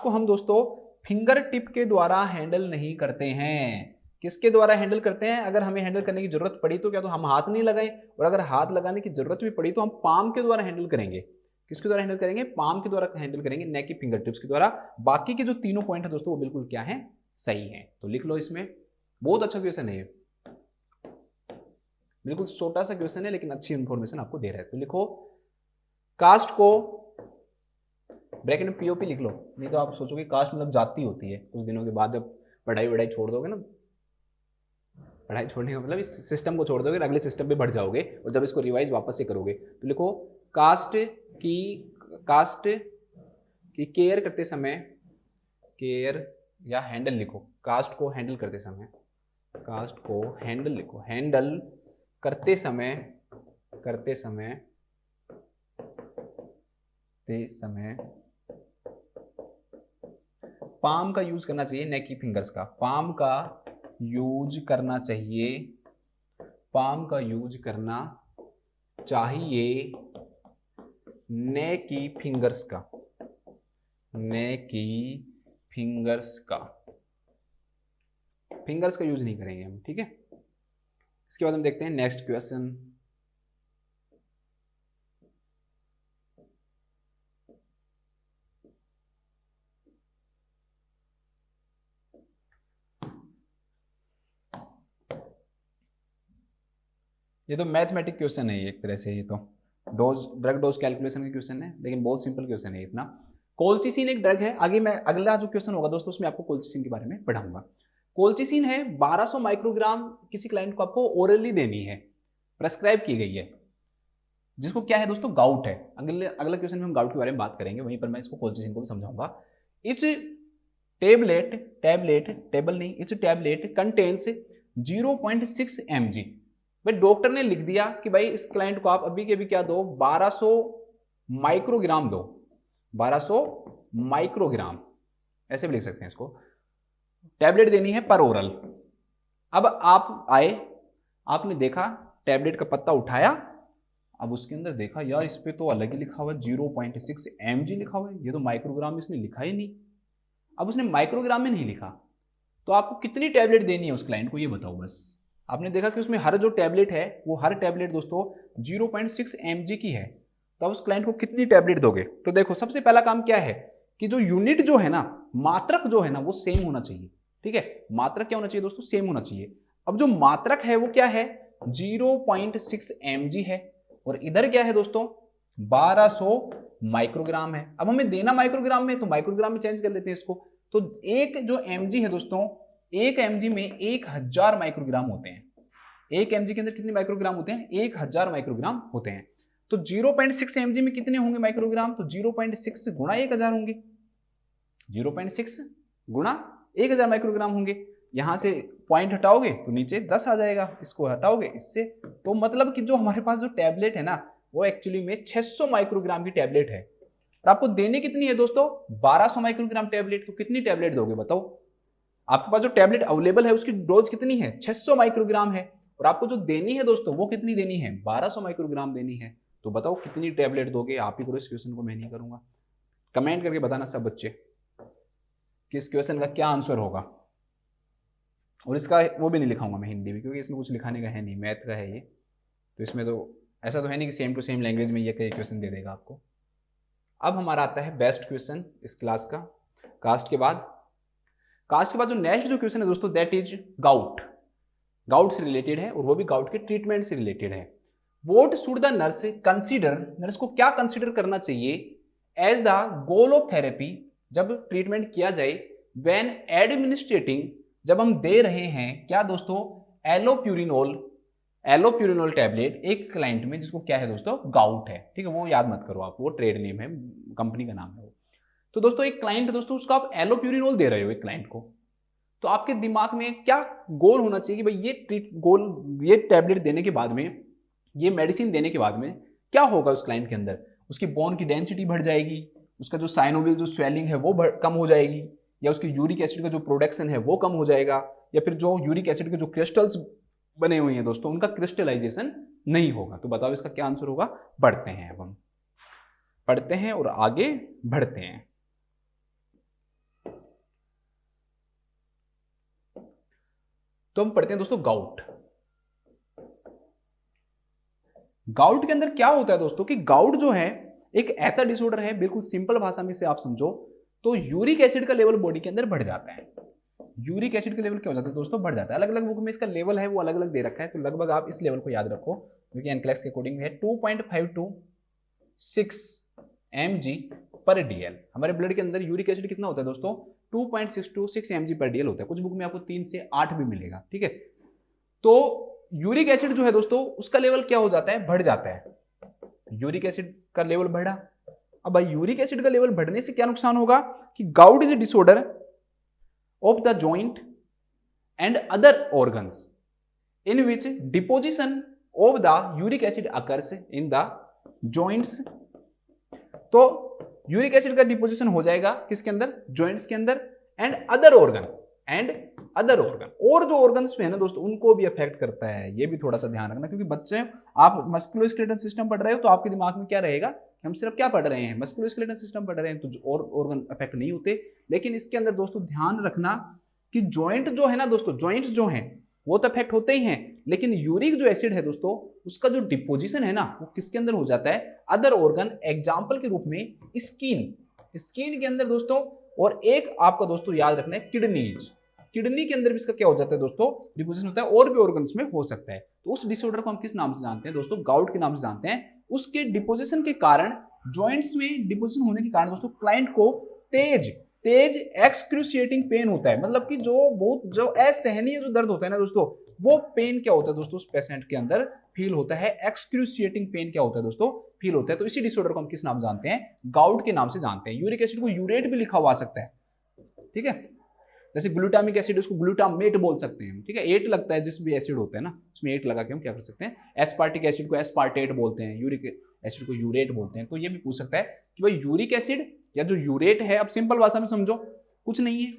को हम दोस्तों फिंगर टिप के द्वारा हैंडल नहीं करते हैं। किसके द्वारा हैंडल करते हैं, अगर हमें हैंडल करने की जरूरत पड़ी तो क्या तो हम हाथ नहीं लगाएं, और अगर हाथ लगाने की जरूरत भी पड़ी तो हम पाम के द्वारा हैंडल करेंगे। किसके द्वारा हैंडल करेंगे, पाम के द्वारा हैंडल करेंगे, न कि फिंगर टिप्स के द्वारा। बाकी के जो तीनों पॉइंट है दोस्तों वो बिल्कुल क्या है, सही है, तो लिख लो इसमें। बहुत अच्छा क्वेश्चन है, बिल्कुल छोटा सा क्वेश्चन है लेकिन अच्छी इंफॉर्मेशन आपको दे रहा है। तो लिखो कास्ट को ब्रैकेट में पीओपी लिख लो, नहीं तो आप सोचोगे कास्ट मतलब जाति होती है। कुछ दिनों के बाद जब पढ़ाई छोड़ दोगे ना, पढ़ाई छोड़ने का मतलब इस सिस्टम को छोड़ दोगे, अगले सिस्टम पे बढ़ जाओगे, और जब इसको रिवाइज वापस से करोगे तो लिखो कास्ट की केयर करते समय, केयर या हैंडल लिखो, कास्ट को हैंडल करते समय, कास्ट को हैंडल लिखो, हैंडल करते समय पाम का यूज करना चाहिए, न कि फिंगर्स का। पाम का यूज करना चाहिए, पाम का यूज करना चाहिए, न कि फिंगर्स का, न कि फिंगर्स का। फिंगर्स का यूज नहीं करेंगे हम, ठीक है। इसके बाद हम देखते हैं नेक्स्ट क्वेश्चन। ये तो मैथमेटिक क्वेश्चन है एक तरह से, ये तो ड्रग डोज कैलकुलेशन का क्वेश्चन है, लेकिन बहुत सिंपल क्वेश्चन है इतना। कोल्चिसिन एक ड्रग है, आगे मैं अगला जो क्वेश्चन होगा दोस्तों उसमें आपको कोल्चिसिन के बारे में पढ़ाऊंगा। कोल्चिसिन है 1200 माइक्रोग्राम, किसी क्लाइंट को आपको ओरली देनी है, प्रेस्क्राइब की गई है, जिसको क्या है दोस्तों, गाउट है। अगला क्वेश्चन में हम गाउट के बारे में बात करेंगे, वहीं पर मैं इसको कोल्चिसिन को भी समझाऊंगा। इस टैबलेट कंटेन्स 0.6 mg। भाई डॉक्टर ने लिख दिया कि भाई इस क्लाइंट को आप अभी के अभी क्या दो, 1200 माइक्रोग्राम दो, 1200 माइक्रोग्राम, ऐसे भी लिख सकते हैं इसको, टैबलेट देनी है पर ओरल। अब आप आए, आपने देखा टैबलेट का पत्ता उठाया, अब उसके अंदर देखा यार इस पे तो अलग ही लिखा हुआ है, 0.6 mg लिखा हुआ है, ये तो माइक्रोग्राम इसने लिखा ही नहीं। अब उसने माइक्रोग्राम में नहीं लिखा, तो आपको कितनी टैबलेट देनी है उस क्लाइंट को, ये बताओ बस। आपने देखा कि उसमें हर जो टैबलेट है वो हर टैबलेट दोस्तों 0.6 mg की है, तो आप उस क्लाइंट को कितनी टैबलेट दोगे। तो देखो सबसे पहला काम क्या है कि जो यूनिट जो है ना, मात्रक जो है ना वो सेम होना चाहिए, ठीक है। मात्रक क्या होना चाहिए दोस्तों, सेम होना चाहिए। अब जो मात्रक है वो क्या है, 0.6 mg है, और इधर क्या है दोस्तों 1200 माइक्रोग्राम है। अब हमें देना माइक्रोग्राम में, तो माइक्रोग्राम में चेंज कर लेते हैं इसको। तो एक जो mg है दोस्तों, एक mg में 1000 माइक्रोग्राम होते हैं। एक mg के अंदर कितने माइक्रोग्राम होते हैं, 1000 माइक्रोग्राम होते हैं। तो 0.6 mg में कितने होंगे माइक्रोग्राम? तो 0.6 गुणा 1000 होंगे, 0.6 गुणा 1000 माइक्रोग्राम होंगे। यहां से पॉइंट हटाओगे तो नीचे 10 आ जाएगा, इसको हटाओगे इससे, तो मतलब कि जो हमारे पास जो टैबलेट है ना वो एक्चुअली में 600 माइक्रोग्राम की टैबलेट है। और आपको देने कितनी है दोस्तों? 1200 माइक्रोग्राम टैबलेट। तो कितनी टैबलेट दोगे बताओ? आपके पास जो टैबलेट अवेलेबल है उसकी डोज कितनी है? 600 माइक्रोग्राम है, और आपको जो देनी है दोस्तों वो कितनी देनी है? 1200 माइक्रोग्राम देनी है। तो बताओ कितनी टैबलेट दोगे? आप ही करो इस क्वेश्चन को, मैं नहीं करूंगा। कमेंट करके बताना सब बच्चे कि इस क्वेश्चन का क्या आंसर होगा। और इसका वो भी नहीं लिखाऊंगा मैं हिंदी में, क्योंकि इसमें कुछ लिखाने का है नहीं, मैथ का है ये, तो इसमें तो ऐसा तो है नहीं कि सेम टू सेम लैंग्वेज में ये कई क्वेश्चन दे देगा आपको। अब हमारा आता है बेस्ट क्वेश्चन इस क्लास का, कास्ट के बाद। कास्ट के बाद जो नेक्स्ट जो क्वेश्चन है दोस्तों दैट इज गाउट। गाउट से रिलेटेड है, और वो भी गाउट के ट्रीटमेंट से रिलेटेड है। What should the nurse consider, nurse को क्या कंसीडर करना चाहिए as the goal of therapy, जब ट्रीटमेंट किया जाए, व्हेन एडमिनिस्ट्रेटिंग, जब हम दे रहे हैं क्या दोस्तों? एलोप्यूरिनोल टैबलेट एक क्लाइंट में जिसको क्या है दोस्तों? गाउट है। ठीक है, वो याद मत करो आप, वो ट्रेड नेम है, कंपनी का नाम है वो। तो दोस्तों एक क्लाइंट दोस्तों उसको आप एलोप्यूरिनोल दे रहे हो एक क्लाइंट को, तो आपके दिमाग में क्या गोल होना चाहिए कि भाई ये टैबलेट देने के बाद में, ये मेडिसिन देने के बाद में क्या होगा उस क्लाइंट के अंदर? उसकी बोन की डेंसिटी बढ़ जाएगी, उसका जो साइनोवियल जो स्वेलिंग है वो कम हो जाएगी, या उसके यूरिक एसिड का जो प्रोडक्शन है वो कम हो जाएगा, या फिर जो यूरिक एसिड के जो क्रिस्टल्स बने हुए हैं दोस्तों उनका क्रिस्टलाइजेशन नहीं होगा। तो बताओ इसका क्या आंसर होगा? बढ़ते हैं, अब हम पढ़ते हैं और आगे बढ़ते हैं। तो हम पढ़ते हैं दोस्तों गाउट। गाउट के अंदर क्या होता है दोस्तों कि गाउट जो है एक ऐसा डिसऑर्डर है, बिल्कुल सिंपल भाषा में से आप समझो तो यूरिक एसिड का लेवल बॉडी के अंदर बढ़ जाता है। यूरिक एसिड का लेवल क्या हो जाता है दोस्तों? बढ़ जाता है। अलग अलग बुक में इसका लेवल है वो अलग अलग दे रखा है, तो लगभग आप इस लेवल को याद रखो, क्योंकि एनक्लेक्स के अकॉर्डिंग है 2.5 to 6 mg पर DL। हमारे ब्लड के अंदर यूरिक एसिड कितना होता है दोस्तों? 2.6 to 6 mg पर DL होता है। कुछ बुक में आपको 3 से 8 भी मिलेगा। ठीक है, तो यूरिक एसिड जो है दोस्तों उसका लेवल क्या हो जाता है? बढ़ जाता है। यूरिक एसिड का लेवल बढ़ा। अब भाई यूरिक एसिड का लेवल बढ़ने से क्या नुकसान होगा कि gout is a disorder of the joint and other organs in which deposition of the uric acid occurs in the joints. तो यूरिक एसिड का डिपोजिशन हो जाएगा किसके अंदर? जॉइंट्स के अंदर, एंड अदर ऑर्गन, और जो ऑर्गन्स में है ना दोस्तों उनको भी अफेक्ट करता है। ये भी थोड़ा सा ध्यान रखना, क्योंकि बच्चे आप मस्कुलोस्केलेटल सिस्टम पढ़ रहे हो तो आपके दिमाग में क्या रहेगा? हम सिर्फ क्या पढ़ रहे हैं? मस्कुलोस्केलेटल सिस्टम पढ़ रहे हैं, तो और ऑर्गन अफेक्ट नहीं होते। लेकिन इसके अंदर दोस्तों ध्यान रखना कि जॉइंट जो है ना दोस्तों, जॉइंट्स जो हैं वो तो अफेक्ट होते ही हैं, लेकिन यूरिक जो एसिड है दोस्तों उसका जो डिपोजिशन है ना वो किसके अंदर हो जाता है? Other organ. एग्जाम्पल के रूप में स्किन के अंदर दोस्तों, और एक आपका दोस्तों याद रखना है किडनीज। किडनी के अंदर भी इसका क्या हो जाता है दोस्तों? डिपोजिशन होता है, और भी ऑर्गन्स में हो सकता है। तो उस डिसऑर्डर को हम किस नाम से जानते हैं दोस्तों? गाउट के नाम से जानते हैं। उसके डिपोजिशन के कारण, जॉइंट्स में डिपोजिशन होने के कारण दोस्तों क्लाइंट को तेज एक्सक्रूशिएटिंग पेन होता है। मतलब कि जो असहनीय जो दर्द होता है ना दोस्तों, वो पेन क्या होता है दोस्तों उस पेशेंट के अंदर फील होता है। एक्सक्रूशिएटिंग पेन क्या होता है दोस्तों? फील होता है। तो इसी डिसऑर्डर को हम किस नाम जानते हैं? गाउट के नाम से जानते हैं। यूरिक एसिड को यूरेट भी लिखा हुआ आ सकता है। ठीक है, जैसे ग्लूटामिक एसिड उसको ग्लूटामेट बोल सकते हैं। ठीक है, एट लगता है जिस भी एसिड होता है ना उसमें एट लगा के हम क्या कर सकते हैं? एस्पार्टिक एसिड को एस्पार्टेट बोलते हैं, यूरिक एसिड को यूरेट बोलते हैं। तो ये भी पूछ सकता है कि भाई यूरिक एसिड या जो यूरेट है, अब सिंपल भाषा में समझो, कुछ नहीं है,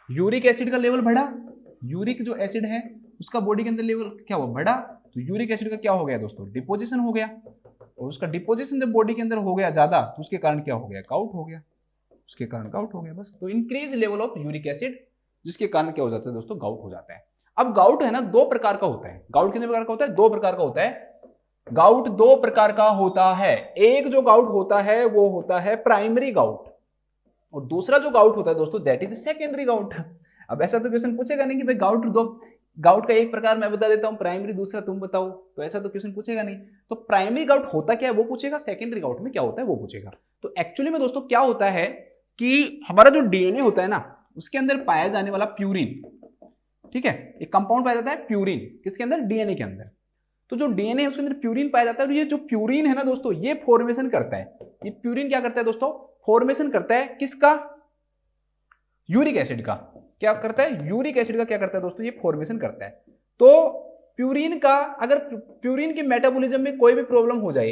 यूरिक एसिड का लेवल बढ़ा, यूरिक जो एसिड है उसका बॉडी के अंदर लेवल क्या हुआ? बढ़ा, तो यूरिक एसिड का क्या हो गया दोस्तों? डिपोजिशन हो गया, और उसका डिपोजिशन जब बॉडी के अंदर हो गया ज्यादा तो उसके कारण क्या हो गया? गाउट हो गया, उसके कारण गाउट हो गया बस। तो increase level of uric acid, जिसके कारण क्या हो जाता है दोस्तों? गाउट हो जाता है। अब गाउट है ना दो प्रकार का होता है। गाउट कितने प्रकार का होता है? दो प्रकार का होता है। गाउट दो प्रकार का होता है। एक जो गाउट होता है वो होता है प्राइमरी गाउट, और दूसरा जो गाउट होता है दोस्तों दैट इज सेकेंडरी गाउट। अब ऐसा तो क्वेश्चन पूछेगा नहीं कि भाई गाउट का एक प्रकार मैं बता देता हूं, प्राइमरी दूसरा तुम बताओ, तो ऐसा तो क्वेश्चन पूछेगा नहीं। तो प्राइमरी गाउट होता क्या है वो पूछेगा, सेकेंडरी गाउट में क्या होता है वो पूछेगा। तो एक्चुअली में दोस्तों क्या होता है कि हमारा जो डीएनए होता है ना उसके अंदर पाया जाने वाला प्यूरिन, ठीक है, एक कंपाउंड पाया जाता है प्यूरिन, किसके अंदर? डीएनए के अंदर। तो जो डीएनए है उसके अंदर प्यूरिन पाया जाता है, और ये जो प्यूरिन है ना दोस्तों, ये फॉर्मेशन करता है, ये प्यूरिन क्या करता है दोस्तों, फॉर्मेशन करता है किसका, यूरिक एसिड का। क्या करता है, यूरिक एसिड का क्या करता है दोस्तों, ये फॉर्मेशन करता है। तो प्यूरिन का, अगर प्यूरिन के मेटाबॉलिज्म में कोई भी प्रॉब्लम हो जाए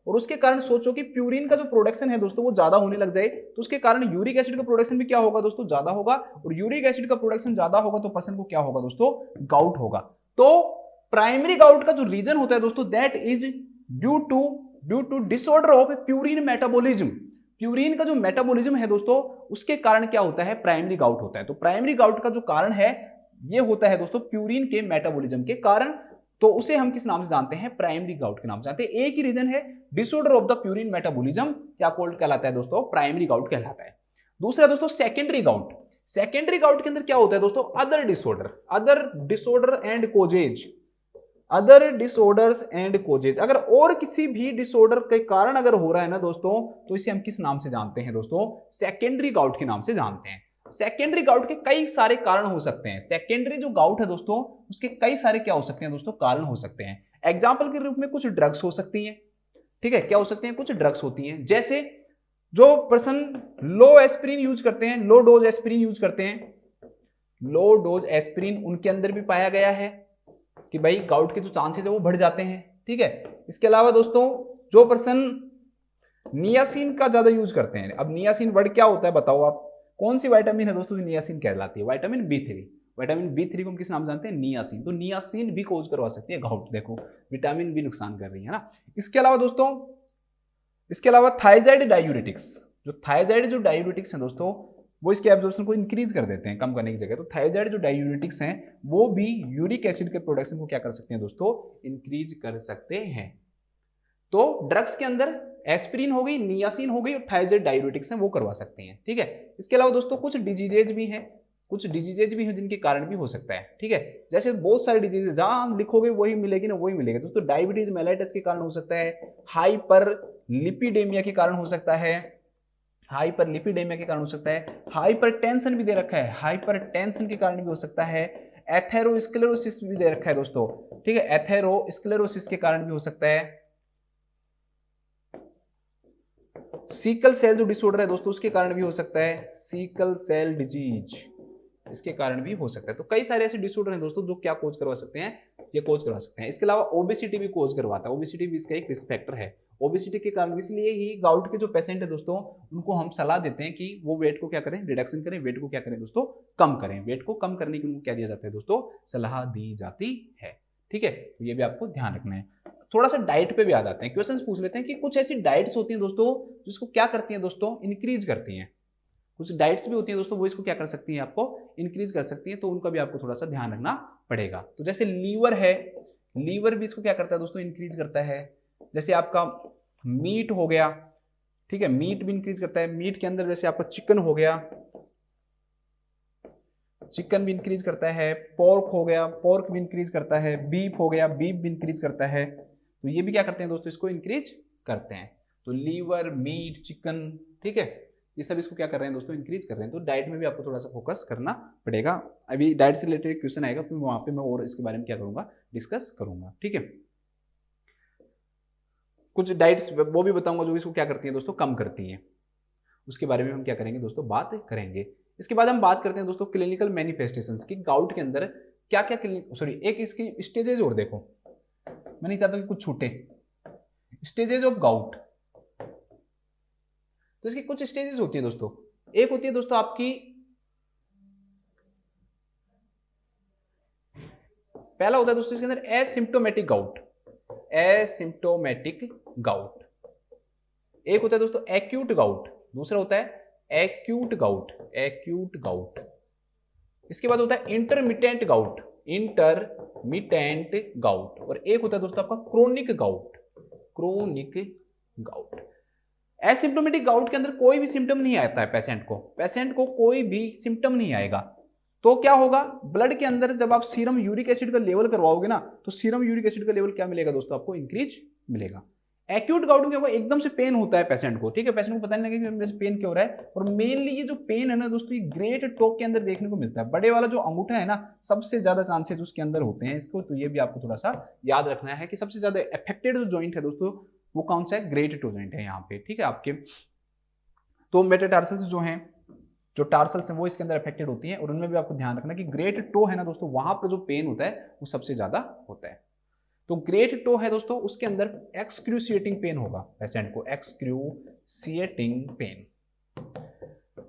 और उसके कारण सोचो कि प्यूरिन का जो प्रोडक्शन है दोस्तों वो ज्यादा होने लग जाए, तो उसके कारण यूरिक एसिड का प्रोडक्शन भी क्या होगा दोस्तों, ज्यादा होगा, और यूरिक एसिड का प्रोडक्शन ज्यादा होगा तो पर्सन को क्या होगा दोस्तों, गाउट होगा। तो प्राइमरी गाउट का जो रीजन होता है दोस्तों, that is due to disorder of purine metabolism. Purine का जो मेटाबॉलिज्म है दोस्तों, उसके कारण क्या होता है, प्राइमरी गाउट होता है। तो प्राइमरी गाउट का जो कारण है ये होता है दोस्तों प्यूरिन के मेटाबॉलिज्म के कारण, तो उसे हम किस नाम से जानते हैं, प्राइमरी गाउट के नाम से जानते हैं। एक ही रीजन है, disorder of the purine metabolism, क्या कोल्ड कहलाता है दोस्तों, प्राइमरी गाउट कहलाता है। दूसरा दोस्तों सेकेंडरी गाउट। सेकेंडरी गाउट के अंदर क्या होता है दोस्तों, other disorder and causes, other disorders and causes. अगर और किसी भी डिसऑर्डर के कारण अगर हो रहा है ना दोस्तों, तो इसे हम किस नाम से जानते हैं दोस्तों, सेकेंडरी गाउट के नाम से जानते हैं। सेकेंडरी गाउट के कई सारे कारण हो सकते हैं। सेकेंडरी जो गाउट है दोस्तों, उसके कई सारे क्या हो सकते हैं दोस्तों, कारण हो सकते हैं। एग्जाम्पल के रूप में कुछ ड्रग्स हो सकती हैं, ठीक है, क्या हो सकते हैं, कुछ ड्रग्स होती हैं। जैसे जो पर्सन लो एस्पिरिन यूज करते हैं, लो डोज एस्पिरिन यूज करते हैं, लो डोज एस्पिरिन, उनके अंदर भी पाया गया है कि भाई गाउट के जो चांसेस है वो बढ़ जाते हैं, ठीक है। इसके अलावा दोस्तों जो पर्सन नियासिन का ज्यादा यूज करते हैं, अब नियासिन वर्ड क्या होता है बताओ आप, कौन सी विटामिन है दोस्तों नियासिन कहलाती है, विटामिन B3। विटामिन B3 को हम किस नाम जानते हैं, नियासिन। तो नियासिन भी कोज करवा सकती है गाउट, देखो विटामिन भी नुकसान कर रही है ना। इसके अलावा दोस्तों, इसके अलावा थायजाइड डायूरेटिक्स, जो थायजाइड जो डायूरेटिक्स हैं दोस्तों, वो इसके एब्जॉर्प्शन को इंक्रीज कर देते हैं, कम करने की जगह। तो थायजाइड जो डायूरेटिक्स हैं वो भी यूरिक एसिड के प्रोडक्शन को क्या कर सकते हैं दोस्तों, इंक्रीज कर सकते हैं। तो ड्रग्स के अंदर एस्पिरिन हो गई, नियासिन हो गई, और थायजाइड डायूरेटिक्स हैं वो करवा सकते हैं, ठीक है। इसके अलावा दोस्तों कुछ डिजीजेज भी हैं, जिनके कारण भी हो सकता है, ठीक है। जैसे बहुत सारे डिजीजेज जहां लिखोगे वही मिलेगी ना, वही मिलेगा दोस्तों। डायबिटीज मेलाइटिस के कारण हो सकता है, हाइपर लिपिडेमिया के कारण हो सकता है, हाइपरलिपिडेमिया के कारण हो सकता है, हाइपरटेंशन भी दे रखा है, हाइपरटेंशन के कारण भी हो सकता है, एथेरोस्क्लेरोसिस भी दे रखा है दोस्तों, ठीक है, एथेरोस्क्लेरोसिस के कारण भी हो सकता है। सीकल सेल जो डिसऑर्डर है दोस्तों, उसके कारण भी हो सकता है, सीकल सेल डिजीज, इसके कारण भी हो सकता है। तो कई सारे ऐसे डिसऑर्डर हैं दोस्तों जो क्या कोज करवा सकते हैं, ये कोज करवा सकते हैं। इसके अलावा ओबेसिटी भी कोज करवाता है, ओबेसिटी भी इसका एक रिस्क फैक्टर है। ओबेसिटी के कारण, इसलिए ही गाउट के जो पेशेंट है दोस्तों, उनको हम सलाह देते हैं कि वो वेट को क्या करें, रिडक्शन करें, वेट को क्या करें दोस्तों, कम करें। वेट को कम करने की उनको क्या दिया जाता है दोस्तों, सलाह दी जाती है, ठीक है। तो ये भी आपको ध्यान रखना है। थोड़ा सा डाइट पे भी आ जाते हैं, क्वेश्चंस पूछ लेते हैं कि कुछ ऐसी डाइट्स होती हैं दोस्तों जिसको क्या करती हैं दोस्तों, इंक्रीज करती हैं। कुछ डाइट्स भी होती हैं दोस्तों, वो इसको क्या कर सकती हैं, आपको इंक्रीज कर सकती हैं, तो उनका भी आपको थोड़ा सा ध्यान रखना पड़ेगा। तो जैसे लीवर है, लीवर भी इसको क्या करता है दोस्तों, इंक्रीज करता है। जैसे आपका मीट हो गया, ठीक है, मीट भी इंक्रीज करता है। मीट के अंदर जैसे आपका चिकन हो गया, चिकन भी इंक्रीज करता है। पोर्क हो गया, पोर्क भी इंक्रीज करता है। बीफ हो गया, बीफ भी इंक्रीज करता है। तो ये भी क्या करते हैं दोस्तों, इसको इंक्रीज करते हैं। तो लीवर, मीट, चिकन, ठीक है, ये सब इसको क्या कर रहे हैं दोस्तों, इंक्रीज कर रहे हैं। तो डाइट में भी आपको थोड़ा सा फोकस करना पड़ेगा। अभी डाइट से रिलेटेड क्वेश्चन आएगा तो वहां पे मैं और इसके बारे में क्या करूंगा, डिस्कस करूंगा, ठीक है। कुछ डाइट्स वो भी बताऊंगा जो इसको क्या करती हैं दोस्तों, कम करती हैं। उसके बारे में हम क्या करेंगे दोस्तों, बात करेंगे। इसके बाद हम बात करते हैं दोस्तों क्लिनिकल मैनिफेस्टेशंस की। गाउट के अंदर क्या क्या एक इसकी स्टेजेज और देखो, मैं नहीं चाहता कि कुछ छूटे। स्टेजेज ऑफ गाउट, तो इसकी कुछ स्टेजेस होती है दोस्तों। एक होती है दोस्तों आपकी, पहला होता है दोस्तों इसके अंदर एसिम्प्टोमेटिक गाउट, एसिम्प्टोमेटिक गाउट। एक होता है दोस्तों एक्यूट गाउट, दूसरा होता है एक्यूट गाउट, एक्यूट गाउट। इसके बाद होता है इंटरमिटेंट गाउट, इंटरमिटेंट गाउट। और एक होता है दोस्तों आपका chronic gout, chronic gout. Asymptomatic gout के अंदर कोई भी सिम्टम नहीं आता है पेशेंट को कोई भी सिम्टम नहीं आएगा। तो क्या होगा, ब्लड के अंदर जब आप सीरम यूरिक एसिड का लेवल करवाओगे ना, तो सीरम यूरिक एसिड का लेवल क्या मिलेगा दोस्तों, आपको इंक्रीज मिलेगा। एक्यूट गाउट में क्या होगा, एकदम से पेन होता है पेशेंट को, ठीक है, पेशेंट को पता नहीं लगेगा कि मेरे से पेन क्यों हो रहा है। और मेनली ये जो पेन है ना दोस्तों, ये ग्रेट टो के अंदर देखने को मिलता है। बड़े वाला जो अंगूठा है ना, सबसे ज्यादा चांसेस उसके अंदर होते हैं इसको, तो ये भी आपको थोड़ा सा याद रखना है कि सबसे ज्यादा अफेक्टेड जो जॉइंट है दोस्तों वो कौन सा है, ग्रेट टो जॉइंट है यहाँ पे, ठीक है आपके। तो मेटाटार्सल्स जो हैं, जो टार्सल्स हैं वो इसके अंदर अफेक्टेड होती हैं, और उनमें भी आपको ध्यान रखना कि ग्रेट टो है ना दोस्तों, वहां पर जो पेन होता है वो सबसे ज्यादा होता है। तो ग्रेट टो है दोस्तों, उसके अंदर एक्सक्रूसिएटिंग पेन होगा पेशेंट को, एक्सक्रूसिएटिंग पेन।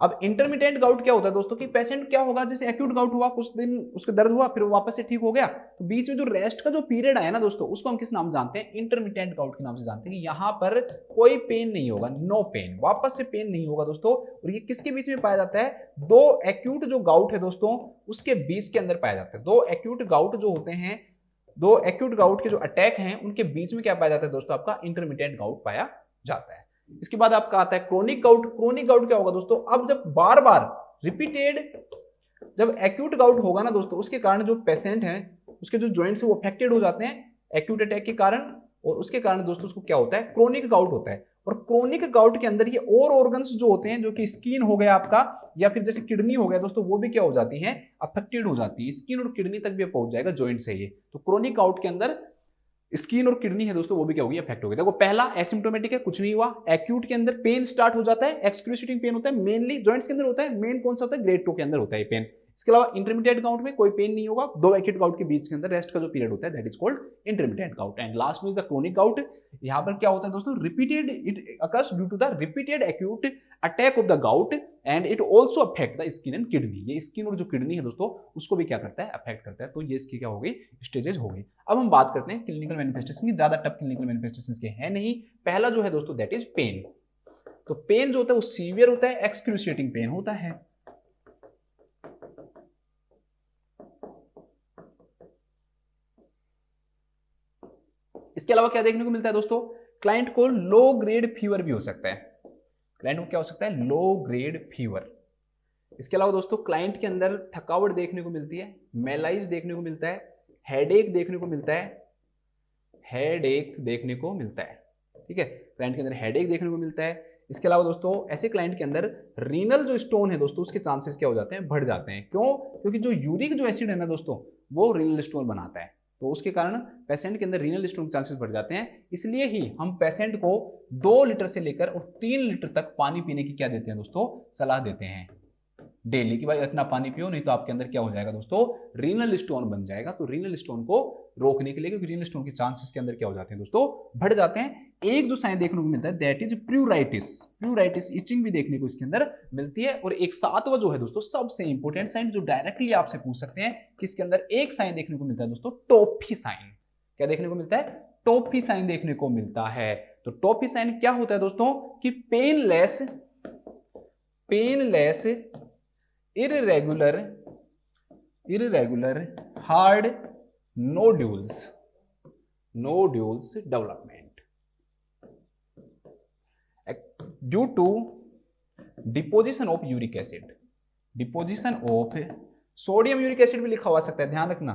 अब इंटरमिटेंट गाउट क्या होता है दोस्तों, कि पेशेंट क्या होगा, जैसे एक्यूट गाउट हुआ, कुछ दिन उसके दर्द हुआ, फिर वापस से ठीक हो गया, तो बीच में जो रेस्ट का जो पीरियड आया ना दोस्तों, उसको हम किस नाम से जानते हैं, इंटरमिटेंट गाउट के नाम से जानते हैं, कि यहाँ पर कोई पेन नहीं होगा, नो पेन, वापस से पेन नहीं होगा दोस्तों। और ये किसके बीच में पाया जाता है, दो एक्यूट जो गाउट है दोस्तों उसके बीच के अंदर पाया जाता है। दो एक्यूट गाउट जो होते हैं, दो एक्यूट गाउट के जो अटैक हैं उनके बीच में क्या पाया जाता है दोस्तों, आपका इंटरमिटेंट गाउट पाया जाता है। इसके बाद आपका आता है क्रोनिक गाउट। क्रोनिक गाउट क्या होगा दोस्तों, अब जब बार बार रिपीटेड जब एक्यूट गाउट होगा ना दोस्तों, उसके कारण जो पेशेंट हैं उसके जो जॉइंट्स है वो अफेक्टेड हो जाते हैं एक्यूट अटैक के कारण, और उसके कारण दोस्तों उसको क्या होता है, क्रोनिक गाउट होता है। और क्रोनिक गाउट के अंदर ये और ऑर्गन्स जो होते हैं, जो कि स्किन हो गया आपका, या फिर जैसे किडनी हो गया दोस्तों, वो भी क्या हो जाती है, अफेक्टेड हो जाती है, स्किन और किडनी तक भी पहुंच जाएगा जॉइंट से ये। तो क्रोनिक गाउट के अंदर स्किन और किडनी है दोस्तों, वो भी क्या होगी, अफेक्ट होगी। देखो पहला एसिम्प्टोमेटिक है, कुछ नहीं हुआ। एक्यूट के अंदर पेन स्टार्ट हो जाता है, एक्सक्रूसिएटिंग पेन होता है, मेनली जॉइंट्स के अंदर होता है, मेन कौन सा होता है, ग्रेड 2 के अंदर होता है पेन। इसके अलावा इंटरमीडिएट गाउट में कोई पेन नहीं होगा, दो एक्यूट गाउट के बीच के अंदर रेस्ट का जो पीरियड होता है that is called intermediate gout. And last में इज द क्रोनिक गाउट। यहां पर क्या होता है दोस्तों, repeated, it occurs due to the repeated acute attack of the gout and it also affect the skin and kidney. ये skin और जो किडनी है दोस्तों उसको भी क्या करता है, अफेक्ट करता है। तो ये इसकी क्या हो गई, स्टेजेस हो गई। अब हम बात करते हैं क्लिनिकल मैनिफेस्टेशन की। ज्यादा टफ क्लिनिकल मैनिफेस्टेशन के है नहीं। पहला जो है दोस्तों दैट इज पेन। तो पेन जो होता है वो सीवियर होता है, एक्सक्रूसिएटिंग पेन होता है। इसके अलावा क्या देखने को मिलता है दोस्तों, क्लाइंट को लो ग्रेड फीवर भी हो सकता है। क्लाइंट को क्या हो सकता है, लो ग्रेड फीवर। इसके अलावा दोस्तों क्लाइंट के अंदर थकावट देखने को मिलती है, मेलाइज देखने को मिलता है, हेडेक देखने को मिलता है, हेडेक देखने को मिलता है, ठीक है, क्लाइंट के अंदर हेडेक देखने को मिलता है। इसके अलावा दोस्तों ऐसे क्लाइंट के अंदर रीनल जो स्टोन है दोस्तों उसके चांसेस क्या हो जाते हैं, बढ़ जाते हैं। क्यों, क्योंकि जो यूरिक जो एसिड है ना दोस्तों वो रीनल स्टोन बनाता है, तो उसके कारण पेशेंट के अंदर रीनल स्टोन के चांसेस बढ़ जाते हैं। इसलिए ही हम पेशेंट को 2 लीटर से लेकर और 3 लीटर तक पानी पीने की क्या देते हैं दोस्तों, सलाह देते हैं डेली, कि भाई इतना पानी पियो, नहीं तो आपके अंदर क्या हो जाएगा दोस्तों, रीनल स्टोन बन जाएगा। तो रीनल स्टोन को रोकने के लिए, क्योंकि रीनल स्टोन के चांसेस के अंदर क्या हो जाते हैं दोस्तों, बढ़ जाते हैं। एक जो साइन देखने को मिलता है दैट इज प्यूराइटिस। प्यूराइटिस इचिंग भी देखने को इसके अंदर मिलती है। और एक सातवां जो है दोस्तों सबसे इंपॉर्टेंट साइन जो डायरेक्टली आपसे पूछ सकते हैं कि इसके अंदर एक साइन देखने को मिलता है दोस्तों, टोफी साइन। क्या देखने को मिलता है, टोफी साइन देखने को मिलता है। तो टोफी साइन क्या होता है दोस्तों, कि painless irregular hard nodules development due to deposition of uric acid, deposition of sodium uric acid भी लिखा हुआ सकता है, ध्यान रखना,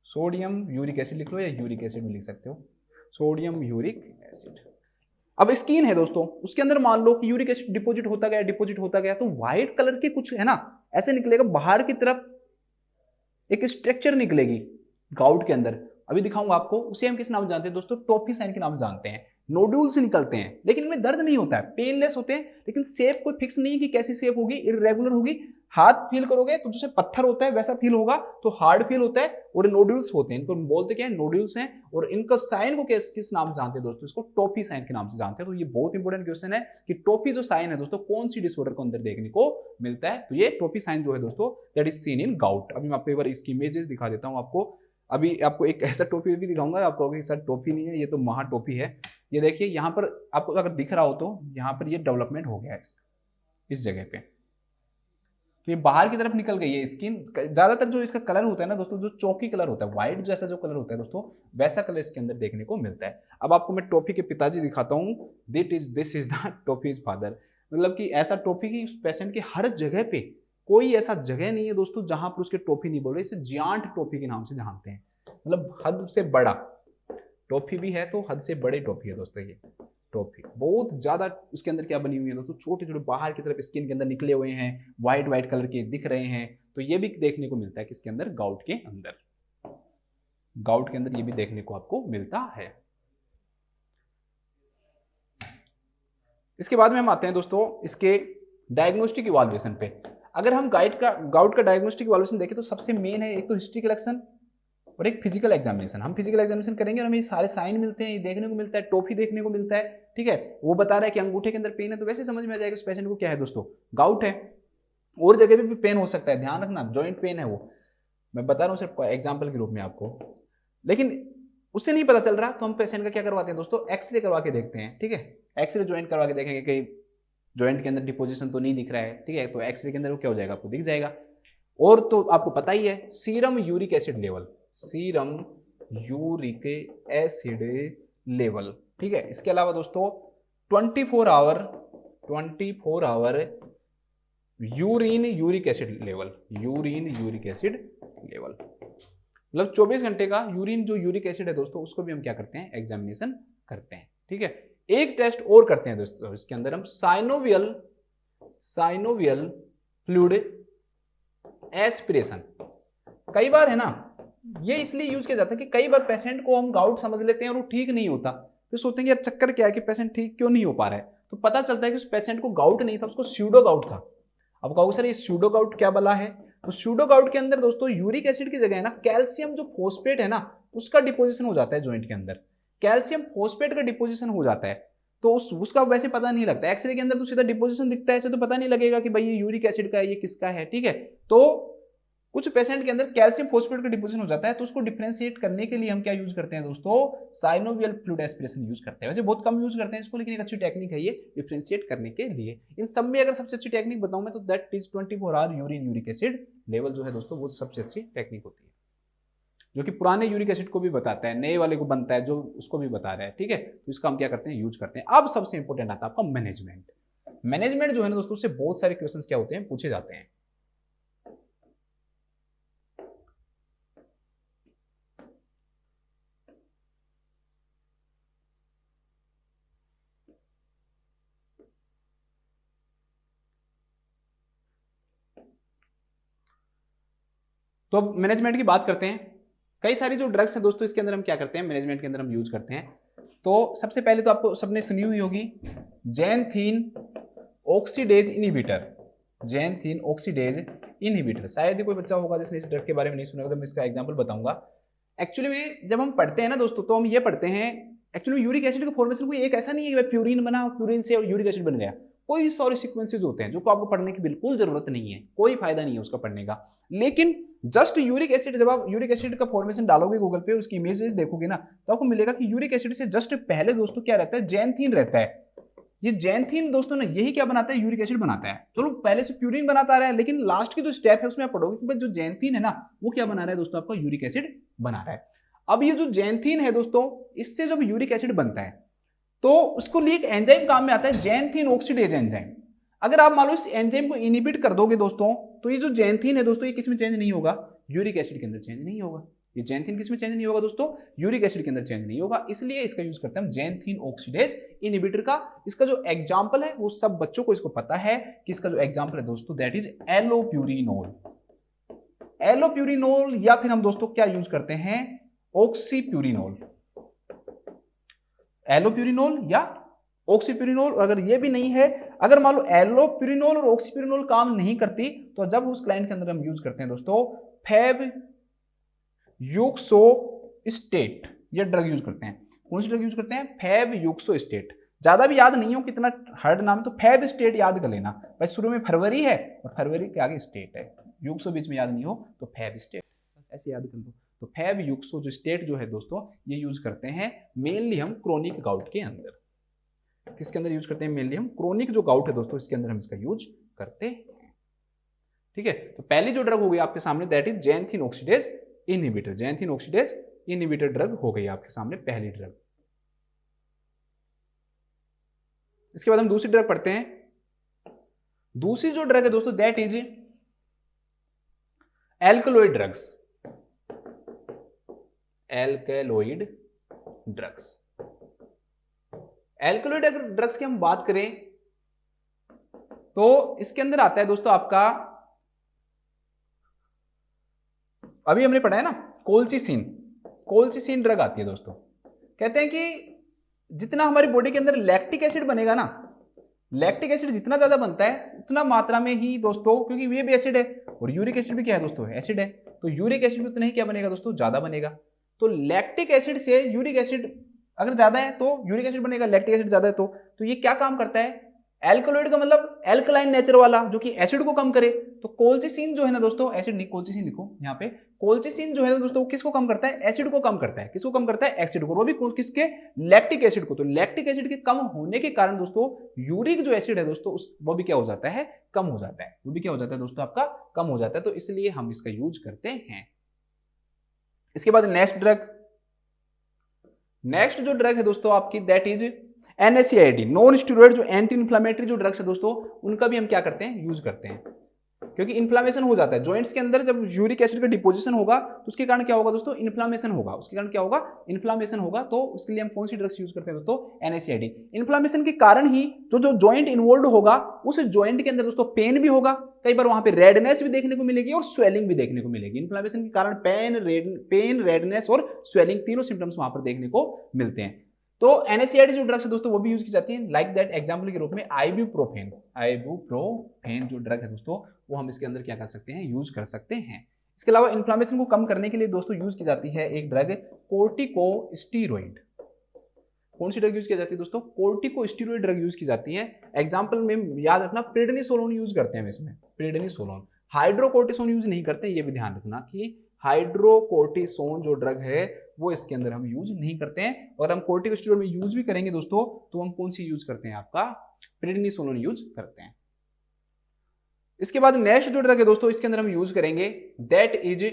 सोडियम यूरिक एसिड लिख लो या यूरिक एसिड भी लिख सकते हो, सोडियम यूरिक एसिड। अब स्किन है दोस्तों, उसके अंदर मान लो कि यूरिक एसिड डिपॉजिट होता गया, तो व्हाइट कलर के कुछ है ना ऐसे निकलेगा, बाहर की तरफ एक स्ट्रक्चर निकलेगी गाउट के अंदर, अभी दिखाऊंगा आपको। उसे हम किस नाम से जानते हैं दोस्तों, टोफी साइन के नाम से जानते हैं। नोड्यूल्स निकलते हैं लेकिन इनमें दर्द नहीं होता है, पेनलेस होते हैं, लेकिन शेप कोई फिक्स नहीं है कि कैसी शेप होगी, इरेगुलर होगी। हाथ फील करोगे तो जैसे पत्थर होता है वैसा फील होगा, तो हार्ड फील होता है। और नोड्यूल्स होते हैं, इनको बोलते क्या है, नोड्यूल्स हैं। और इनका साइन को किस नाम से जानते हैं दोस्तों, इसको टोफी साइन के नाम से जानते हैं। तो ये बहुत इंपॉर्टेंट क्वेश्चन है कि टोफी जो साइन है दोस्तों कौन सी डिसऑर्डर को अंदर देखने को मिलता है। तो ये टोफी साइन जो है दोस्तों that is seen in gout. अभी मैं आपको एक बार इसकी इमेजेस दिखा देता हूँ आपको। अभी आपको एक ऐसा टोपी भी दिखाऊंगा, आपको कहोगे सर टोपी नहीं है, ये तो महा टोपी है। ये देखिए यहाँ पर आपको अगर दिख रहा हो तो यहाँ पर ये डेवलपमेंट हो गया है इस जगह पे, तो ये बाहर की तरफ निकल गई है स्किन। ज्यादातर जो इसका कलर होता है ना दोस्तों, जो चौकी कलर होता है, व्हाइट जैसा जो कलर होता है दोस्तों, वैसा कलर इसके अंदर देखने को मिलता है। अब आपको मैं टोपी के पिताजी दिखाता हूँ, दिस इज द टोपीज फादर। मतलब कि ऐसा टोपी की पेशेंट की हर जगह पे, कोई ऐसा जगह नहीं है दोस्तों जहां पर उसके टोपी नहीं बोल रहे। इसे जियांट टोपी के नाम से जानते हैं, मतलब हद से बड़ा। टॉफी भी है तो हद से बड़े टॉफी है दोस्तों, ये टॉफी बहुत ज्यादा उसके अंदर क्या बनी हुई है दोस्तों, छोटे छोटे बाहर की तरफ स्किन के अंदर निकले हुए हैं, व्हाइट व्हाइट कलर के दिख रहे हैं। तो ये भी देखने को मिलता है किसके अंदर, गाउट के अंदर, गाउट के अंदर ये भी देखने को आपको मिलता है। इसके बाद में हम आते हैं दोस्तों इसके डायग्नोस्टिक इवैल्यूएशन पे। अगर हम गाउट का डायग्नोस्टिक इवैल्यूएशन देखें तो सबसे मेन है एक तो हिस्ट्री कलेक्शन और एक फिजिकल एग्जामिनेशन। हम फिजिकल एग्जामिनेशन करेंगे और हमें सारे साइन मिलते हैं, ये देखने को मिलता है, टॉफी देखने को मिलता है, ठीक है। वो बता रहा है कि अंगूठे के अंदर पेन है, तो वैसे समझ में आ जाएगा उस पेशेंट को क्या है दोस्तों, गाउट है। और जगह पे भी पेन हो सकता है, ध्यान रखना, जॉइंट पेन है वो, मैं बता रहा हूँ सिर्फ एग्जाम्पल के रूप में आपको। लेकिन उससे नहीं पता चल रहा तो हम पेशेंट का क्या करवाते हैं दोस्तों, एक्सरे करवा के देखते हैं, ठीक है। एक्सरे ज्वाइंट करवा के देखेंगे कि ज्वाइंट के अंदर डिपोजिशन तो नहीं दिख रहा है, ठीक है, तो एक्सरे के अंदर वो क्या हो जाएगा, आपको दिख जाएगा। और तो आपको पता ही है serum uric acid level, serum uric acid level, ठीक है। इसके अलावा दोस्तों 24 hour urine uric acid level, urine uric acid level, मतलब 24 घंटे का यूरिन जो यूरिक एसिड है दोस्तों, उसको भी हम क्या करते हैं, एग्जामिनेशन करते हैं, ठीक है। एक टेस्ट और करते हैं दोस्तों इसके अंदर हम, साइनोवियल फ्लूइड एस्पिरेशन। कई बार है ना, ये इसलिए यूज किया जाता है कि कई बार पेशेंट को हम गाउट समझ लेते हैं और वो ठीक नहीं होता, फिर सोचते हैं कि यार चक्कर क्या है कि पेशेंट ठीक क्यों नहीं हो पा रहा है, तो पता चलता है कि उस पेशेंट को गाउट नहीं था, उसको स्यूडो गाउट था। अब कहोगे सर ये स्यूडो गाउट क्या बला है, तो स्यूडो गाउट के अंदर दोस्तों यूरिक एसिड की जगह है ना कैल्शियम जो फॉस्फेट है ना, उसका डिपोजिशन हो जाता है जॉइंट के अंदर, कैल्शियम फॉस्फेट का डिपोजिशन हो जाता है। तो उसका वैसे पता नहीं लगता, एक्सरे के अंदर तो सीधा डिपोजिशन दिखता है, ऐसे तो पता नहीं लगेगा कि भाई ये यूरिक एसिड का है, ये किसका है, ठीक है। तो कुछ पेशेंट के अंदर कैल्शियम फॉस्फेट का डिपोजिशन हो जाता है, तो उसको डिफरेंशिएट करने के लिए हम क्या यूज करते हैं दोस्तों, साइनोवियल फ्लूइड एस्पिरेशन यूज करते हैं। वैसे बहुत कम यूज करते हैं इसको, लेकिन एक अच्छी टेक्निक है ये डिफरेंशिएट करने के लिए। इन सब में अगर सबसे अच्छी टेक्निक बताऊं मैं तो that is 24 hour urine uric acid level जो है दोस्तों, वो सबसे अच्छी टेक्निक होती है, जो कि पुराने यूरिक एसिड को भी बताता है, नए वाले को बनता है जो उसको भी बता रहा है, ठीक है। तो इसका हम क्या करते हैं, यूज करते हैं। अब सबसे इंपॉर्टेंट आता है आपका मैनेजमेंट। मैनेजमेंट जो है ना दोस्तों, उससे बहुत सारे क्वेश्चंस क्या होते हैं, पूछे जाते हैं। तो अब मैनेजमेंट की बात करते हैं। कई सारी जो ड्रग्स हैं दोस्तों, इसके अंदर हम क्या करते हैं, मैनेजमेंट के अंदर हम यूज करते हैं। तो सबसे पहले तो आपको सबने सुनी हुई होगी xanthan oxidase inhibitor, xanthine oxidase inhibitor. शायद ही कोई बच्चा होगा जिसने इस ड्रग के बारे में नहीं सुना होगा, तो मैं इसका एग्जांपल बताऊंगा। एक्चुअली में जब हम पढ़ते हैं ना दोस्तों, तो हम ये पढ़ते हैं एक्चुअली यूरिक एसिड का फॉर्मेशन कोई एक ऐसा नहीं है कि प्यूरिन बना, प्यूरिन से यूरिक एसिड बन गया। कोई सारे सीक्वेंसेज होते हैं जो आपको पढ़ने की बिल्कुल जरूरत नहीं है, कोई फायदा नहीं है उसका पढ़ने का। लेकिन जस्ट यूरिक एसिड, जब आप यूरिक एसिड का फॉर्मेशन डालोगे गूगल पे, उसकी इमेजेस देखोगे ना, तो आपको मिलेगा कि यूरिक एसिड से जस्ट पहले दोस्तों क्या रहता है, जैनथीन रहता है। ये जैनथीन दोस्तों ना, यही क्या बनाता है, यूरिक एसिड बनाता है। चलो पहले से प्यूरिन बनाता रहा है, लेकिन लास्ट की जो स्टेप है उसमें आप पढ़ोगे कि भाई जो जैनथीन है ना, वो क्या बना रहा है दोस्तों, आपका यूरिक एसिड बना रहा है। अब ये जो जैनथीन है दोस्तों, इससे जब यूरिक एसिड बनता है तो उसको लिए एक एंजाइम काम में आता है, जैनथीन ऑक्सीडेज एंजाइम। अगर आप मान लो इस एंजाइम को इनहिबिट कर दोगे दोस्तों, तो ये जो जैनथीन है दोस्तों, ये किस में चेंज नहीं होगा, यूरिक एसिड के अंदर चेंज नहीं होगा। ये जैनथीन किस में चेंज नहीं होगा दोस्तों, यूरिक एसिड के अंदर चेंज नहीं होगा। इसलिए इसका यूज करते हैं हम जैनथीन ऑक्सीडेज इनहिबिटर का। इसका जो एग्जांपल है वो सब बच्चों को इसको पता है कि इसका जो एग्जांपल है दोस्तों, दैट इज एलोप्यूरिनोल। एलोप्यूरिनोल या फिर हम दोस्तों क्या यूज करते हैं, ऑक्सीप्यूरिनोल। एलोप्यूरिनोल या ऑक्सीप्यूरिनोल। अगर ये भी नहीं है, अगर मान लो एलोप्यूरिनोल और ऑक्सीप्यूरिनोल काम नहीं करती, तो जब उस क्लाइंट के अंदर हम यूज करते हैं दोस्तों फेब यूक्सोस्टेट, ये ड्रग यूज करते हैं। कौन सी ड्रग यूज करते हैं, फेब यूक्सोस्टेट। ज्यादा भी याद नहीं हो, कितना हार्ड नाम, तो फेब स्टेट याद कर लेना भाई, शुरू में फरवरी है और फरवरी के आगे स्टेट है, यूक्सो बीच में याद नहीं हो तो फेब स्टेट ऐसे याद कर लो। तो फेब यूक्सो जो स्टेट जो है दोस्तों, ये यूज करते हैं मेनली हम क्रोनिक गाउट के अंदर। किसके अंदर यूज करते हैं, मेनली हम क्रोनिक जो गाउट है दोस्तों, इसके अंदर हम इसका यूज करते हैं, ठीक है। तो पहली जो ड्रग हो गई आपके सामने, that is xanthine oxidase inhibitor. Xanthine oxidase inhibitor drug हो गई आपके सामने पहली ड्रग। इसके बाद हम दूसरी ड्रग पढ़ते हैं। दूसरी जो ड्रग है दोस्तों, that is alkaloid drugs, alkaloid drugs. Alkaloid drugs की हम बात करें तो इसके अंदर आता है दोस्तों आपका, अभी हमने पढ़ा है ना, कोल्चिसिन। कोल्चिसिन ड्रग आती है दोस्तों। कहते हैं कि जितना हमारी बॉडी के अंदर लैक्टिक एसिड बनेगा ना, लैक्टिक एसिड जितना ज्यादा बनता है उतना मात्रा में ही दोस्तों, क्योंकि ये भी एसिड है और यूरिक एसिड भी क्या है दोस्तों, एसिड है, तो यूरिक एसिड भी उतना ही क्या बनेगा दोस्तों, ज्यादा बनेगा। तो लैक्टिक एसिड से यूरिक एसिड अगर ज्यादा है तो यूरिक एसिड बनेगा, लैक्टिक एसिड ज्यादा है तो ये क्या काम करता है, एल्कलॉइड का मतलब एल्कलाइन नेचर वाला, जो कि एसिड को कम करे। तो कोल्चिसिन जो है ना दोस्तों, एसिड नहीं, कोल्चिसिन लिखो यहाँ पे, कोल्चिसिन जो है ना दोस्तों किसको कम करता है, एसिड को कम करता है। किसको कम करता है, एसिड को, वो भी किसके, लैक्टिक एसिड को। तो लैक्टिक एसिड के कम होने के कारण दोस्तों यूरिक जो एसिड है दोस्तों वो भी क्या हो जाता है, कम हो जाता है, वो भी क्या हो जाता है दोस्तों आपका, कम हो जाता है। तो इसलिए हम इसका यूज करते हैं। इसके बाद नेक्स्ट जो ड्रग है दोस्तों आपकी, that is NSAID, non steroid जो एंटी इन्फ्लामेटरी जो ड्रग्स है दोस्तों, उनका भी हम क्या करते हैं, यूज करते हैं। क्योंकि इन्फ्लामेशन हो जाता है जॉइंट्स के अंदर, जब यूरिक एसिड का डिपोजिशन होगा तो उसके कारण क्या होगा दोस्तों, इन्फ्लामेशन होगा, उसके कारण क्या होगा, इन्फ्लामेशन होगा। तो उसके लिए हम कौन सी ड्रग्स यूज करते हैं दोस्तों, NSAID। इन्फ्लामेशन के कारण ही जो जॉइंट इन्वॉल्व होगा, उस जॉइंट के अंदर दोस्तों पेन भी होगा, कई बार वहां पे रेडनेस भी देखने को मिलेगी और स्वेलिंग भी देखने को मिलेगी। इन्फ्लामेशन के कारण पेन, रेडनेस और स्वेलिंग तीनों सिम्टम्स वहां पर देखने को मिलते हैं। तो NSAID जो ड्रग्स है दोस्तों वो भी यूज की जाती है, लाइक दैट एग्जांपल के रूप में आइबुप्रोफेन जो ड्रग है दोस्तों, वो हम इसके अंदर क्या कर सकते हैं, यूज कर सकते हैं। इसके अलावा इन्फ्लामेशन को कम करने के लिए दोस्तों यूज की जाती है एक ड्रग, कोर्टिकोस्टेरॉइड। कौन सी ड्रग यूज की जाती है दोस्तों, कोर्टिकोस्टेरॉइड ड्रग यूज की जाती है। एग्जांपल में याद रखना, प्रेडनिसोलोन यूज करते हैं हम इसमें, प्रेडनिसोलोन। हाइड्रोकोर्टिसोन यूज नहीं करते, ये भी ध्यान रखना कि हाइड्रोकोर्टिसोन जो ड्रग है वो इसके अंदर हम यूज नहीं करते हैं। और हम कोर्टिकोस्टेरॉइड में यूज भी करेंगे दोस्तों, तो हम कौन सी यूज करते हैं, आपका प्रेडनिसोलोन यूज करते हैं। इसके बाद नेक्स्ट जो ड्रग है दोस्तों इसके अंदर हम यूज करेंगे, that is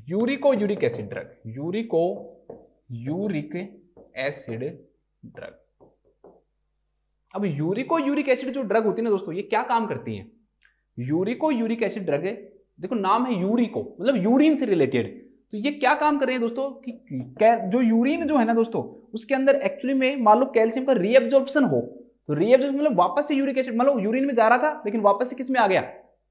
uric acid drug. Uric acid drug. अब यूरिक एसिड जो ड्रग होती है ना दोस्तों, ये क्या काम करती है, यूरिक एसिड ड्रग है, देखो नाम है यूरिको, मतलब यूरिन से रिलेटेड। तो ये क्या काम कर रहे हैं दोस्तों कि जो यूरिन जो है ना दोस्तों, उसके अंदर एक्चुअली में मान लो कैल्शियम का रीअब्जॉर्प्शन हो, तो रीअब्जॉर्प्शन मतलब वापस से यूरिक एसिड, मतलब यूरिन में जा रहा था लेकिन वापस से किस में आ गया,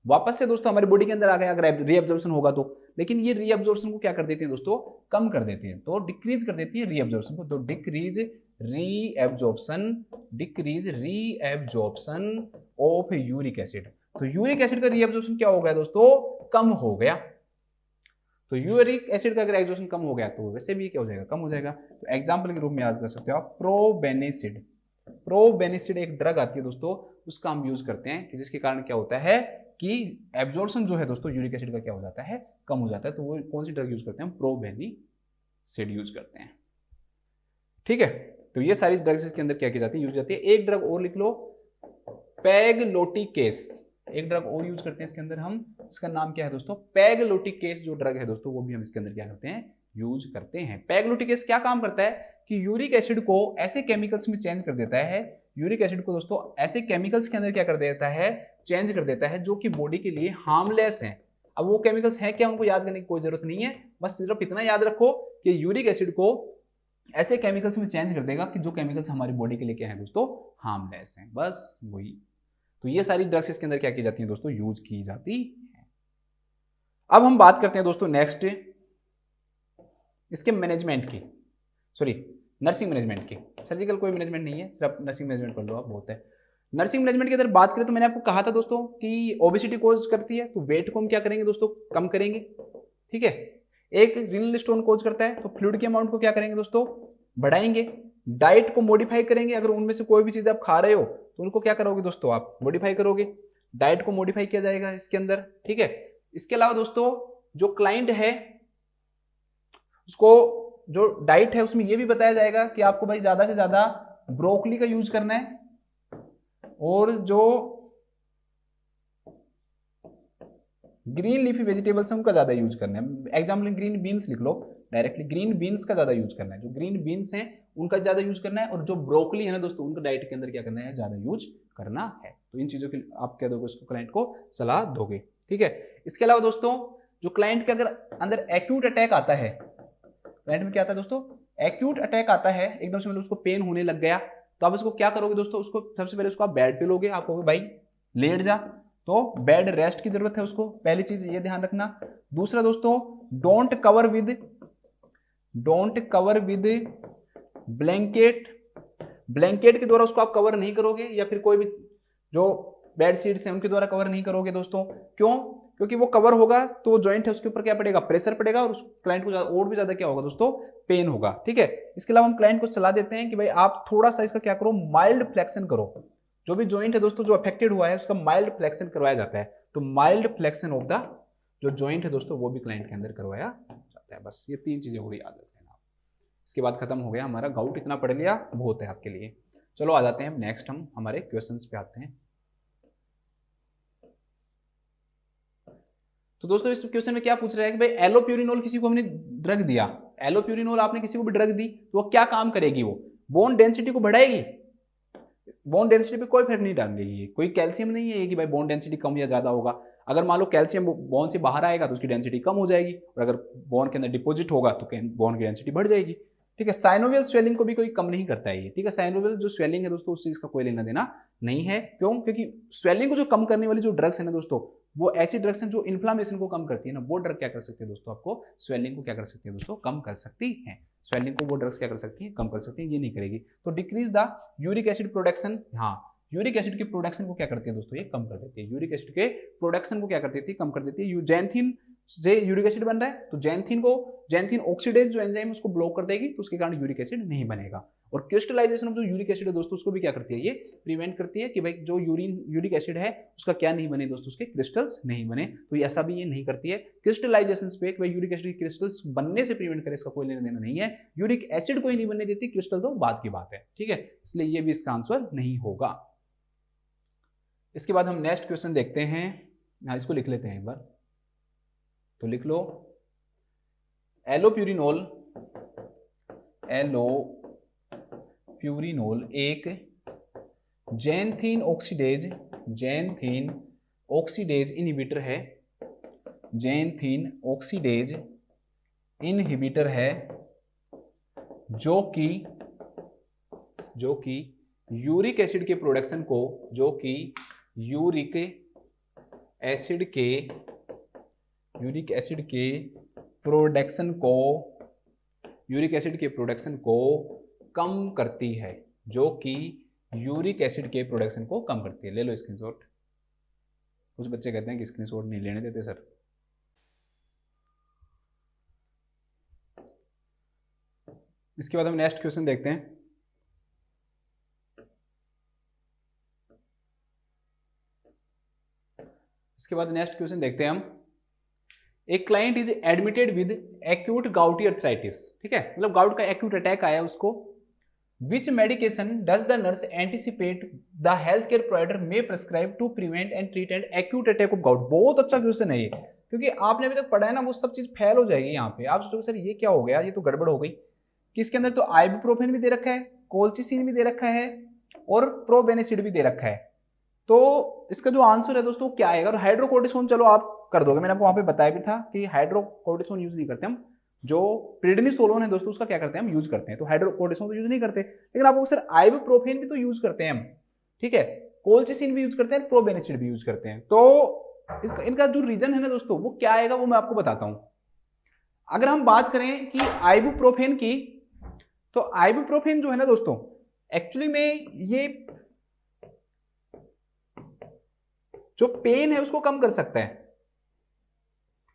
वापस से दोस्तों हमारी बॉडी के अंदर आ गया अगर रीअब्जॉर्प्शन होगा तो। लेकिन ये रीअब्जॉर्प्शन को क्या कर देती है दोस्तों, कम कर देती है, तो डिक्रीज कर देती है रीअब्जॉर्प्शन को। तो decrease reabsorption of uric acid. तो यूरिक एसिड का रीअब्जॉर्प्शन क्या हो गया दोस्तों, कम हो गया। तो यूरिक एसिड का अगर एब्जॉर्प्शन कम हो गया तो वैसे भी क्या हो जाएगा, कम हो जाएगा। तो एग्जांपल के रूप में याद कर सकते हो आप, प्रोबेनिसिड एक ड्रग आती है दोस्तों, उसका हम यूज करते हैं कि जिसके कारण क्या होता है कि एब्जॉर्प्शन जो है दोस्तों यूरिक एसिड का क्या हो जाता है, कम हो जाता है। तो वो कौन सी ड्रग यूज करते हैं, प्रोबेनिसिड यूज करते हैं। ठीक है, तो ये सारी ड्रग्स इसके अंदर क्या की जाती है, यूज जाती है। एक ड्रग और लिख लो, पैगलोटिकेस। एक ड्रग और यूज करते हैं इसके अंदर हम, इसका नाम क्या है दोस्तों, पैगलोटिकेस जो ड्रग है दोस्तों, वो भी हम इसके अंदर क्या करते हैं, यूज करते हैं। पैगलोटिकेस क्या काम करता है कि यूरिक एसिड को ऐसे केमिकल्स में चेंज कर देता है, यूरिक एसिड को दोस्तों ऐसे केमिकल्स के अंदर क्या कर देता है, चेंज कर देता है जो कि बॉडी के लिए हार्मलेस हैं। अब वो केमिकल्स हैं क्या, उनको याद करने की कोई जरूरत नहीं है, बस सिर्फ इतना याद रखो कि यूरिक एसिड को ऐसे केमिकल्स में चेंज कर देगा कि जो केमिकल्स हमारी बॉडी के लिए क्या है दोस्तों, हार्मलेस हैं, बस वही। तो ये सारी ड्रग्स इसके अंदर क्या की जाती हैं दोस्तों, यूज की जाती है। अब हम बात करते हैं दोस्तों नेक्स्ट इसके मैनेजमेंट की, सॉरी नर्सिंग मैनेजमेंट की। सर्जिकल कोई मैनेजमेंट नहीं है, सिर्फ नर्सिंग मैनेजमेंट पढ़ लो आप, बहुत है। नर्सिंग मैनेजमेंट की अगर बात करें तो मैंने आपको कहा था दोस्तों कि ओबेसिटी कोज करती है, तो वेट को हम क्या करेंगे दोस्तों, कम करेंगे। ठीक है, एक रीनल स्टोन कोज करता है, तो फ्लूइड के अमाउंट को क्या करेंगे दोस्तों, बढ़ाएंगे। डाइट को मॉडिफाई करेंगे, अगर उनमें से कोई भी चीज आप खा रहे हो तो उनको क्या करोगे दोस्तों, आप मॉडिफाई करोगे, डाइट को मॉडिफाई किया जाएगा इसके अंदर। ठीक है, इसके अलावा दोस्तों जो क्लाइंट है उसको जो डाइट है उसमें ये भी बताया जाएगा कि आपको भाई ज्यादा से ज्यादा ब्रोकली का यूज करना है, और जो ग्रीन लीफी वेजिटेबल्स है उनका ज्यादा यूज करना है। एग्जाम्पल ग्रीन बीन्स लिख लो डायरेक्टली, ग्रीन बीन्स का ज्यादा यूज करना है, जो ग्रीन बीन्स हैं उनका ज्यादा यूज करना है, और जो ब्रोकली है ना दोस्तों उनका डाइट के अंदर क्या करना है, ज्यादा यूज करना है। तो इन चीजों के आप क्या दोगे उसको, क्लाइंट को सलाह दोगे। ठीक है। इसके अलावा दोस्तों जो क्लाइंट के अगर अंदर एक्यूट अटैक आता है, क्लाइंट में क्या आता है दोस्तों, एक्यूट अटैक आता है, एकदम से मतलब उसको पेन होने लग गया, तो आप उसको क्या करोगे दोस्तों, उसको सबसे पहले उसको आप बेड पे लोगे, आप कहोगे भाई लेट जा, तो बेड रेस्ट की जरूरत है उसको, पहली चीज ये ध्यान रखना। दूसरा दोस्तों, don't cover with blanket, blanket के द्वारा उसको आप कवर नहीं करोगे, या फिर कोई भी जो बेड शीट्स हैं उनके द्वारा कवर नहीं करोगे दोस्तों। क्यों? क्योंकि वो कवर होगा तो जॉइंट है उसके ऊपर क्या पड़ेगा, प्रेशर पड़ेगा, और उस क्लाइंट को और भी ज्यादा क्या होगा दोस्तों, पेन होगा। ठीक है। इसके अलावा हम क्लाइंट को सलाह देते हैं कि भाई आप थोड़ा सा इसका क्या करो, माइल्ड फ्लेक्शन करो, जो भी जॉइंट है दोस्तों जो अफेक्टेड हुआ है उसका माइल्ड फ्लेक्शन करवाया जाता है, तो माइल्ड फ्लेक्शन ऑफ द जो जॉइंट है दोस्तों वो भी क्लाइंट के अंदर करवाया जाता है। बस ये 3 चीजें हो गई, याद रखना। इसके बाद खत्म हो गया हमारा गाउट, इतना पढ़ लिया बहुत है आपके लिए। चलो आ जाते हैं नेक्स्ट, हम हमारे क्वेश्चंस पे आते हैं। तो दोस्तों इस क्वेश्चन में क्या पूछ रहा है कि भाई एलोप्यूरिनोल किसी को हमने ड्रग दिया, एलोप्यूरिनोल आपने किसी को भी ड्रग दी तो वो क्या काम करेगी, वो बोन डेंसिटी को बढ़ाएगी, बोन डेंसिटी पे कोई फर्क नहीं डालेगी, कोई कैल्शियम नहीं है कि भाई बोन डेंसिटी कम या ज्यादा होगा। अगर मान लो कैल्शियम बोन से बाहर आएगा तो उसकी डेंसिटी कम हो जाएगी, और अगर बोन के अंदर डिपॉजिट होगा तो बोन की डेंसिटी बढ़ जाएगी। ठीक है। साइनोवियल स्वेलिंग को भी कोई कम नहीं करता है ये। ठीक है। साइनोवियल जो स्वेलिंग है दोस्तों उससे इसका कोई लेना देना नहीं है। क्यों? क्योंकि स्वेलिंग को जो कम करने वाली जो ड्रग्स है ना दोस्तों, वो ऐसी ड्रग्स हैं जो इन्फ्लामेशन को कम करती है ना, वो ड्रग क्या कर सकती है दोस्तों, आपको स्वेलिंग को क्या कर सकती है दोस्तों, कम कर सकती है। स्वेलिंग को वो ड्रग्स क्या कर सकती है, कम कर सकती है, ये नहीं करेगी। तो decrease the uric acid production, हाँ यूरिक एसिड के प्रोडक्शन को क्या करती है दोस्तों, ये कम कर देती है। यूरिक एसिड के प्रोडक्शन को क्या कर देती है, कम कर देती है। जैंथिन से यूरिक एसिड बन रहा है तो जैंथिन ऑक्सीडेज जो एंजाइम उसको ब्लॉक कर देगी, तो उसके कारण यूरिक एसिड नहीं बनेगा। और क्रिस्टलाइजेशन ऑफ जो यूरिक एसिड है दोस्तों उसको भी क्या करती है, ये प्रिवेंट करती है कि भाई जो यूरिक एसिड है उसका क्या नहीं बने दोस्तों, उसके क्रिस्टल्स नहीं बने। तो ऐसा भी ये नहीं करती है। क्रिस्टलाइजेशन पे भाई यूरिक एसिड के क्रिस्टल्स बनने से प्रिवेंट करे, इसका कोई लेना देना नहीं है। यूरिक एसिड को ही नहीं बनने देती, क्रिस्टल तो बात की बात है। ठीक है। इसलिए ये भी इसका आंसर नहीं होगा। इसके बाद हम नेक्स्ट क्वेश्चन देखते हैं। हाँ इसको लिख लेते हैं एक बार, तो लिख लो एलोप्यूरिनोल एक जैंथिन ऑक्सीडेज इनहिबिटर है, जैंथिन ऑक्सीडेज इनहिबिटर है, जो कि यूरिक एसिड के प्रोडक्शन को, यूरिक एसिड के प्रोडक्शन को कम करती है, जो कि यूरिक एसिड के प्रोडक्शन को कम करती है। ले लो स्क्रीनशॉट। कुछ बच्चे कहते हैं कि स्क्रीनशॉट नहीं लेने देते सर। इसके बाद हम नेक्स्ट क्वेश्चन देखते हैं। इसके बाद नेक्स्ट क्वेश्चन देखते हैं हम। एक client is admitted with acute gouty arthritis. ठीक है, मतलब गाउट का एक्यूट अटैक आया उसको। Which medication does the nurse anticipate the health care provider may prescribe to prevent and treat and acute attack of gout. बहुत अच्छा question है ये, क्योंकि आपने अभी तक पढ़ा है ना, वो सब चीज फेल हो जाएगी यहाँ पे। आप सोचोगे सर ये क्या हो गया, ये तो गड़बड़ हो गई। किसके अंदर तो आइबुप्रोफेन भी दे रखा है, कोल्चिसिन भी दे रखा है, और प्रोबेनिसिड भी दे रखा है। तो इसका जो आंसर है दोस्तों क्या आएगा। और हाइड्रोकोर्टिसोन चलो आप कर दोगे, मैंने आपको वहां पे बताया भी था कि हाइड्रोकोर्टिसोन यूज नहीं करते हम। जो प्रेडनिसोलोन है दोस्तों उसका क्या करते हैं हम यूज करते हैं, तो हाइड्रोकोर्टिसोन तो यूज नहीं करते। लेकिन आपको सर आइबुप्रोफेन भी तो यूज करते हैं हम, ठीक है, कोल्चिसिन भी यूज करते हैं, प्रोबेनिसिड भी यूज करते हैं। तो इनका जो रीजन है ना दोस्तों वो क्या आएगा वो मैं आपको बताता हूं। अगर हम बात करें कि आइबुप्रोफेन की, तो आइबुप्रोफेन जो है ना दोस्तों एक्चुअली में ये जो पेन है उसको कम कर सकता है,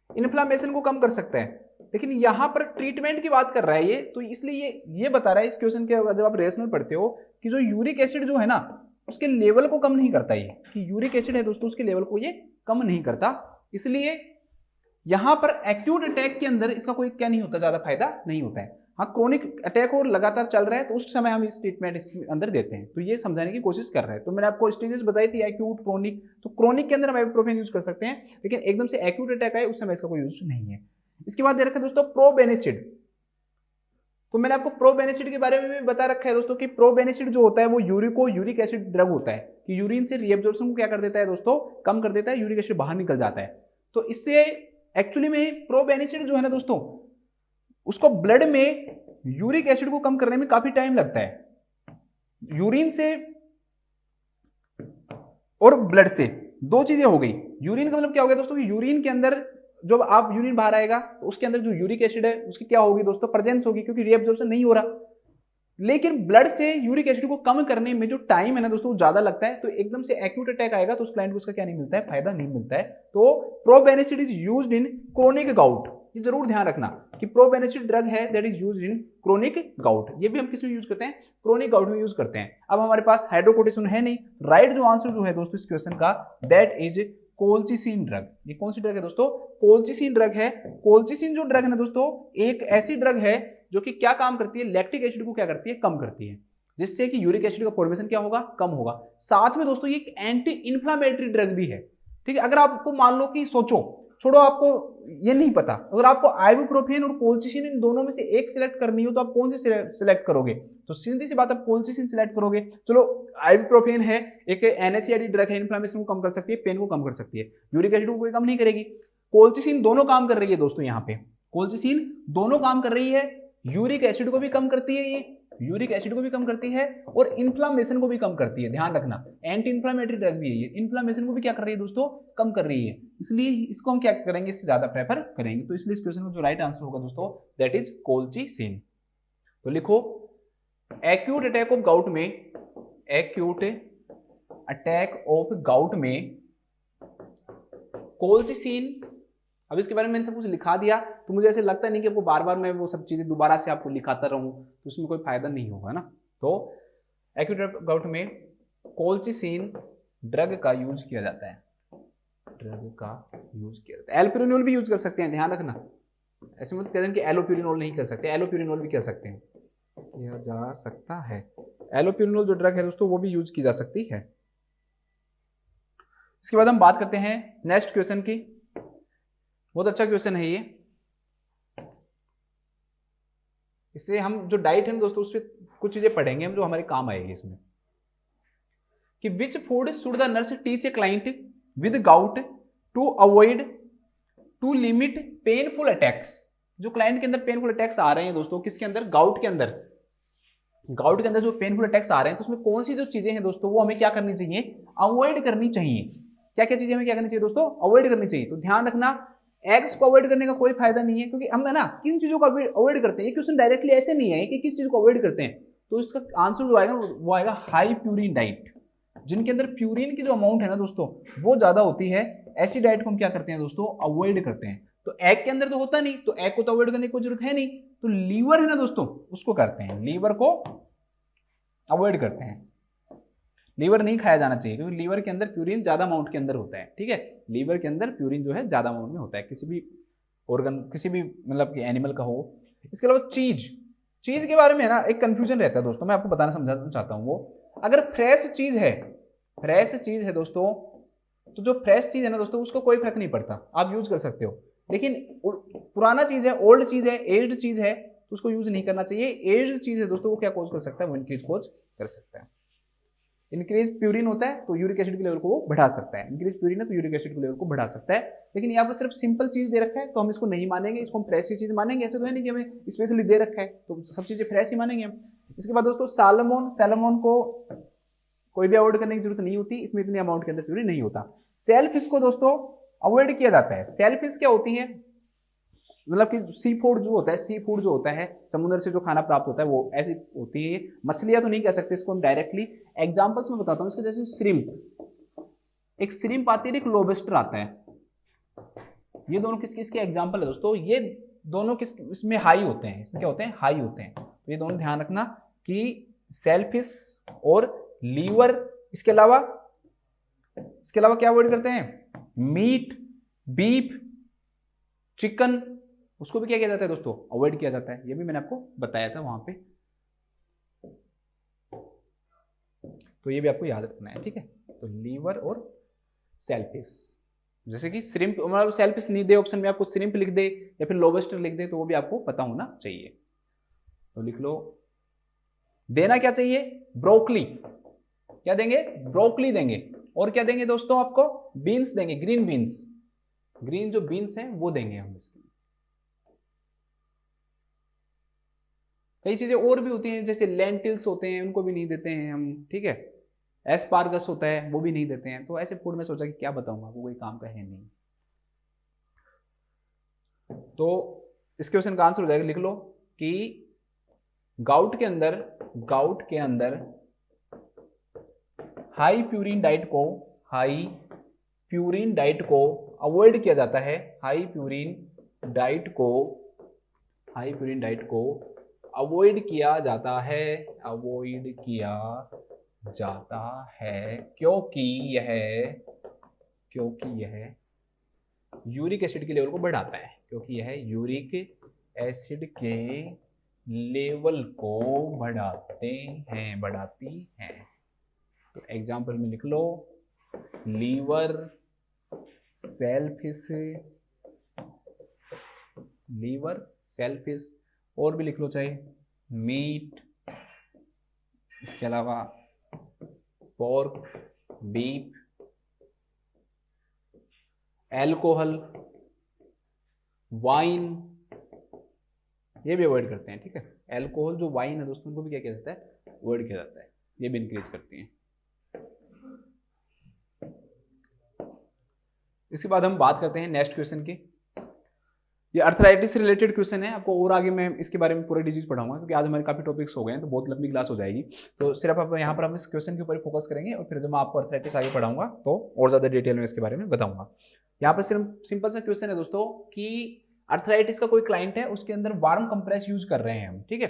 इन्फ्लामेशन को कम कर सकता है। लेकिन यहां पर ट्रीटमेंट की बात कर रहा है ये, तो इसलिए ये बता रहा है इस क्वेश्चन के जब आप रेशनल पढ़ते हो कि जो यूरिक एसिड जो है ना उसके लेवल को कम नहीं करता ये, कि यूरिक एसिड है दोस्तों उसके लेवल को ये कम नहीं करता। इसलिए यहां पर एक्यूट अटैक के अंदर इसका कोई क्या नहीं होता, ज्यादा फायदा नहीं होता है। हाँ, क्रोनिक अटैक और लगातार चल रहा है तो उस समय हम इस ट्रीटमेंट इसके अंदर देते हैं। तो ये समझाने की कोशिश कर रहे हैं। तो मैंने आपको स्टेजेस बताई थी, एक्यूट, क्रोनिक। तो क्रोनिक के अंदर हम आइबुप्रोफेन यूज कर सकते हैं, लेकिन एकदम से एक्यूट अटैक आए उस समय इसका कोई यूज नहीं है। इसके बाद दे रखा है दोस्तों प्रोबेनिसिड। तो मैंने आपको प्रोबेनिसिड के बारे में भी बता रखा है दोस्तों कि प्रोबेनिसिड जो होता है वो यूरिक एसिड ड्रग होता है, कि यूरिन से रीएब्जॉर्प्शन को क्या कर देता है दोस्तों, कम कर देता है, यूरिक एसिड बाहर निकल जाता है। तो इससे एक्चुअली में प्रोबेनिसिड जो है ना दोस्तों, उसको ब्लड में यूरिक एसिड को कम करने में काफी टाइम लगता है। यूरिन से और ब्लड से दो चीजें हो गई। यूरिन का मतलब क्या हो गया दोस्तों, यूरिन के अंदर जब आप यूरिन बाहर आएगा तो उसके अंदर जो यूरिक एसिड है उसकी क्या होगी दोस्तों, प्रेजेंस होगी, क्योंकि रीअब्जॉर्प्शन नहीं हो रहा। लेकिन ब्लड से यूरिक एसिड को कम करने में जो टाइम है ना दोस्तों ज्यादा लगता है, तो एकदम से एक्यूट अटैक आएगा तो उस क्लाइंट को उसका क्या नहीं मिलता है, फायदा नहीं मिलता है। तो probenecid is used in chronic gout, ये जरूर ध्यान रखना कि प्रोबेनिसिड ड्रग है that is used in chronic gout. ये भी हम किस में यूज करते हैं, क्रोनिक गाउट में यूज करते हैं। अब हमारे पास हाइड्रोकोर्टिसोन है नहीं, राइट जो आंसर जो है दोस्तों इस क्वेश्चन का, दैट इज कोल्चिसिन ड्रग। ये कौन सी ड्रग है दोस्तों, कोल्चिसिन ड्रग है। कोल्चिसिन जो ड्रग है ना दोस्तों, एक ऐसी ड्रग है जो कि क्या काम करती है, लैक्टिक एसिड को क्या करती है, कम करती है, जिससे कि यूरिक एसिड का फॉर्मेशन क्या होगा, कम होगा। साथ में दोस्तों ये एक एंटी इंफ्लेमेटरी ड्रग भी है, ठीक है। अगर आपको मान लो कि सोचो, छोड़ो आपको ये नहीं पता, अगर आपको आइबुप्रोफेन और कोल्चिसिन इन दोनों में से एक सिलेक्ट करनी हो तो आप कौन सी सिलेक्ट करोगे, तो सीधी सी बात आप कोल्चिसिन सिलेक्ट करोगे। चलो आइबुप्रोफेन है, एक एनएसएआईडी ड्रग है, इन्फ्लेमेशन को कम कर सकती है, पेन को कम कर सकती है, यूरिक एसिड को कोई कम नहीं करेगी। कोल्चिसिन दोनों काम कर रही है दोस्तों, यहाँ पे कोल्चिसिन दोनों काम कर रही है, यूरिक एसिड को भी कम करती है, ये यूरिक एसिड को भी कम करती है और इन्फ्लामेशन को भी कम करती है। ध्यान रखना, एंटी इन्फ्लामेटरी ड्रग भी है ये, इन्फ्लामेशन को भी क्या कर रही है दोस्तों, कम कर रही है। इसलिए इसको हम क्या करेंगे, इससे ज्यादा प्रेफर करेंगे। तो इसलिए इस क्वेश्चन का जो राइट आंसर होगा दोस्तों दैट इज कोल्चिसिन। तो लिखो एक्यूट अटैक ऑफ गाउट में, एक्यूट अटैक ऑफ गाउट में कोल्चिसिन। अब इसके बारे में मैंने सब कुछ लिखा दिया, तो मुझे ऐसे लगता नहीं कि आपको बार बार मैं वो सब चीजें दोबारा से आपको लिखाता रहूं, तो उसमें कोई फायदा नहीं होगा ना। तो एक्यूट गाउट में कोल्चिसिन ड्रग का यूज किया जाता है, ड्रग का यूज किया जाता है। एलोप्यूरिनोल भी यूज कर सकते हैं, ध्यान रखना, ऐसे मत कह कि एलोप्यूरिनोल नहीं कर सकते, एलोप्यूरिनोल भी कर सकते हैं, किया जा सकता है। एलोप्यूरिनोल जो ड्रग है दोस्तों वो भी यूज की जा सकती है। इसके बाद हम बात करते हैं नेक्स्ट क्वेश्चन की। बहुत अच्छा क्वेश्चन है ये। इससे हम जो डाइट है दोस्तों उससे कुछ चीजें पढ़ेंगे हम जो हमारे काम आएगी इसमें, कि which food should the nurse teach a client with gout to avoid to limit painful attacks. जो क्लाइंट के अंदर पेनफुल अटैक्स आ रहे हैं दोस्तों, किसके अंदर, गाउट के अंदर, गाउट के अंदर जो पेनफुल अटैक्स आ रहे हैं, तो उसमें कौन सी जो चीजें हैं दोस्तों वो हमें क्या करनी चाहिए, अवॉइड करनी चाहिए। क्या क्या चीजें हमें क्या करनी चाहिए दोस्तों, अवॉइड करनी चाहिए। तो ध्यान रखना, एग्स को अवॉइड करने का कोई फायदा नहीं है, क्योंकि हम है ना किन चीजों को अवॉइड करते हैं। ये क्वेश्चन डायरेक्टली ऐसे नहीं है कि किस चीज को अवॉइड करते हैं, तो इसका आंसर जो आएगा वो आएगा हाई प्यूरिन डाइट। जिनके अंदर प्यूरिन की जो अमाउंट है ना दोस्तों वो ज्यादा होती है, ऐसी डाइट को हम क्या करते हैं दोस्तों, अवॉइड करते हैं। तो एग के अंदर तो होता नहीं, तो एग को तो अवॉइड करने की कोई जरूरत है नहीं। तो लीवर है ना दोस्तों उसको करते हैं, लीवर को अवॉइड करते हैं। लीवर नहीं खाया जाना चाहिए, क्योंकि लीवर के अंदर प्यूरिन ज्यादा अमाउंट के अंदर होता है, ठीक है। लीवर के अंदर प्यूरिन जो है ज्यादा अमाउंट में होता है, किसी भी ऑर्गन, किसी भी मतलब कि एनिमल का हो। इसके अलावा चीज, चीज के बारे में ना एक कंफ्यूजन रहता है दोस्तों, मैं आपको बताना समझाना चाहता हूँ। वो अगर फ्रेश चीज है, फ्रेश चीज है दोस्तों, तो जो फ्रेश चीज है ना दोस्तों उसको कोई फर्क नहीं पड़ता, आप यूज कर सकते हो। लेकिन पुराना चीज है, ओल्ड चीज है, एज्ड चीज है, तो उसको यूज नहीं करना चाहिए। एज्ड चीज है दोस्तों वो क्या कॉज कर सकता है, वो इंक्रीज कॉज कर सकता है। इंक्रीज प्यूरिन होता है तो यूरिक एसिड के लेवल को वो बढ़ा सकता है, इंक्रीज प्यूरिन है तो यूरिक एसिड के लेवल को बढ़ा सकता है। लेकिन यहाँ पर सिर्फ सिंपल चीज दे रखा है तो हम इसको नहीं मानेंगे, इसको हम फ्रेश चीज मानेंगे। ऐसे तो है नहीं कि हमें स्पेशली दे रखा है तो सब चीजें फ्रेश ही मानेंगे हम। इसके बाद दोस्तों सैल्मन, सैल्मन को कोई भी अवॉइड करने की जरूरत नहीं होती, इसमें इतनी अमाउंट के अंदर प्यूरिन नहीं होता। सेलफिश को दोस्तों अवॉइड किया जाता है। सेलफिश क्या होती है, मतलब कि सी फूड जो होता है, सी फूड जो होता है समुद्र से जो खाना प्राप्त होता है वो ऐसी होती है। मछलियां तो नहीं कह सकते इसको हम डायरेक्टली, एग्जांपल्स में बताता हूँ इसके। जैसे श्रिम्प, एक श्रिम्प आती है, एक लोबस्टर आता है। ये दोनों किस किस के एग्जांपल है दोस्तों, ये दोनों किस इसमें हाई होते हैं, इसमें क्या होते हैं, हाई होते हैं। तो ये दोनों ध्यान रखना कि सेलफिश और लीवर, इसके अलावा क्या अवॉइड करते हैं, मीट, बीफ, चिकन, उसको भी क्या किया जाता है दोस्तों, अवॉइड किया जाता है। ये भी मैंने आपको बताया था वहां पे, तो ये भी आपको याद रखना है, ठीक है। तो लीवर और सेलफिश, जैसे कि श्रिम्प, मतलब सेलफिश नहीं दे ऑप्शन में, आपको श्रिम्प लिख दे या फिर लोबस्टर लिख दे तो वो भी आपको पता होना चाहिए। तो लिख लो, देना क्या चाहिए, ब्रोकली, क्या देंगे, ब्रोकली देंगे। और क्या देंगे दोस्तों आपको, बीन्स देंगे, ग्रीन बीन्स, ग्रीन जो बीन्स हैं वो देंगे हम इसके लिए। कई चीजें और भी होती हैं, जैसे लेंटिल्स होते हैं उनको भी नहीं देते हैं हम, ठीक है। एस्पार्गस होता है वो भी नहीं देते हैं। तो ऐसे फूड में सोचा कि क्या बताऊंगा, वो कोई काम का है नहीं। तो इस क्वेश्चन का आंसर हो जाएगा, लिख लो कि गाउट के अंदर हाई प्यूरिन डाइट को अवॉइड किया जाता है। हाई प्यूरिन डाइट को अवॉइड किया जाता है क्योंकि यह यूरिक एसिड के लेवल को बढ़ाता है। बढ़ाती हैं। तो एग्जाम्पल में लिख लो, लीवर सेलफिश, और भी लिख लो चाहे मीट, इसके अलावा पोर्क, बीफ, एल्कोहल, वाइन, ये भी अवॉइड करते हैं, ठीक है। एल्कोहल जो वाइन है दोस्तों, उनको भी क्या किया जाता है, अवॉइड किया जाता है, ये भी इंक्रीज करती हैं। इसके बाद हम बात करते हैं नेक्स्ट क्वेश्चन की। ये अर्थराइटिस से रिलेटेड क्वेश्चन है। आपको और आगे मैं इसके बारे में पूरे डिजीज पढ़ाऊंगा, क्योंकि आज हमारे काफी टॉपिक्स हो गए हैं तो बहुत लंबी क्लास हो जाएगी। तो सिर्फ आप यहाँ पर हम इस क्वेश्चन के ऊपर फोकस करेंगे, और फिर जब मैं आपको अर्थराइटिस आगे पढ़ाऊंगा तो और ज्यादा डिटेल में इसके बारे में बताऊंगा। यहाँ पर सिर्फ सिंपल सा क्वेश्चन है दोस्तों कि अर्थराइटिस का कोई क्लाइंट है, उसके अंदर वार्म कंप्रेस यूज कर रहे हैं हम, ठीक है।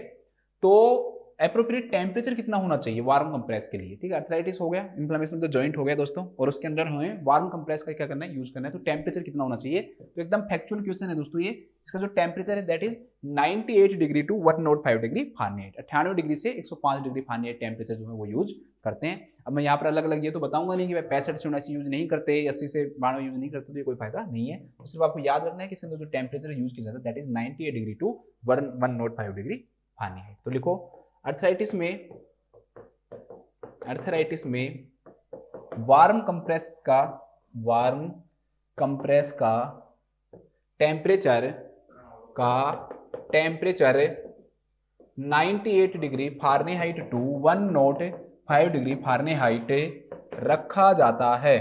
तो एप्रोप्रिएट टेम्परेचर कितना होना चाहिए वार्म कंप्रेस के लिए, ठीक है। अर्थराइटिस हो गया, इन्फ्लेमेशन ऑफ द जॉइंट हो गया दोस्तों, और उसके अंदर हमें वार्म कंप्रेस का क्या करना है, यूज करना है। तो टेम्परेचर कितना होना चाहिए, तो एकदम फैक्चुअल क्वेश्चन है दोस्तों ये। इसका जो टेम्परेचर है that is 98 degree to 105 degree Fahrenheit. 98 degree से 105 डिग्री फारेनहाइट टेम्परेचर जो है वो यूज करते हैं। अब मैं यहाँ पर अलग अलग ये तो बताऊंगा नहीं कि भाई 65 से 79 यूज नहीं करते, 80 से 92 यूज नहीं करते, तो ये कोई फायदा नहीं है। तो सिर्फ आपको याद रखना है कि इसके अंदर जो टेम्परेचर यूज किया जाता है that is 98 degree to 105 degree Fahrenheit. तो लिखो, अर्थराइटिस में वार्म कंप्रेस का temperature 98 degree Fahrenheit to 105 degree Fahrenheit रखा जाता है।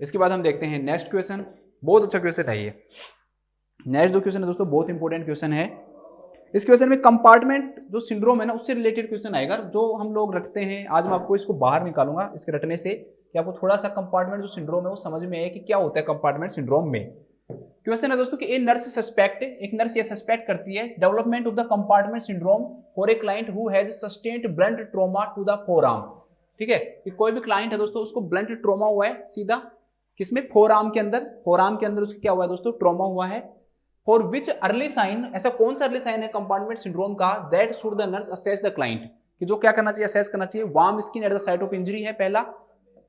इसके बाद हम देखते हैं नेक्स्ट क्वेश्चन। बहुत अच्छा क्वेश्चन है ये। नेक्स्ट जो क्वेश्चन है दोस्तों बहुत इंपॉर्टेंट क्वेश्चन है। इस क्वेश्चन में कंपार्टमेंट जो सिंड्रोम है ना, उससे रिलेटेड क्वेश्चन आएगा जो हम लोग रखते हैं। आज मैं आपको इसको बाहर निकालूंगा इसके रटने से, कि आपको थोड़ा सा कंपार्टमेंट जो सिंड्रोम है वो समझ में आए कि क्या होता है कंपार्टमेंट सिंड्रोम में। क्वेश्चन है दोस्तों कि एक नर्स ये सस्पेक्ट करती है development of the compartment syndrome for a client who has sustained blunt trauma to the forearm. ठीक है, कि कोई भी क्लाइंट है दोस्तों, उसको ब्लंट ट्रॉमा हुआ है सीधा किसमें, फोरआर्म के अंदर उसको क्या हुआ है दोस्तों, ट्रॉमा हुआ है। फॉर विच अर्ली साइन, ऐसा कौन सा अर्ली साइन है कंपार्टमेंट सिंड्रोम का, that should the nurse assess the client, कि जो क्या करना चाहिए, असेस करना चाहिए। Warm skin at the site of injury है पहला।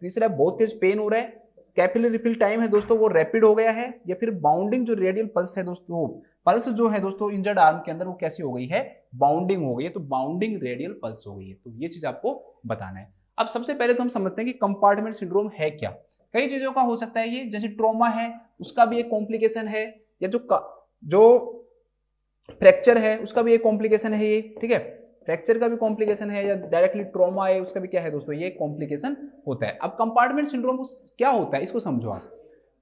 तीसरा, बहुत तेज पेन हो रहा है। कैपिलरी रिफिल टाइम है दोस्तों वो रैपिड हो गया है। या फिर बाउंडिंग जो रेडियल पल्स है दोस्तों, पल्स जो है दोस्तों इंजर्ड आर्म के अंदर वो कैसी हो गई है, बाउंडिंग हो गई है। तो बाउंडिंग रेडियल पल्स हो गई है। तो ये चीज आपको बताना है। अब सबसे पहले तो हम समझते हैं कि कंपार्टमेंट सिंड्रोम है क्या। कई चीजों का हो सकता है ये, जैसे ट्रॉमा है उसका भी एक कॉम्प्लिकेशन है, या जो फ्रैक्चर है उसका भी एक कॉम्प्लिकेशन है ये, ठीक है। फ्रैक्चर का भी कॉम्प्लिकेशन है, या डायरेक्टली ट्रॉमा है उसका भी क्या है दोस्तों, ये कॉम्प्लिकेशन होता है। अब कंपार्टमेंट सिंड्रोम क्या होता है इसको समझो आप।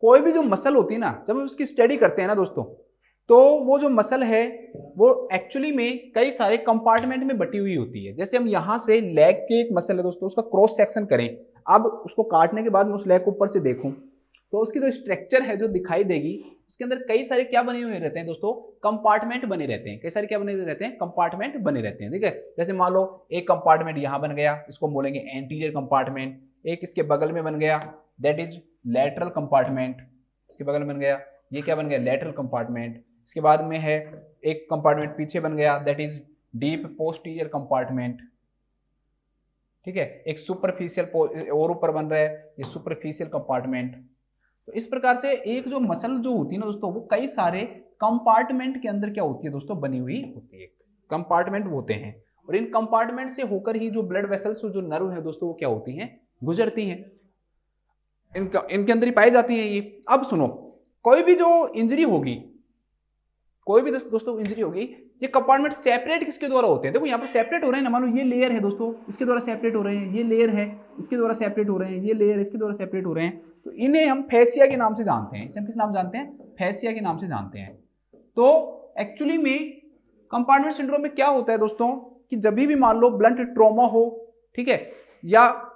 कोई भी जो मसल होती है ना, जब हम उसकी स्टडी करते हैं ना दोस्तों, तो वो जो मसल है वो एक्चुअली में कई सारे कंपार्टमेंट में बटी हुई होती है। जैसे हम यहाँ से लेग के एक मसल है दोस्तों, उसका क्रॉस सेक्शन करें, अब उसको काटने के बाद मैं उस लेग को ऊपर से देखूं तो उसकी जो स्ट्रक्चर है जो दिखाई देगी, उसके अंदर कई सारे क्या बने हुए रहते हैं दोस्तों, कंपार्टमेंट बने रहते हैं। कई सारे क्या बने रहते हैं, कंपार्टमेंट बने रहते हैं, ठीक है। जैसे मान लो एक कंपार्टमेंट यहां बन गया, इसको बोलेंगे एंटीरियर कंपार्टमेंट। एक इसके बगल में बन गया, दैट इज लैटरल कंपार्टमेंट। इसके बगल में बन गया, ये क्या बन गया, लैटरल कंपार्टमेंट। इसके बाद में है एक कंपार्टमेंट पीछे बन गया, that is deep posterior compartment, ठीक है। एक सुपरफिशियल और ऊपर बन रहा है, ये सुपरफिशियल कंपार्टमेंट। तो इस प्रकार से एक जो मसल जो होती है ना दोस्तों, वो कई सारे कंपार्टमेंट के अंदर क्या होती है दोस्तों, बनी हुई होती है। कंपार्टमेंट होते हैं, और इन कंपार्टमेंट से होकर ही जो ब्लड वेसल्स जो नर्व है दोस्तों वो क्या होती हैं, गुजरती हैं। इनके अंदर ही पाई जाती हैं ये। अब सुनो, कोई भी जो इंजरी होगी, कोई भी दोस्तों इंजरी होगी, ये कंपार्टमेंट सेपरेट किसके द्वारा होते हैं? देखो यहाँ पर सेपरेट हो रहे हैं ना, मान लो ये लेयर है दोस्तों, इसके द्वारा सेपरेट हो रहे हैं, ये लेयर है इसके द्वारा सेपरेट हो रहे हैं, ये लेयर इसके द्वारा सेपरेट हो रहे हैं, तो इन्हें हम फैसिया के नाम से जानते हैं। इसे हम किस नाम जानते हैं? फैसिया के नाम से जानते हैं। तो एक्चुअली में कंपार्टमेंट सिंड्रोम में क्या होता है दोस्तों कि जब भी मान लो ब्लंट ट्रॉमा हो, ठीक है, या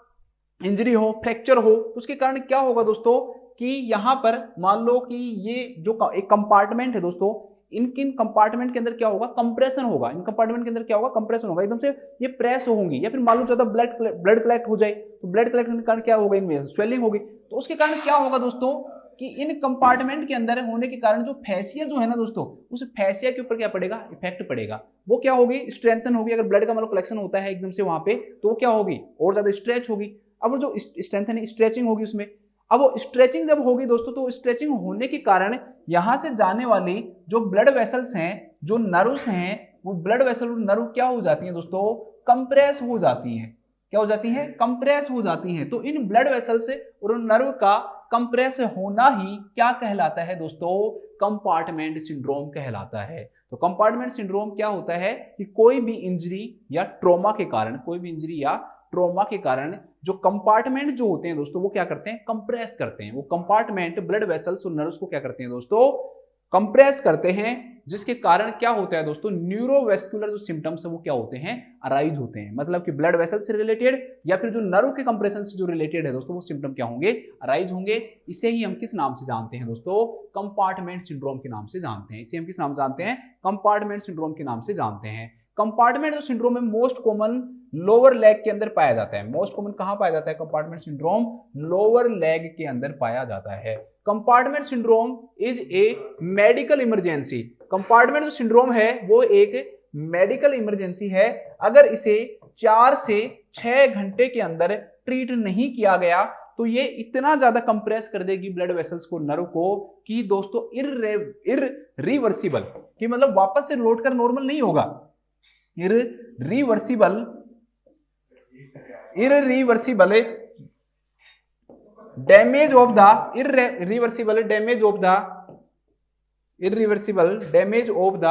इंजरी हो, फ्रैक्चर हो, तो उसके कारण क्या होगा दोस्तों कि यहां पर मान लो कि ये जो एक कंपार्टमेंट है दोस्तों, इन कंपार्टमेंट के अंदर क्या होगा? कंप्रेशन होगा। इन कंपार्टमेंट के अंदर क्या होगा? कंप्रेशन होगा, एकदम से ये प्रेस होंगी, या फिर मान लो ज्यादा ब्लड कलेक्ट हो जाए तो ब्लड कलेक्ट होने के कारण क्या होगा? इनमें स्वेलिंग होगी। तो उसके कारण क्या होगा दोस्तों कि इन कंपार्टमेंट के अंदर होने के कारण जो फैसिया जो है ना दोस्तों, उस फैसिया के ऊपर क्या पड़ेगा? इफेक्ट पड़ेगा। वो क्या होगी? स्ट्रेंथन होगी। अगर ब्लड का मतलब कलेक्शन होता है एकदम से वहां पे, तो वो क्या होगी? और ज्यादा स्ट्रेच होगी। अब वो जो स्ट्रेंथन स्ट्रेचिंग होगी उसमें, अब वो स्ट्रेचिंग जब होगी दोस्तों, तो स्ट्रेचिंग होने के कारण यहां से जाने वाली जो ब्लड वेसल्स हैं, जो नर्व्स हैं, वो ब्लड वेसल नर्व क्या हो जाती हैं दोस्तों? कंप्रेस हो जाती हैं। क्या हो जाती हैं? कंप्रेस हो जाती हैं। तो इन ब्लड वेसल से और नर्व का कंप्रेस होना ही क्या कहलाता है दोस्तों? कंपार्टमेंट सिंड्रोम कहलाता है। तो कंपार्टमेंट सिंड्रोम क्या होता है कि कोई भी इंजरी या ट्रॉमा के कारण, कोई भी इंजरी या ट्रॉमा के कारण जो कंपार्टमेंट जो होते हैं दोस्तों, वो क्या करते हैं? कंप्रेस करते हैं। वो कंपार्टमेंट ब्लड वेसल्स और नर्व्स को क्या करते हैं दोस्तों? कंप्रेस करते हैं, जिसके कारण क्या होता है दोस्तों? न्यूरोवेस्कुलर जो सिम्टम्स है वो क्या होते हैं? अराइज होते हैं। मतलब कि ब्लड वेसल से रिलेटेड या फिर जो नर्व के कंप्रेशन से जो रिलेटेड है दोस्तों, वो सिम्टम क्या होंगे? अराइज होंगे। इसे ही हम किस नाम से जानते हैं दोस्तों? कंपार्टमेंट सिंड्रोम के नाम से जानते हैं। इसे हम किस नाम से जानते हैं? कंपार्टमेंट सिंड्रोम के नाम से जानते हैं। कंपार्टमेंट जो सिंड्रोम है मोस्ट कॉमन लोअर लेग के अंदर पाया जाता है। मोस्ट कॉमन कहां पाया जाता है कंपार्टमेंट सिंड्रोम? लोअर लेग के अंदर पाया जाता है। Compartment syndrome is a medical emergency. Compartment जो सिंड्रोम है वो एक मेडिकल इमरजेंसी है। अगर इसे 4 से 6 घंटे के अंदर ट्रीट नहीं किया गया तो ये इतना ज्यादा कंप्रेस कर देगी ब्लड वेसल्स को, नर्व को, कि दोस्तों इररिवर्सिबल, कि मतलब वापस से लौटकर नॉर्मल नहीं होगा। Irreversible damage of the irreversible damage of the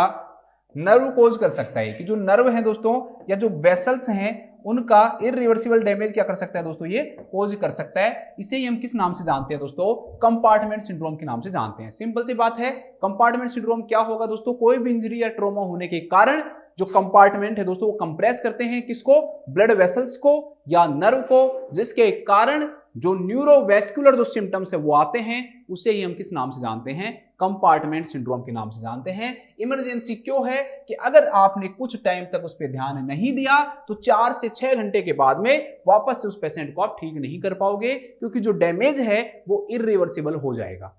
nerve cause कर सकता है। कि जो नर्व है दोस्तों या जो वेसल्स हैं उनका इररिवर्सिबल डैमेज क्या कर सकता है दोस्तों? ये कोज कर सकता है। इसे ही हम किस नाम से जानते हैं दोस्तों? कंपार्टमेंट सिंड्रोम के नाम से जानते हैं। सिंपल सी बात है, कंपार्टमेंट सिंड्रोम क्या होगा दोस्तों? कोई भी इंजरी या ट्रॉमा होने के कारण जो कंपार्टमेंट है दोस्तों वो कंप्रेस करते हैं किसको? ब्लड वेसल्स को या नर्व को, जिसके कारण जो न्यूरोवेस्कुलर जो सिम्टम्स है वो आते हैं। उसे ही हम किस नाम से जानते हैं? कंपार्टमेंट सिंड्रोम के नाम से जानते हैं। इमरजेंसी क्यों है कि अगर आपने कुछ टाइम तक उस पर ध्यान नहीं दिया तो 4 से 6 घंटे के बाद में वापस से उस पेशेंट को आप ठीक नहीं कर पाओगे, क्योंकि जो डैमेज है वो इररिवर्सिबल हो जाएगा।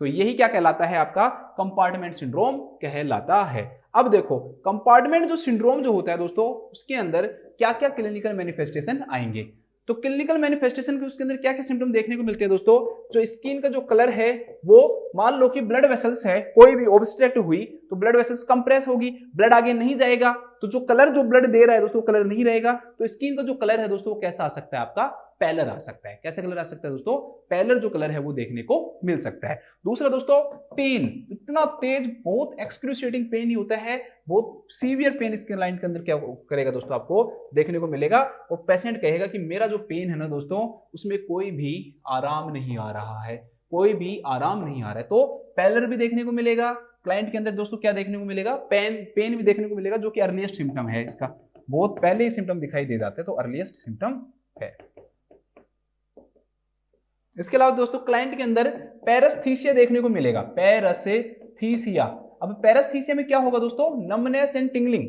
तो यही क्या कहलाता है? आपका कंपार्टमेंट सिंड्रोम कहलाता है। अब देखो कंपार्टमेंट जो सिंड्रोम जो होता है दोस्तों, उसके अंदर क्या क्या क्लिनिकल मैनिफेस्टेशन आएंगे। तो क्लिनिकल मैनिफेस्टेशन के उसके अंदर क्या क्या सिम्टम देखने को मिलते हैं दोस्तों? जो स्किन का जो कलर है वो, मान लो कि ब्लड वेसल्स है, कोई भी ऑब्स्ट्रक्ट हुई तो ब्लड वेसल्स कंप्रेस होगी, ब्लड आगे नहीं जाएगा, तो जो कलर जो ब्लड दे रहा है दोस्तों कलर नहीं रहेगा। तो स्किन का जो कलर है दोस्तों वो कैसा आ सकता है? आपका पैलर आ सकता है। कैसा कलर आ सकता है दोस्तों? पैलर जो कलर है वो देखने को मिल सकता है। दूसरा दोस्तों पेन, इतना तेज, बहुत एक्सक्रूशिएटिंग पेन ही होता है, बहुत सीवियर पेन स्किन लाइन के अंदर क्या करेगा दोस्तों? आपको देखने को मिलेगा। और पेशेंट कहेगा कि मेरा जो पेन है ना दोस्तों उसमें कोई भी आराम नहीं आ रहा है, कोई भी आराम नहीं आ रहा है। तो पैलर भी देखने को मिलेगा क्लाइंट के अंदर दोस्तों। क्या देखने को मिलेगा? पेन भी देखने को मिलेगा, जो कि अर्लीस्ट सिम्टम है इसका। बहुत पहले ही सिम्टम दिखाई दे जाते हैं, तो अर्लीस्ट सिम्टम है। इसके अलावा दोस्तों क्लाइंट के अंदर पैरेस्थीसिया देखने को मिलेगा। पैरेस्थीसिया, अब पैरेस्थीसिया में क्या होगा दोस्तों? नमनेस एंड टिंगलिंग,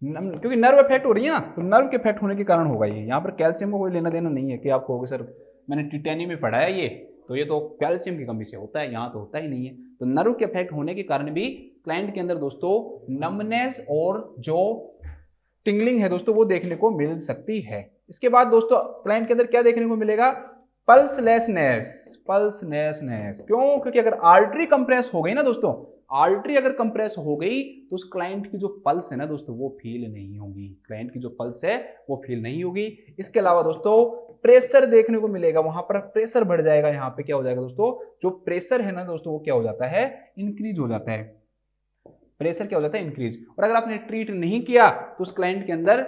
क्योंकि नर्व इफेक्ट हो रही है ना, तो नर्व के इफेक्ट होने के कारण होगा ये। यहाँ पर कैल्शियम को कोई लेना देना नहीं है कि आप कहोगे सर मैंने टिटेनियम में पढ़ा है ये तो कैल्शियम की कमी से होता है, यहाँ तो होता ही नहीं है। तो नर्व के इफेक्ट होने के कारण भी क्लाइंट के अंदर दोस्तों नमनेस और जो टिंगलिंग है दोस्तों वो देखने को मिल सकती है। इसके बाद दोस्तों क्लाइंट के अंदर क्या देखने को मिलेगा? पल्सलेसनेस। क्यों? क्योंकि अगर आर्टरी कंप्रेस हो गई ना दोस्तों, आर्टरी अगर कंप्रेस हो गई तो उस क्लाइंट की जो पल्स है ना दोस्तों वो फील नहीं होगी। क्लाइंट की जो पल्स है वो फील नहीं होगी। इसके अलावा दोस्तों प्रेशर देखने को मिलेगा, वहां पर प्रेशर बढ़ जाएगा। यहाँ पे क्या हो जाएगा दोस्तों, जो प्रेशर है ना दोस्तों वो क्या हो जाता है, इंक्रीज हो जाता है। प्रेशर क्या हो जाता है, इंक्रीज। और अगर आपने ट्रीट नहीं किया तो उस क्लाइंट के अंदर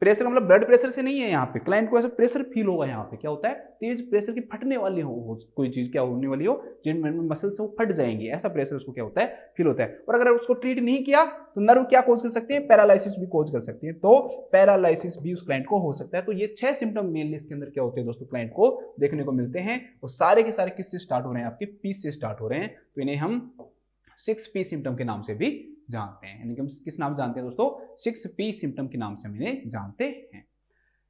प्रेशर, मतलब ब्लड प्रेशर से नहीं है, यहाँ पे क्लाइंट को ऐसा प्रेशर फील होगा। यहाँ पे क्या होता है, तेज प्रेशर की फटने वाली हो कोई चीज क्या होने वाली हो, जिन मसल से वो फट जाएंगे, ऐसा प्रेशर उसको क्या होता है, फील होता है। और अगर उसको ट्रीट नहीं किया तो नर्व क्या कोज कर सकते हैं, पैरालिसिस भी कोज कर सकती है। तो पैरालिसिस भी उस क्लाइंट को हो सकता है। तो ये 6 सिम्टम मेनली इसके अंदर क्या होते हैं दोस्तों, क्लाइंट को देखने को मिलते हैं। और सारे के सारे किससे स्टार्ट हो रहे हैं, आपके पी से स्टार्ट हो रहे हैं। तो इन्हें हम 6P सिम्टम के नाम से भी जानते हैं। यानी कि हम किस नाम जानते हैं दोस्तों, 6P सिम्टम के नाम से हम इन्हें जानते हैं।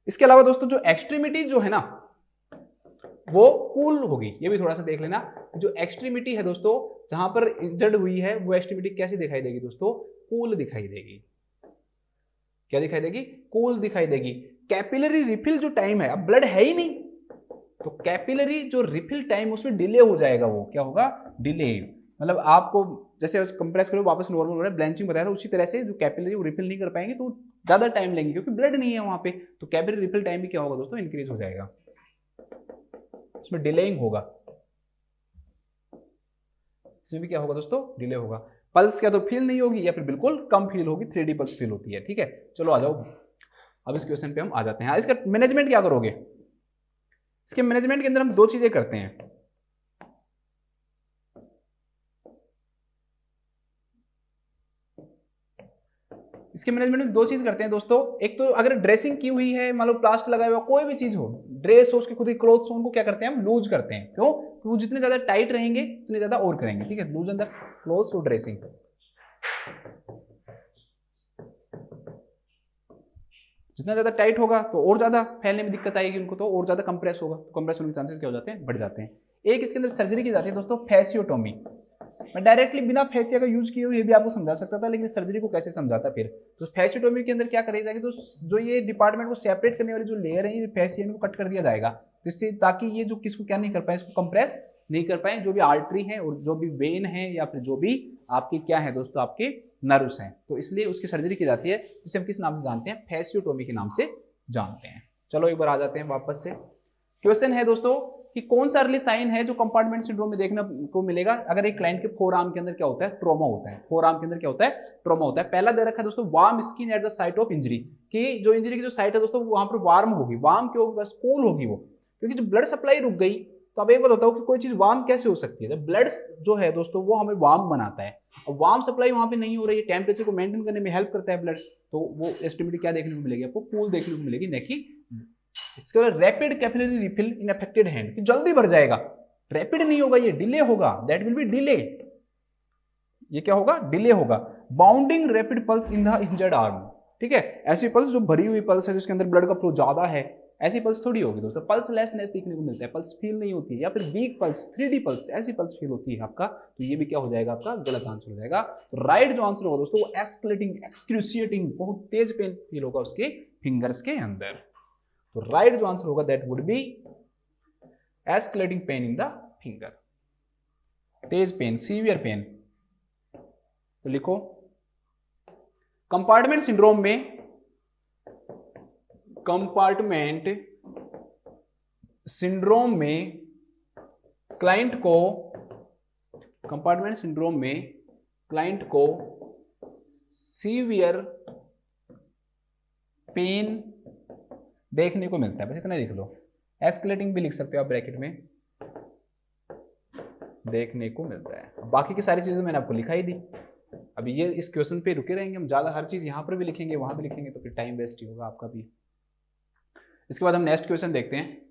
इसके अलावा दोस्तों जो एक्सट्रीमिटी जो है ना वो कूल होगी, ये भी थोड़ा सा देख लेना। जो एक्सट्रीमिटी है दोस्तों, जहां पर इंजर्ड हुई है, वो एक्सट्रीमिटी कैसी दिखाई देगी दोस्तों, कूल दिखाई देगी। क्या दिखाई देगी, कूल दिखाई देगी। कैपिलरी रिफिल जो टाइम है, अब ब्लड है ही नहीं तो कैपिलरी जो रिफिल टाइम उसमें डिले हो जाएगा। वो क्या होगा, डिले। मतलब आपको जैसे कंप्रेस करो वापस नॉर्मल हो रहा है, ब्लैंचिंग बताया था, उसी तरह से जो कैपिलरी वो रिफिल नहीं कर पाएंगे तो ज्यादा टाइम लेंगे क्योंकि ब्लड नहीं है वहां पे। तो कैपिलरी रिफिल टाइम भी क्या होगा दोस्तों, इंक्रीज हो जाएगा, उसमें डिलेइंग होगा। इसमें भी क्या होगा दोस्तों, डिले होगा। पल्स क्या तो फील नहीं होगी या फिर बिल्कुल कम फील होगी, 3D पल्स फील होती है। ठीक है, चलो आ जाओ अब इस क्वेश्चन पे हम आ जाते हैं। इसका मैनेजमेंट क्या करोगे, इसके मैनेजमेंट के अंदर हम 2 चीजें करते हैं। इसके मैनेजमेंट में 2 चीज करते हैं दोस्तों। एक तो अगर ड्रेसिंग की हुई है, मान लो प्लास्टर लगाया हुआ, कोई भी चीज हो, ड्रेस हो, उसके खुद ही क्लोथ्स हो, उनको क्या करते हैं हम, लूज करते हैं। क्यों, क्योंकि वो जितने ज्यादा टाइट रहेंगे उतने ज्यादा और करेंगे। ठीक है, लूज इन द क्लोथ्स और ड्रेसिंग। जितना ज्यादा टाइट होगा तो और ज्यादा फैलने में दिक्कत आएगी उनको, तो और ज्यादा कंप्रेस होगा, तो कंप्रेस होने के चांसेस क्या हो जाते हैं, बढ़ जाते हैं। एक इसके अंदर सर्जरी की जाती है दोस्तों, फैसियोटोमी। मैं डायरेक्टली बिना फैसिया का यूज किए हुए भी आपको समझा सकता था, लेकिन सर्जरी को कैसे समझाता फिर। तो फैसियोटोमी के अंदर क्या करी जाएगी, तो जो ये डिपार्टमेंट को सेपरेट करने वाली जो लेयर है, ये फैसिया को कट कर दिया जाएगा, जिससे ताकि ये जो किसको क्या नहीं कर पाए, इसको कंप्रेस नहीं कर पाए, जो भी आर्टरी है और जो भी वेन है या फिर जो भी आपकी क्या है दोस्तों, आपके नर्व्स हैं, तो इसलिए उसकी सर्जरी की जाती है, जिसे हम किस नाम से जानते हैं, फैसियोटोमी के नाम से जानते हैं। चलो एक बार आ जाते हैं वापस से। क्वेश्चन है दोस्तों कि कौन सा अर्ली साइन है जो कंपार्टमेंट सिंड्रोम में देखने को मिलेगा अगर एक क्लाइंट के फोर आर्म के अंदर क्या होता है, ट्रॉमा होता है। फोर आर्म के अंदर क्या होता है, ट्रॉमा होता है। पहला दे रखा है दोस्तों, warm skin at the site of injury, कि जो इंजरी की जो साइट है दोस्तों वहां पर वार्म होगी। वार्म क्यों होगी, बस कूल होगी वो, क्योंकि जो ब्लड सप्लाई रुक गई। तो अब एक बात बताओ कि कोई चीज वार्म कैसे हो सकती है, जब ब्लड जो है दोस्तों वो हमें वार्म बनाता है, और वार्म सप्लाई वहां पे नहीं हो रही है, टेम्परेचर को मेंटेन करने में हेल्प करता है ब्लड, तो वो एस्टिमेट क्या देखने को मिलेगी आपको, कूल देखने को मिलेगी, नहीं कि इसके बाद रैपिड कैपिलरी रिफिल इन अफेक्टेड हैंड, कि जल्दी भर जाएगा, रैपिड नहीं होगा, ये डिले होगा, दैट विल बी डिले। ये क्या होगा, डिले होगा। Bounding rapid pulse in the injured arm, ठीक है, ऐसी पल्स जो भरी हुई पल्स है, जिसके अंदर ब्लड का फ्लो ज्यादा है, ऐसी पल्स थोड़ी होगी दोस्तों। पल्स लेसनेस देखने को मिलता है, पल्स फील नहीं होती है, या फिर वीक पल्स, 3D पल्स, ऐसी पल्स फील होती है आपका। तो ये भी क्या हो जाएगा, आपका गलत आंसर हो जाएगा। तो राइट जो आंसर होगा दोस्तों, वो एस्केलेटिंग, एक्सक्रूसिएटिंग, बहुत तेज पेन फील होगा उसके फिंगर्स के अंदर। तो राइट जो आंसर होगा that would be escalating pain in the finger, तेज पेन, सीवियर पेन। तो लिखो, कंपार्टमेंट सिंड्रोम में, कंपार्टमेंट सिंड्रोम में क्लाइंट को, कंपार्टमेंट सिंड्रोम में क्लाइंट को सीवियर पेन देखने को मिलता है। बस इतना लिख लो, एस्केलेटिंग भी लिख सकते हो आप ब्रैकेट में, देखने को मिलता है। बाकी की सारी चीजें मैंने आपको लिखा ही दी। अभी ये इस क्वेश्चन पे रुके रहेंगे हम, ज्यादा हर चीज यहां पर भी लिखेंगे वहां भी लिखेंगे तो फिर टाइम वेस्ट ही होगा आपका भी। इसके बाद हम नेक्स्ट क्वेश्चन देखते हैं।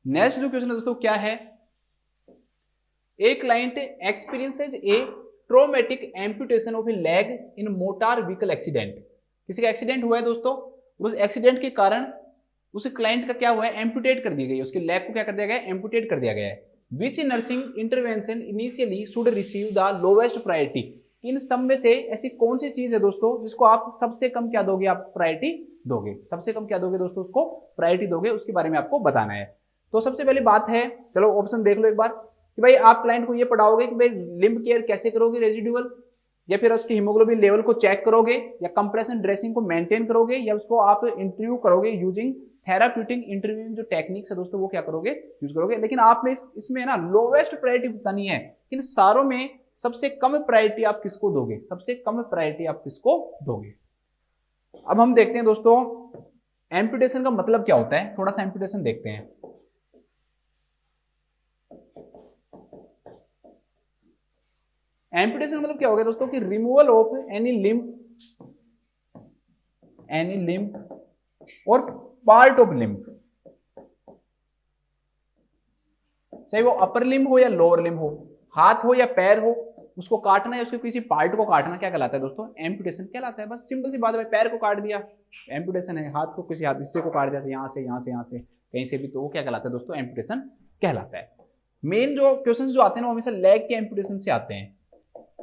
नेक्स्ट जो क्वेश्चन है दोस्तों क्या है, a client experiences A traumatic amputation of A leg in motor vehicle accident. किसी का एक्सीडेंट हुआ है दोस्तों, उस एक्सीडेंट के कारण उस क्लाइंट का क्या हुआ है, एम्पुटेट कर दी गई, उसके लेग को क्या कर दिया गया है, एम्पुटेट कर दिया गया है। Which nursing intervention initially should receive the lowest priority, इन सब में से ऐसी कौन सी चीज है दोस्तों जिसको आप सबसे कम क्या दोगे, आप प्रायोरिटी दोगे, सबसे कम क्या दोगे दोस्तों, उसको प्रायोरिटी दोगे, उसके बारे में आपको बताना है। तो सबसे पहली बात है, चलो ऑप्शन देख लो एक बार, कि भाई आप क्लाइंट को ये पढ़ाओगे कि भाई लिम्ब केयर कैसे करोगे रेजिडुअल, या फिर उसकी हीमोग्लोबिन लेवल को चेक करोगे, या कंप्रेशन ड्रेसिंग को मेंटेन करोगे, या उसको आप इंटरव्यू करोगे यूजिंग थेराप्यूटिक इंटरव्यू जो टेक्निक्स है दोस्तों वो क्या करोगे, यूज करोगे। लेकिन आप में इसमें ना लोवेस्ट प्रायोरिटी बतानी है, इन सारों में सबसे कम प्रायोरिटी आप किसको दोगे, सबसे कम प्रायोरिटी आप किसको दोगे। अब हम देखते हैं दोस्तों एम्पुटेशन का मतलब क्या होता है, थोड़ा सा एम्पुटेशन देखते हैं। एम्पुटेशन मतलब क्या हो गया दोस्तों कि रिमूवल ऑफ एनी लिम्ब और पार्ट ऑफ लिम्ब, चाहे वो अपर लिम्ब हो या लोअर लिम्ब हो, हाथ हो या पैर हो, उसको काटना है, उसके किसी पार्ट को काटना क्या कहलाता है दोस्तों, एम्पुटेशन कहलाता है। बस सिंपल सी बात है, पैर को काट दिया एम्पुटेशन है, हाथ को किसी हाथ हिस्से को काट दिया, यहाँ से यहाँ से यहाँ से कहीं से भी, तो वो क्या कहलाता है दोस्तों, एम्पुटेशन कहलाता है। मेन जो क्वेश्चंस जो आते हैं वो हमेशा लेग के एम्पुटेशन से आते हैं,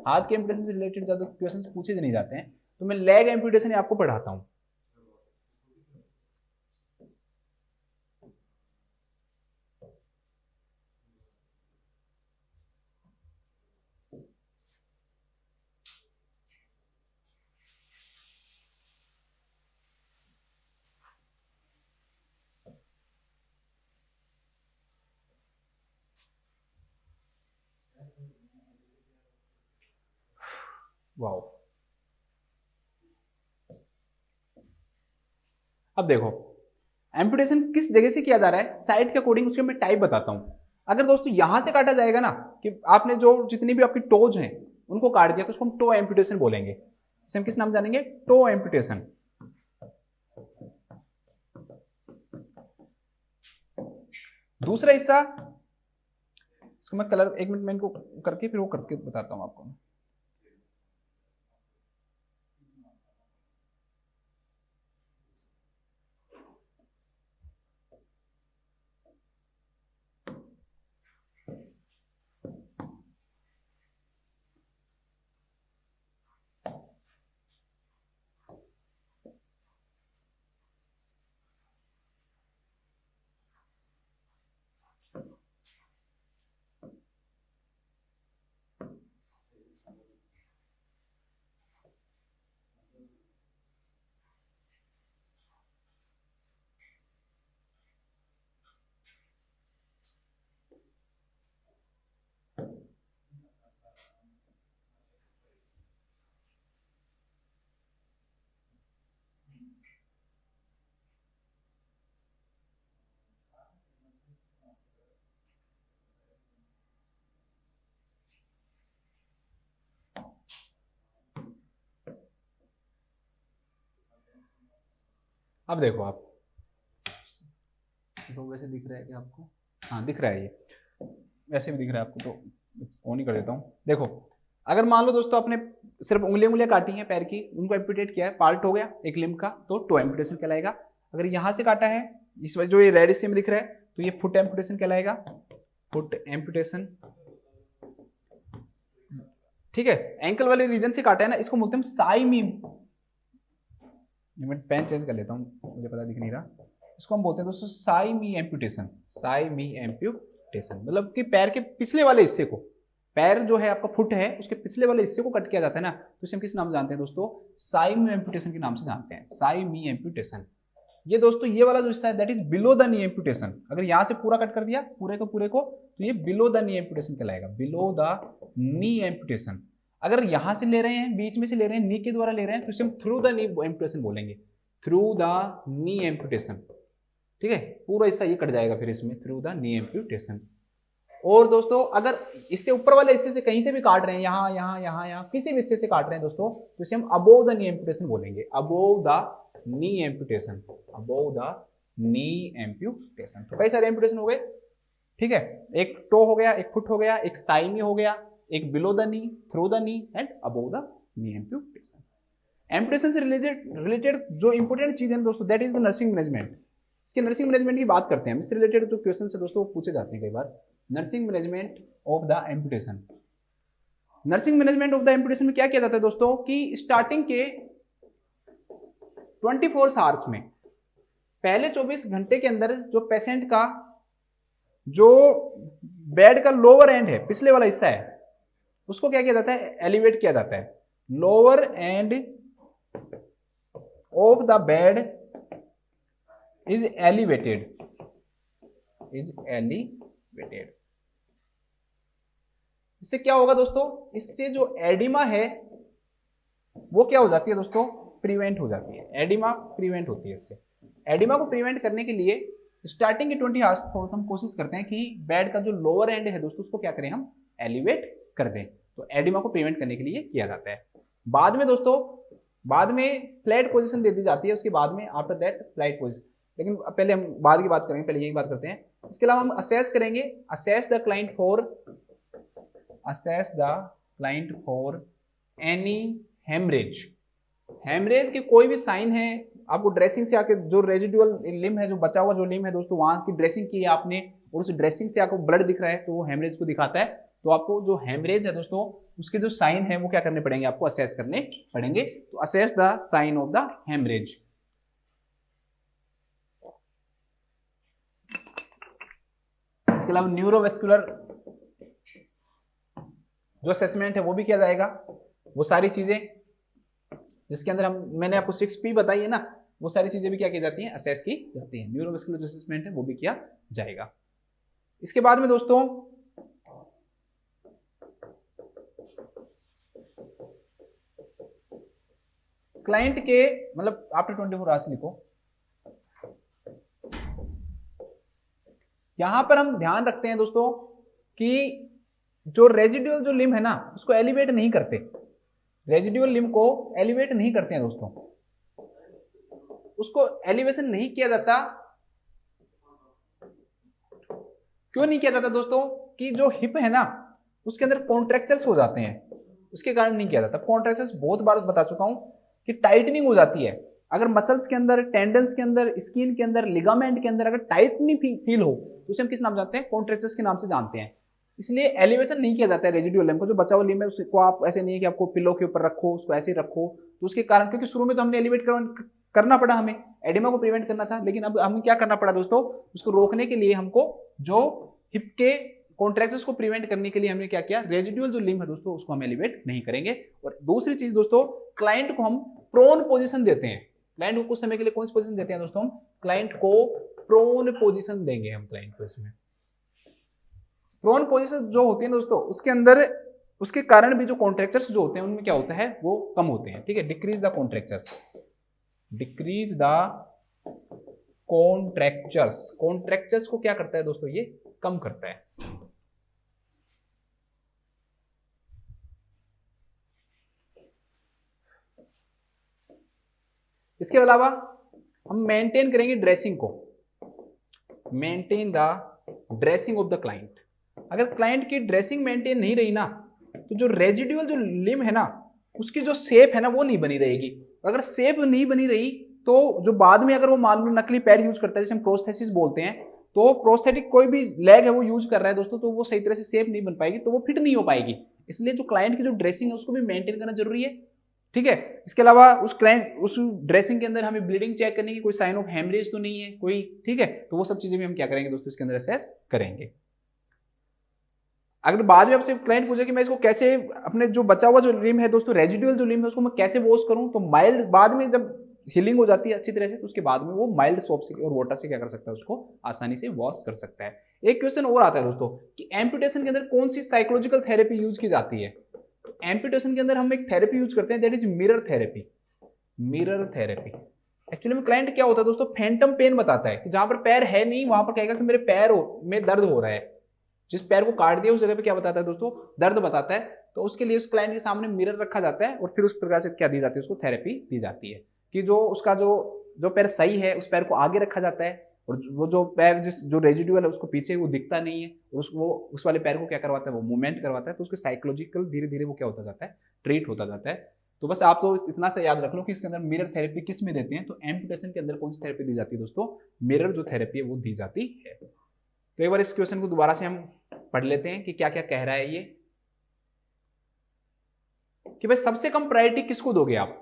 हाथ के एम्पुटेशन से रिलेटेड ज्यादा क्वेश्चंस पूछे नहीं जाते हैं, तो मैं लेग एम्पुटेशन आपको पढ़ाता हूँ। वाओ, अब देखो एम्पुटेशन किस जगह से किया जा रहा है, साइड के अकॉर्डिंग उसके मैं टाइप बताता हूं। अगर दोस्तों यहां से काटा जाएगा ना, कि आपने जो जितनी भी आपकी टोज हैं उनको काट दिया, तो उसको हम टो एम्पुटेशन बोलेंगे। इसे हम किस नाम जानेंगे, टो एम्पुटेशन। दूसरा हिस्सा, इसको मैं कलर, एक मिनट मैं इनको करके फिर वो करके बताता हूं आपको। अब देखो आप, तो वैसे दिख रहा है कि आपको, हाँ दिख रहा है, ये वैसे भी दिख रहा है आपको, तो ऑन ही कर देता हूँ। देखो अगर मान लो दोस्तों आपने सिर्फ उंगलियां काटी हैं पैर की, उनको एम्पुटेट किया है, पार्ट हो गया एक लिम्ब का, तो टो एम्पुटेशन कहलाएगा। अगर यहाँ से काटा है, इस वजह जो ये रेड हिस्से में दिख रहा है, तो ये फुट एम्पुटेशन कहलाएगा, फुट एम्पुटेशन। ठीक है, एंकल वाले रीजन से काटा है ना, इसको बोलते हैं साइमीम। मैं पेन चेंज कर लेता हूँ, मुझे पता दिख नहीं रहा। इसको हम बोलते हैं दोस्तों साइमी एम्पुटेशन, साइमी एम्पुटेशन, मतलब कि पैर के पिछले वाले हिस्से को, पैर जो है आपका फुट है उसके पिछले वाले हिस्से को कट किया जाता है ना, तो इसे हम किस नाम से जानते हैं दोस्तों, साइमी एम्पुटेशन के नाम से जानते हैं, साइमी एम्पुटेशन। ये दोस्तों ये वाला जो हिस्सा है that is below the knee amputation. अगर यहाँ से पूरा कट कर दिया पूरे को, तो ये बिलो द नी एम्पुटेशन कहलाएगा, बिलो द नी एम्पुटेशन। अगर यहां से ले रहे हैं, बीच में से ले रहे हैं, नी के द्वारा ले रहे हैं, तो इसे हम थ्रू द नी एम्पुटेशन बोलेंगे, थ्रू द नी एम्पुटेशन। ठीक है, पूरा हिस्सा ये कट जाएगा फिर इसमें, थ्रू द नी एम्पुटेशन। और दोस्तों अगर इससे ऊपर वाले हिस्से से कहीं से भी काट रहे हैं, यहाँ यहाँ यहाँ यहाँ किसी भी हिस्से से काट रहे हैं दोस्तों, तो इसे हम अबोव द नी एम्पुटेशन बोलेंगे, above the knee amputation, above the knee amputation. तो कई सारे एम्पुटेशन हो गए। ठीक है, एक टो हो गया, एक फुट हो गया, एक साइमी हो गया, एक below the knee, through the knee and above the knee amputation. Amputation से रिलेटेड जो इंपॉर्टेंट चीज है दोस्तों that is the nursing management. इसके नर्सिंग मैनेजमेंट की बात करते हैं, इससे रिलेटेड जो क्वेश्चन है दोस्तों वो पूछे जाते हैं कई बार, nursing management of the amputation. Nursing management of the amputation में क्या किया जाता है दोस्तों कि स्टार्टिंग के 24 आवर्स में, पहले 24 घंटे के अंदर जो पेशेंट का जो बेड का लोअर एंड है, पिछले वाला हिस्सा है, उसको क्या किया जाता है, एलिवेट किया जाता है। Lower end of the bed is elevated, इससे क्या होगा दोस्तों, इससे जो एडिमा है वो क्या हो जाती है दोस्तों, प्रिवेंट हो जाती है। एडिमा प्रिवेंट होती है। इससे एडिमा को प्रिवेंट करने के लिए स्टार्टिंग के 20 आवर्स हम कोशिश करते हैं कि बेड का जो लोअर एंड है दोस्तों उसको क्या करें, हम एलिवेट कर दें। तो एडिमा को प्रिवेंट करने के लिए किया जाता है। बाद में दोस्तों, बाद में फ्लैट पोजीशन दे दी जाती है, उसके बाद में आफ्टर दैट फ्लाइट पोजीशन। लेकिन पहले हम बाद की बात करेंगे, पहले यही बात करते हैं। इसके अलावा हम असेस करेंगे, assess the client for any hemorrhage. Hemorrhage के कोई भी साइन है, आपको ड्रेसिंग से आके जो रेजिडुअल लिम है, जो बचा हुआ जो लिम है दोस्तों, वहां की ड्रेसिंग की है आपने और उस ड्रेसिंग से आपको ब्लड दिख रहा है तो वो हेमरेज को दिखाता है। तो आपको जो हेमरेज है दोस्तों उसके जो साइन है वो क्या करने पड़ेंगे, आपको असेस करने पड़ेंगे। तो assess the sign of the hemorrhage. इसके अलावा न्यूरोवेस्कुलर जो असेसमेंट है वो भी किया जाएगा। वो सारी चीजें जिसके अंदर मैंने आपको 6P बताई है ना, वो सारी चीजें भी क्या की जाती हैं, असेस की जाती हैं। न्यूरोवेस्कुलर जो असेसमेंट है वो भी किया जाएगा। इसके बाद में दोस्तों क्लाइंट के मतलब आफ्टर 24 आवर्स लिखो। यहां पर हम ध्यान रखते हैं दोस्तों कि जो रेजिडुअल जो लिम है ना उसको एलिवेट नहीं करते, रेजिडुअल लिम को एलिवेट नहीं करते हैं दोस्तों, उसको एलिवेशन नहीं किया जाता। क्यों नहीं किया जाता दोस्तों, कि जो हिप है ना उसके अंदर कॉन्ट्रैक्चर्स हो जाते हैं, उसके कारण नहीं किया जाता। कॉन्ट्रैक्चर्स बहुत बार बता चुका हूं कि टाइटनिंग हो जाती है। अगर मसल्स के अंदर, टेंडन्स के अंदर, स्किन के अंदर, लिगामेंट के अंदर अगर टाइटनिंग फील हो तो उसे हम किस नाम जानते हैं, कॉन्ट्रैक्चर्स के नाम से जानते हैं। इसलिए एलिवेशन नहीं किया जाता है रेजिडुअल लिम को। जो बचा हुआ लिम है उसको आप ऐसे नहीं है कि आपको पिलो के ऊपर रखो, उसको ऐसे ही रखो, तो उसके कारण, क्योंकि शुरू में तो हमने एलिवेट करना पड़ा, हमें एडिमा को प्रिवेंट करना था, लेकिन अब हमें क्या करना पड़ा दोस्तों, उसको रोकने के लिए हमको जो हिप के कॉन्ट्रैक्शंस को प्रिवेंट करने के लिए हमने क्या किया, रेजिडुअल जो लिम है दोस्तों उसको हम एलिवेट नहीं करेंगे। और दूसरी चीज दोस्तों, क्लाइंट को हम प्रोन पोजीशन देते हैं। क्लाइंट को कुछ समय के लिए कौन सी पोजीशन देते हैं दोस्तों, हम क्लाइंट को प्रोन पोजीशन देंगे। हम क्लाइंट को इसमें प्रोन पोजीशन जो होती है दोस्तों उसके अंदर, उसके कारण भी जो कॉन्ट्रैक्चर्स जो होते हैं उनमें क्या होता है, वो कम होते हैं। ठीक है, decrease the contractures, decrease the contractures. Contractures को क्या करता है दोस्तों, ये कम करता है। इसके अलावा हम मेंटेन करेंगे ड्रेसिंग को, maintain the dressing of the client. अगर क्लाइंट की ड्रेसिंग मेंटेन नहीं रही ना तो जो रेजिडुअल जो लिम है ना उसकी जो शेप है ना वो नहीं बनी रहेगी। अगर शेप नहीं बनी रही तो जो बाद में अगर वो मान लो नकली पैर यूज करता है, जिसे हम प्रोस्थेसिस बोलते हैं, तो प्रोस्थेटिक कोई भी लेग है वो यूज कर रहा है दोस्तों, तो वो सही तरह से शेप नहीं बन पाएगी, तो वो फिट नहीं हो पाएगी। इसलिए जो क्लाइंट की जो ड्रेसिंग है उसको भी मेंटेन करना जरूरी है। ठीक है, इसके अलावा उस क्लाइंट उस ड्रेसिंग के अंदर हमें ब्लीडिंग चेक करने की, कोई साइन ऑफ हेमरेज तो नहीं है कोई। ठीक है, तो वो सब चीजें भी हम क्या करेंगे दोस्तों, इसके अंदर असेस करेंगे। अगर बाद में आपसे क्लाइंट पूछे कि मैं इसको कैसे, अपने जो बचा हुआ जो लिम है दोस्तों, रेजिडुअल जो लिम है उसको मैं कैसे वॉश करूं, तो माइल्ड, बाद में जब हीलिंग हो जाती है अच्छी तरह से तो उसके बाद में वो माइल्ड सोप से और वाटर से क्या कर सकता है, उसको आसानी से वॉश कर सकता है। एक क्वेश्चन और आता है दोस्तों कि एम्पुटेशन के अंदर कौन सी साइकोलॉजिकल थेरेपी यूज की जाती है। एम्पुटेशन के अंदर हम एक थेरेपी यूज करते हैं, that is mirror therapy. Mirror therapy actually में क्लाइंट क्या होता है दोस्तों, फैंटम पेन बताता है कि जहां पर पैर है नहीं वहां पर कहेगा कि मेरे पैर में दर्द हो रहा है। जिस पैर को काट दिया उस जगह पे क्या बताता है दोस्तों, दर्द बताता है। तो उसके लिए उस क्लाइंट के सामने मिरर रखा जाता है और फिर उस प्रकार से क्या दी जाती है, उसको थेरेपी दी जाती है कि जो उसका जो पैर सही है उस पैर को आगे रखा जाता है और वो जो पैर जो रेजिडुअल है उसको पीछे वो दिखता नहीं है और वो उस वाले पैर को क्या करवाता है, वो मूवमेंट करवाता है। तो उसके साइकोलॉजिकल धीरे धीरे वो क्या होता जाता है, ट्रीट होता जाता है। तो बस आप तो इतना सा याद रख लो कि इसके अंदर मिरर थेरेपी किस में देते हैं। तो एम्पुटेशन के अंदर कौन सी थेरेपी दी जाती है दोस्तों, मिरर जो थेरेपी है वो दी जाती है। तो एक बार इस क्वेश्चन को दोबारा से हम पढ़ लेते हैं कि क्या क्या कह रहा है ये। कि भाई सबसे कम प्रायोरिटी किसको दोगे आप?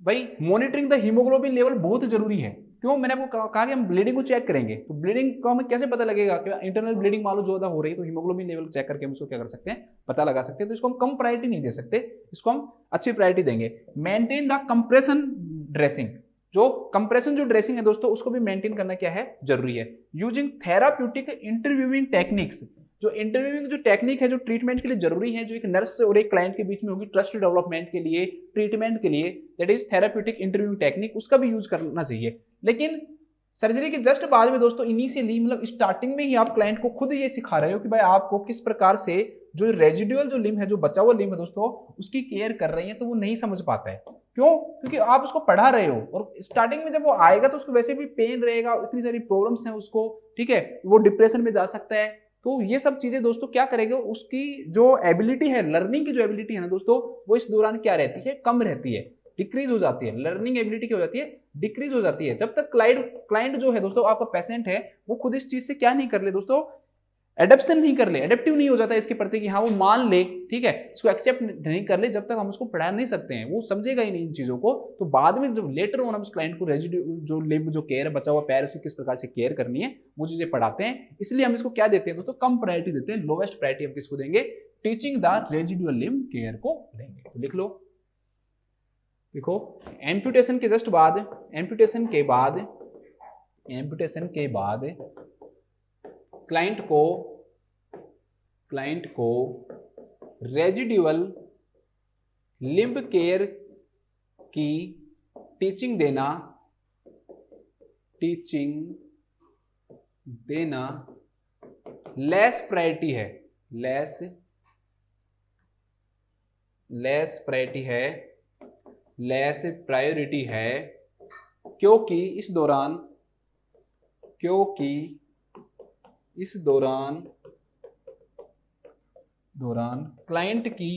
भाई मॉनिटरिंग द हीमोग्लोबिन लेवल बहुत जरूरी है। क्यों? मैंने आपको कहा कि हम ब्लीडिंग को चेक करेंगे, तो ब्लीडिंग को हमें कैसे पता लगेगा कि इंटरनल ब्लीडिंग मान लो ज्यादा हो रही है, तो हीमोग्लोबिन लेवल चेक करके हम उसको क्या कर सकते हैं, पता लगा सकते हैं। तो इसको हम कम प्रायोरिटी नहीं दे सकते, इसको हम अच्छी प्रायोरिटी देंगे। मेंटेन द कंप्रेशन ड्रेसिंग, जो कंप्रेशन जो ड्रेसिंग है दोस्तों उसको भी मेंटेन करना क्या है, जरूरी है। यूजिंग थेराप्यूटिक इंटरव्यूइंग टेक्निक्स, जो इंटरव्यूइंग जो टेक्निक है जो ट्रीटमेंट के लिए जरूरी है, जो एक नर्स और एक क्लाइंट के बीच में होगी ट्रस्ट डेवलपमेंट के लिए, ट्रीटमेंट के लिए, that is therapeutic interviewing technique, उसका भी यूज करना चाहिए। लेकिन सर्जरी के जस्ट बाद में दोस्तों इनिशियली मतलब स्टार्टिंग में ही आप क्लाइंट को खुद ये सिखा रहे हो कि भाई आपको किस प्रकार से जो रेजिडुअल जो लिम्ब है, जो बचा हुआ लिम्ब है दोस्तों, उसकी केयर कर रही है, तो वो नहीं समझ पाता है। क्यों? क्योंकि आप उसको पढ़ा रहे हो, और स्टार्टिंग में जब वो आएगा तो उसको वैसे भी पेन रहेगा, इतनी सारी प्रॉब्लम्स हैं उसको, ठीक है, वो डिप्रेशन में जा सकता है। तो ये सब चीजें दोस्तों क्या करेगा, उसकी जो एबिलिटी है, लर्निंग की जो एबिलिटी है ना दोस्तों, वो इस दौरान क्या रहती है, कम रहती है, डिक्रीज हो जाती है। लर्निंग एबिलिटी क्या हो जाती है, डिक्रीज हो जाती है। जब तक क्लाइंट जो है दोस्तों, आपका पेशेंट है, वो खुद इस चीज से क्या नहीं कर ले दोस्तों, एडेप्शन नहीं कर ले, एडेप्टिव नहीं हो जाता है इसके प्रति कि हाँ वो मान ले, ठीक है, इसको एक्सेप्ट नहीं कर ले, जब तक हम उसको पढ़ा नहीं सकते हैं, वो समझेगा ही नहीं इन चीजों को। तो बाद में जब लेटर ऑन हम उस क्लाइंट को रेजिड्यू जो लिम्ब जो केयर है, बचा हुआ पैर, उसे किस प्रकार से केयर करनी है, वो चीजें पढ़ाते हैं। इसलिए हम इसको क्या देते हैं दोस्तों, कम प्रायोरिटी देते हैं। लोवेस्ट प्रायोरिटी हम किसको देंगे, teaching the residual limb care को देंगे। तो लिख लो, देखो एम्पुटेशन के जस्ट बाद, एम्पुटेशन के बाद क्लाइंट को रेजिडुअल लिम्ब केयर की टीचिंग देना लेस प्रायोरिटी है, क्योंकि इस दौरान क्लाइंट की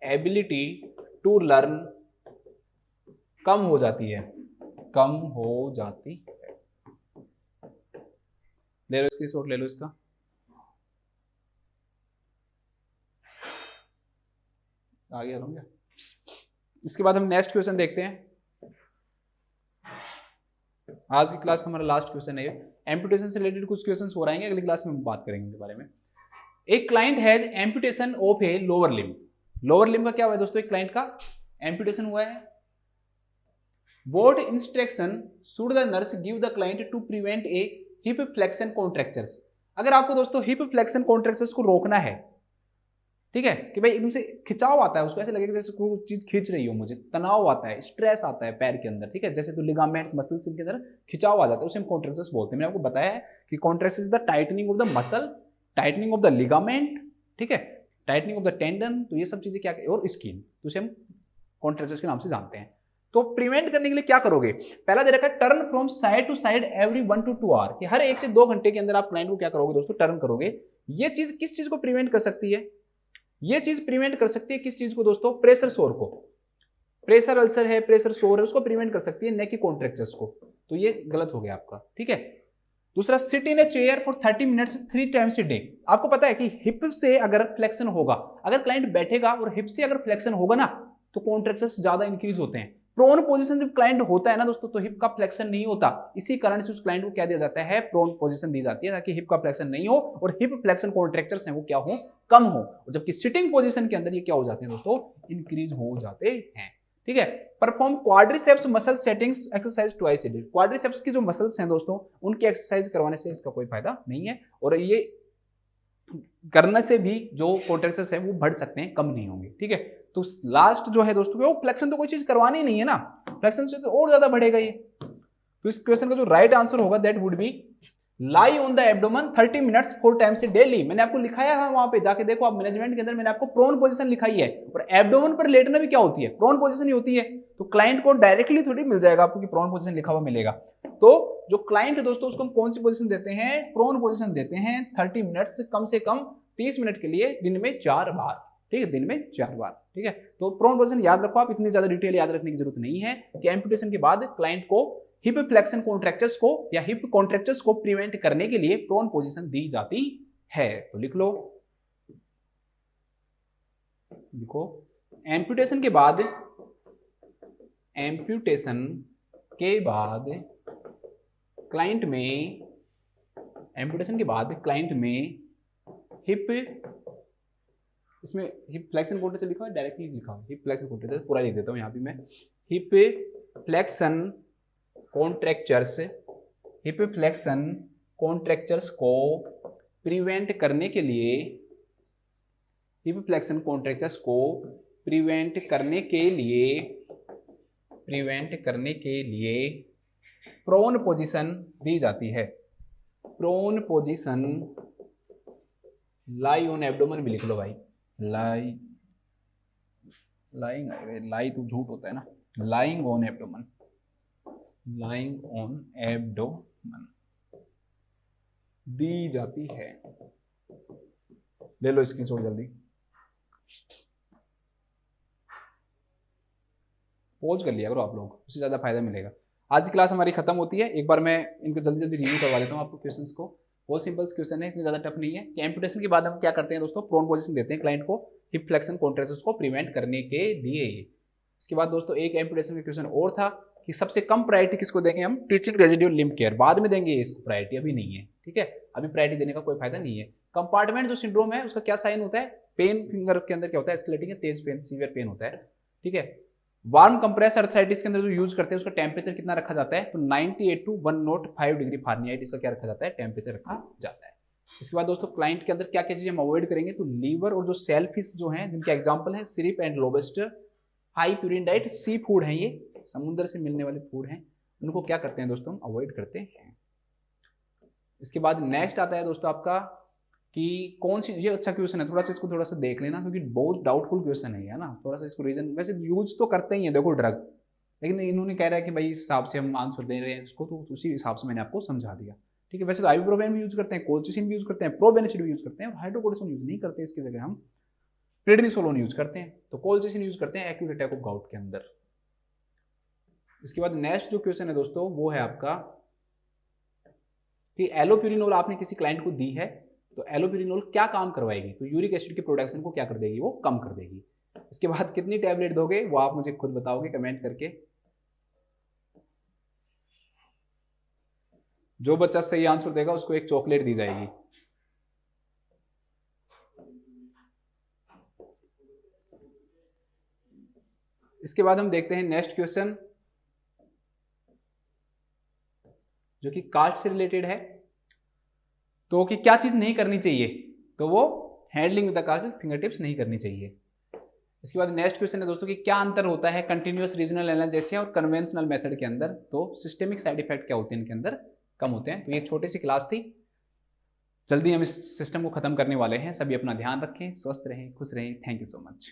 एबिलिटी टू लर्न कम हो जाती है। ले लो इसकी शॉट, ले लो इसका। आ गया क्या? इसके बाद हम नेक्स्ट क्वेश्चन देखते हैं। आज की क्लास का हमारा लास्ट क्वेश्चन है। एम्पुटेशन से रिलेटेड कुछ क्वेश्चंस हो रहेंगे, अगली क्लास में हम बात करेंगे इनके बारे में। एक client has amputation of a lower limb. Lower limb का क्या हुआ है दोस्तों, एक क्लाइंट का एम्पुटेशन हुआ है। What instruction should the nurse give the client to prevent a hip flexion contractures. अगर आपको दोस्तों हिप फ्लेक्शन कॉन्ट्रैक्चर्स को रोकना है, ठीक है, कि भाई एकदम से खिंचाव आता है, उसको ऐसे लगेगा जैसे कोई चीज खींच रही हो मुझे, तनाव आता है, स्ट्रेस आता है पैर के अंदर, ठीक है, जैसे तो लिगामेंट्स मसल्स इनके अंदर खिंचाव आ जाता है, उसे हम कॉन्ट्रैक्चर्स बोलते हैं। मैंने आपको बताया है कि contractures the tightening of the muscle, tightening of the ligament, ठीक है, टाइटनिंग ऑफ द टेंडन, तो ये सब चीजें क्या, और स्किन, तो उसे हम कॉन्ट्रैक्चर्स के नाम से जानते हैं। तो प्रिवेंट करने के लिए क्या करोगे, पहला दे रखा है turn from side to side every 1 to 2 hour, कि हर 1 से 2 घंटे के अंदर आप क्लाइंट को क्या करोगे दोस्तों, टर्न करोगे। ये चीज किस चीज को प्रिवेंट कर सकती है, ये चीज प्रिवेंट कर सकती है किस चीज को दोस्तों, प्रेशर सोर को। प्रेशर अल्सर है, प्रेशर सोर है, उसको प्रिवेंट कर सकती है, न कि कॉन्ट्रैक्चर्स को। तो ये गलत हो गया आपका, ठीक है। दूसरा, sit in a chair for 30 minutes 3 times a day। आपको पता है कि हिप से अगर फ्लेक्शन होगा, अगर क्लाइंट बैठेगा और हिप से अगर फ्लेक्शन होगा ना, तो कॉन्ट्रैक्शंस ज्यादा इंक्रीज होते हैं। प्रोन पोजीशन जब क्लाइंट होता है ना दोस्तों, तो हिप का फ्लेक्शन नहीं होता, इसी कारण से उस क्लाइंट को क्या दिया जाता है, प्रोन पोजीशन दी जाती है, ताकि हिप का फ्लेक्शन नहीं हो और हिप फ्लेक्शन कॉन्ट्रैक्चर्स हैं वो क्या हो, कम हो। और जबकि सिटिंग पोजीशन के अंदर ये क्या हो जाते हैं दोस्तों, इंक्रीज हो जाते हैं, ठीक है। Perform quadriceps muscle settings exercise twice a day. Quadriceps की जो मसल्स हैं दोस्तों, उनकी एक्सरसाइज करवाने से इसका कोई फायदा नहीं है, और ये करने से भी जो कॉन्ट्रैक्शंस है वो बढ़ सकते हैं, कम नहीं होंगे, ठीक है। तो लास्ट जो है दोस्तों, वो फ्लेक्शन तो कोई चीज करवानी नहीं है ना, फ्लेक्शन से तो और ज्यादा बढ़ेगा ये। तो इस क्वेश्चन का जो राइट आंसर होगा that would B lie on the abdomen 30 minutes 4 times daily. मैंने आपको लिखाया है वहां पे, जाके देखो आप, मैनेजमेंट के अंदर मैंने आपको प्रोन पोजीशन लिखाई है, और एब्डोमेन पर लेटना भी क्या होती है, प्रोन पोजीशन ही होती है। तो क्लाइंट को डायरेक्टली थोड़ी मिल जाएगा आपको कि प्रोन पोजीशन लिखा हुआ मिलेगा। तो जो क्लाइंट है दोस्तों, उसको हम कौन सी पोजीशन देते हैं, प्रोन पोजीशन देते हैं 30 मिनट्स, कम से कम 30 मिनट के लिए, दिन में 4 बार, ठीक है, दिन में 4 बार, ठीक है। तो प्रोन पोजीशन याद रखो आप, इतनी ज्यादा डिटेल याद रखने की जरूरत नहीं है कि एम्पुटेशन के बाद क्लाइंट को हिप फ्लेक्शन कॉन्ट्रैक्चर्स को या हिप कॉन्ट्रैक्चर्स को प्रिवेंट करने के लिए प्रोन पोजीशन दी जाती है। तो लिख लो, देखो एम्पुटेशन के बाद क्लाइंट में हिप, इसमें हिप फ्लेक्शन कॉन्ट्रैक्चर लिखा है, डायरेक्टली लिखा है हिप फ्लेक्शन कॉन्ट्रैक्चर, पूरा लिख देता हूँ यहाँ भी मैं। हिप फ्लेक्शन कॉन्ट्रैक्चर्स को प्रिवेंट करने के लिए, प्रोन पोजीशन दी जाती है। Prone position, lie on abdomen भी लिख लो भाई, लाई तो झूठ होता है ना, लाइंग ऑन एब्डोमेन दी जाती है। ले लो स्क्रीनशॉट जल्दी, पॉज कर लिया करो आप लोग, उससे ज़्यादा फायदा मिलेगा। आज की क्लास हमारी खत्म होती है, एक बार मैं इनको जल्दी जल्दी रिव्यू करवा देता हूँ आपको क्वेश्चंस को। बहुत सिंपल क्वेश्चन है, इतने ज़्यादा टफ नहीं है। एम्पुटेशन के बाद हम क्या करते हैं दोस्तों, प्रोन पोजीशन देते हैं क्लाइंट को हिप फ्लेक्शन कॉन्ट्रैक्चर्स को प्रिवेंट करने के लिए। इसके बाद दोस्तों एक एम्पुटेशन का क्वेश्चन और था कि सबसे कम प्रायोरिटी किसको देंगे हम, टीचिंग रेजिड्यूल लिम्ब केयर, बाद में देंगे इसको प्रायोरिटी, अभी नहीं है, ठीक है, अभी प्रायोरिटी देने का कोई फायदा नहीं है। कंपार्टमेंट जो सिंड्रोम है उसका क्या साइन होता है, पेन फिंगर के अंदर क्या होता है, एस्केलेटिंग है, तेज पेन, सीवियर पेन होता है, ठीक है। वार्म कंप्रेस अर्थराइटिस के अंदर जो यूज करते हैं उसका टेम्परेचर कितना रखा जाता है, तो 98 to 105 डिग्री फारेनहाइट इसका क्या रखा जाता है, टेम्परेचर रखा जाता है। इसके बाद दोस्तों क्लाइंट के अंदर क्या क्या चीजें हम अवॉइड करेंगे, तो लीवर और जो सेल फिश जो हैं जिनके एग्जांपल हैं shrimp and lobster, high purine diet, seafood हैं, ये समुद्र से मिलने वाले फूड हैं, उनको क्या करते हैं दोस्तों, हम अवॉइड करते हैं। इसके बाद नेक्स्ट आता है दोस्तों आपका कि कौन सी, ये अच्छा क्वेश्चन है, थोड़ा सा इसको थोड़ा सा देख लेना क्योंकि बहुत डाउटफुल क्वेश्चन है ना, थोड़ा सा इसको रीजन, वैसे यूज तो करते ही है देखो ड्रग, लेकिन इन्होंने कह रहा है कि भाई इस हिसाब से हम आंसर दे रहे हैं इसको, तो उसी हिसाब से मैंने आपको समझा दिया, ठीक है। वैसे तो आइबुप्रोफेन भी यूज करते हैं, कोलचिसिन भी यूज करते हैं, प्रोबेनिसिड भी यूज करते हैं, और हाइड्रोकोर्टिसोन यूज नहीं करते, इसकी जगह हम प्रेडनिसोलोन यूज करते हैं। तो कोलचिसिन यूज करते हैं एक्यूट अटैक ऑफ गाउट के अंदर। इसके बाद नेक्स्ट जो क्वेश्चन है दोस्तों वो है आपका कि एलोप्यूरिनोल आपने किसी क्लाइंट को दी है, तो एलोप्यूरिनोल क्या काम करवाएगी, तो यूरिक एसिड के प्रोडक्शन को क्या कर देगी, वो कम कर देगी। इसके बाद कितनी टैबलेट दोगे वो आप मुझे खुद बताओगे कमेंट करके। जो बच्चा सही आंसर देगा उसको एक चॉकलेट दी जाएगी। इसके बाद हम देखते हैं नेक्स्ट क्वेश्चन जो कि कास्ट से रिलेटेड है, तो कि क्या चीज नहीं करनी चाहिए, तो वो handling with the cast with finger tips नहीं करनी चाहिए। इसके बाद नेक्स्ट क्वेश्चन है दोस्तों कि क्या अंतर होता है कंटिन्यूअस रीजनल एनाल्जेसिया और कन्वेंशनल मेथड के अंदर, तो सिस्टेमिक साइड इफेक्ट क्या होते हैं इनके अंदर, कम होते हैं। तो ये छोटी सी क्लास थी, जल्दी हम इस सिस्टम को खत्म करने वाले हैं। सभी अपना ध्यान रखें, स्वस्थ रहें, खुश रहें। Thank you so much.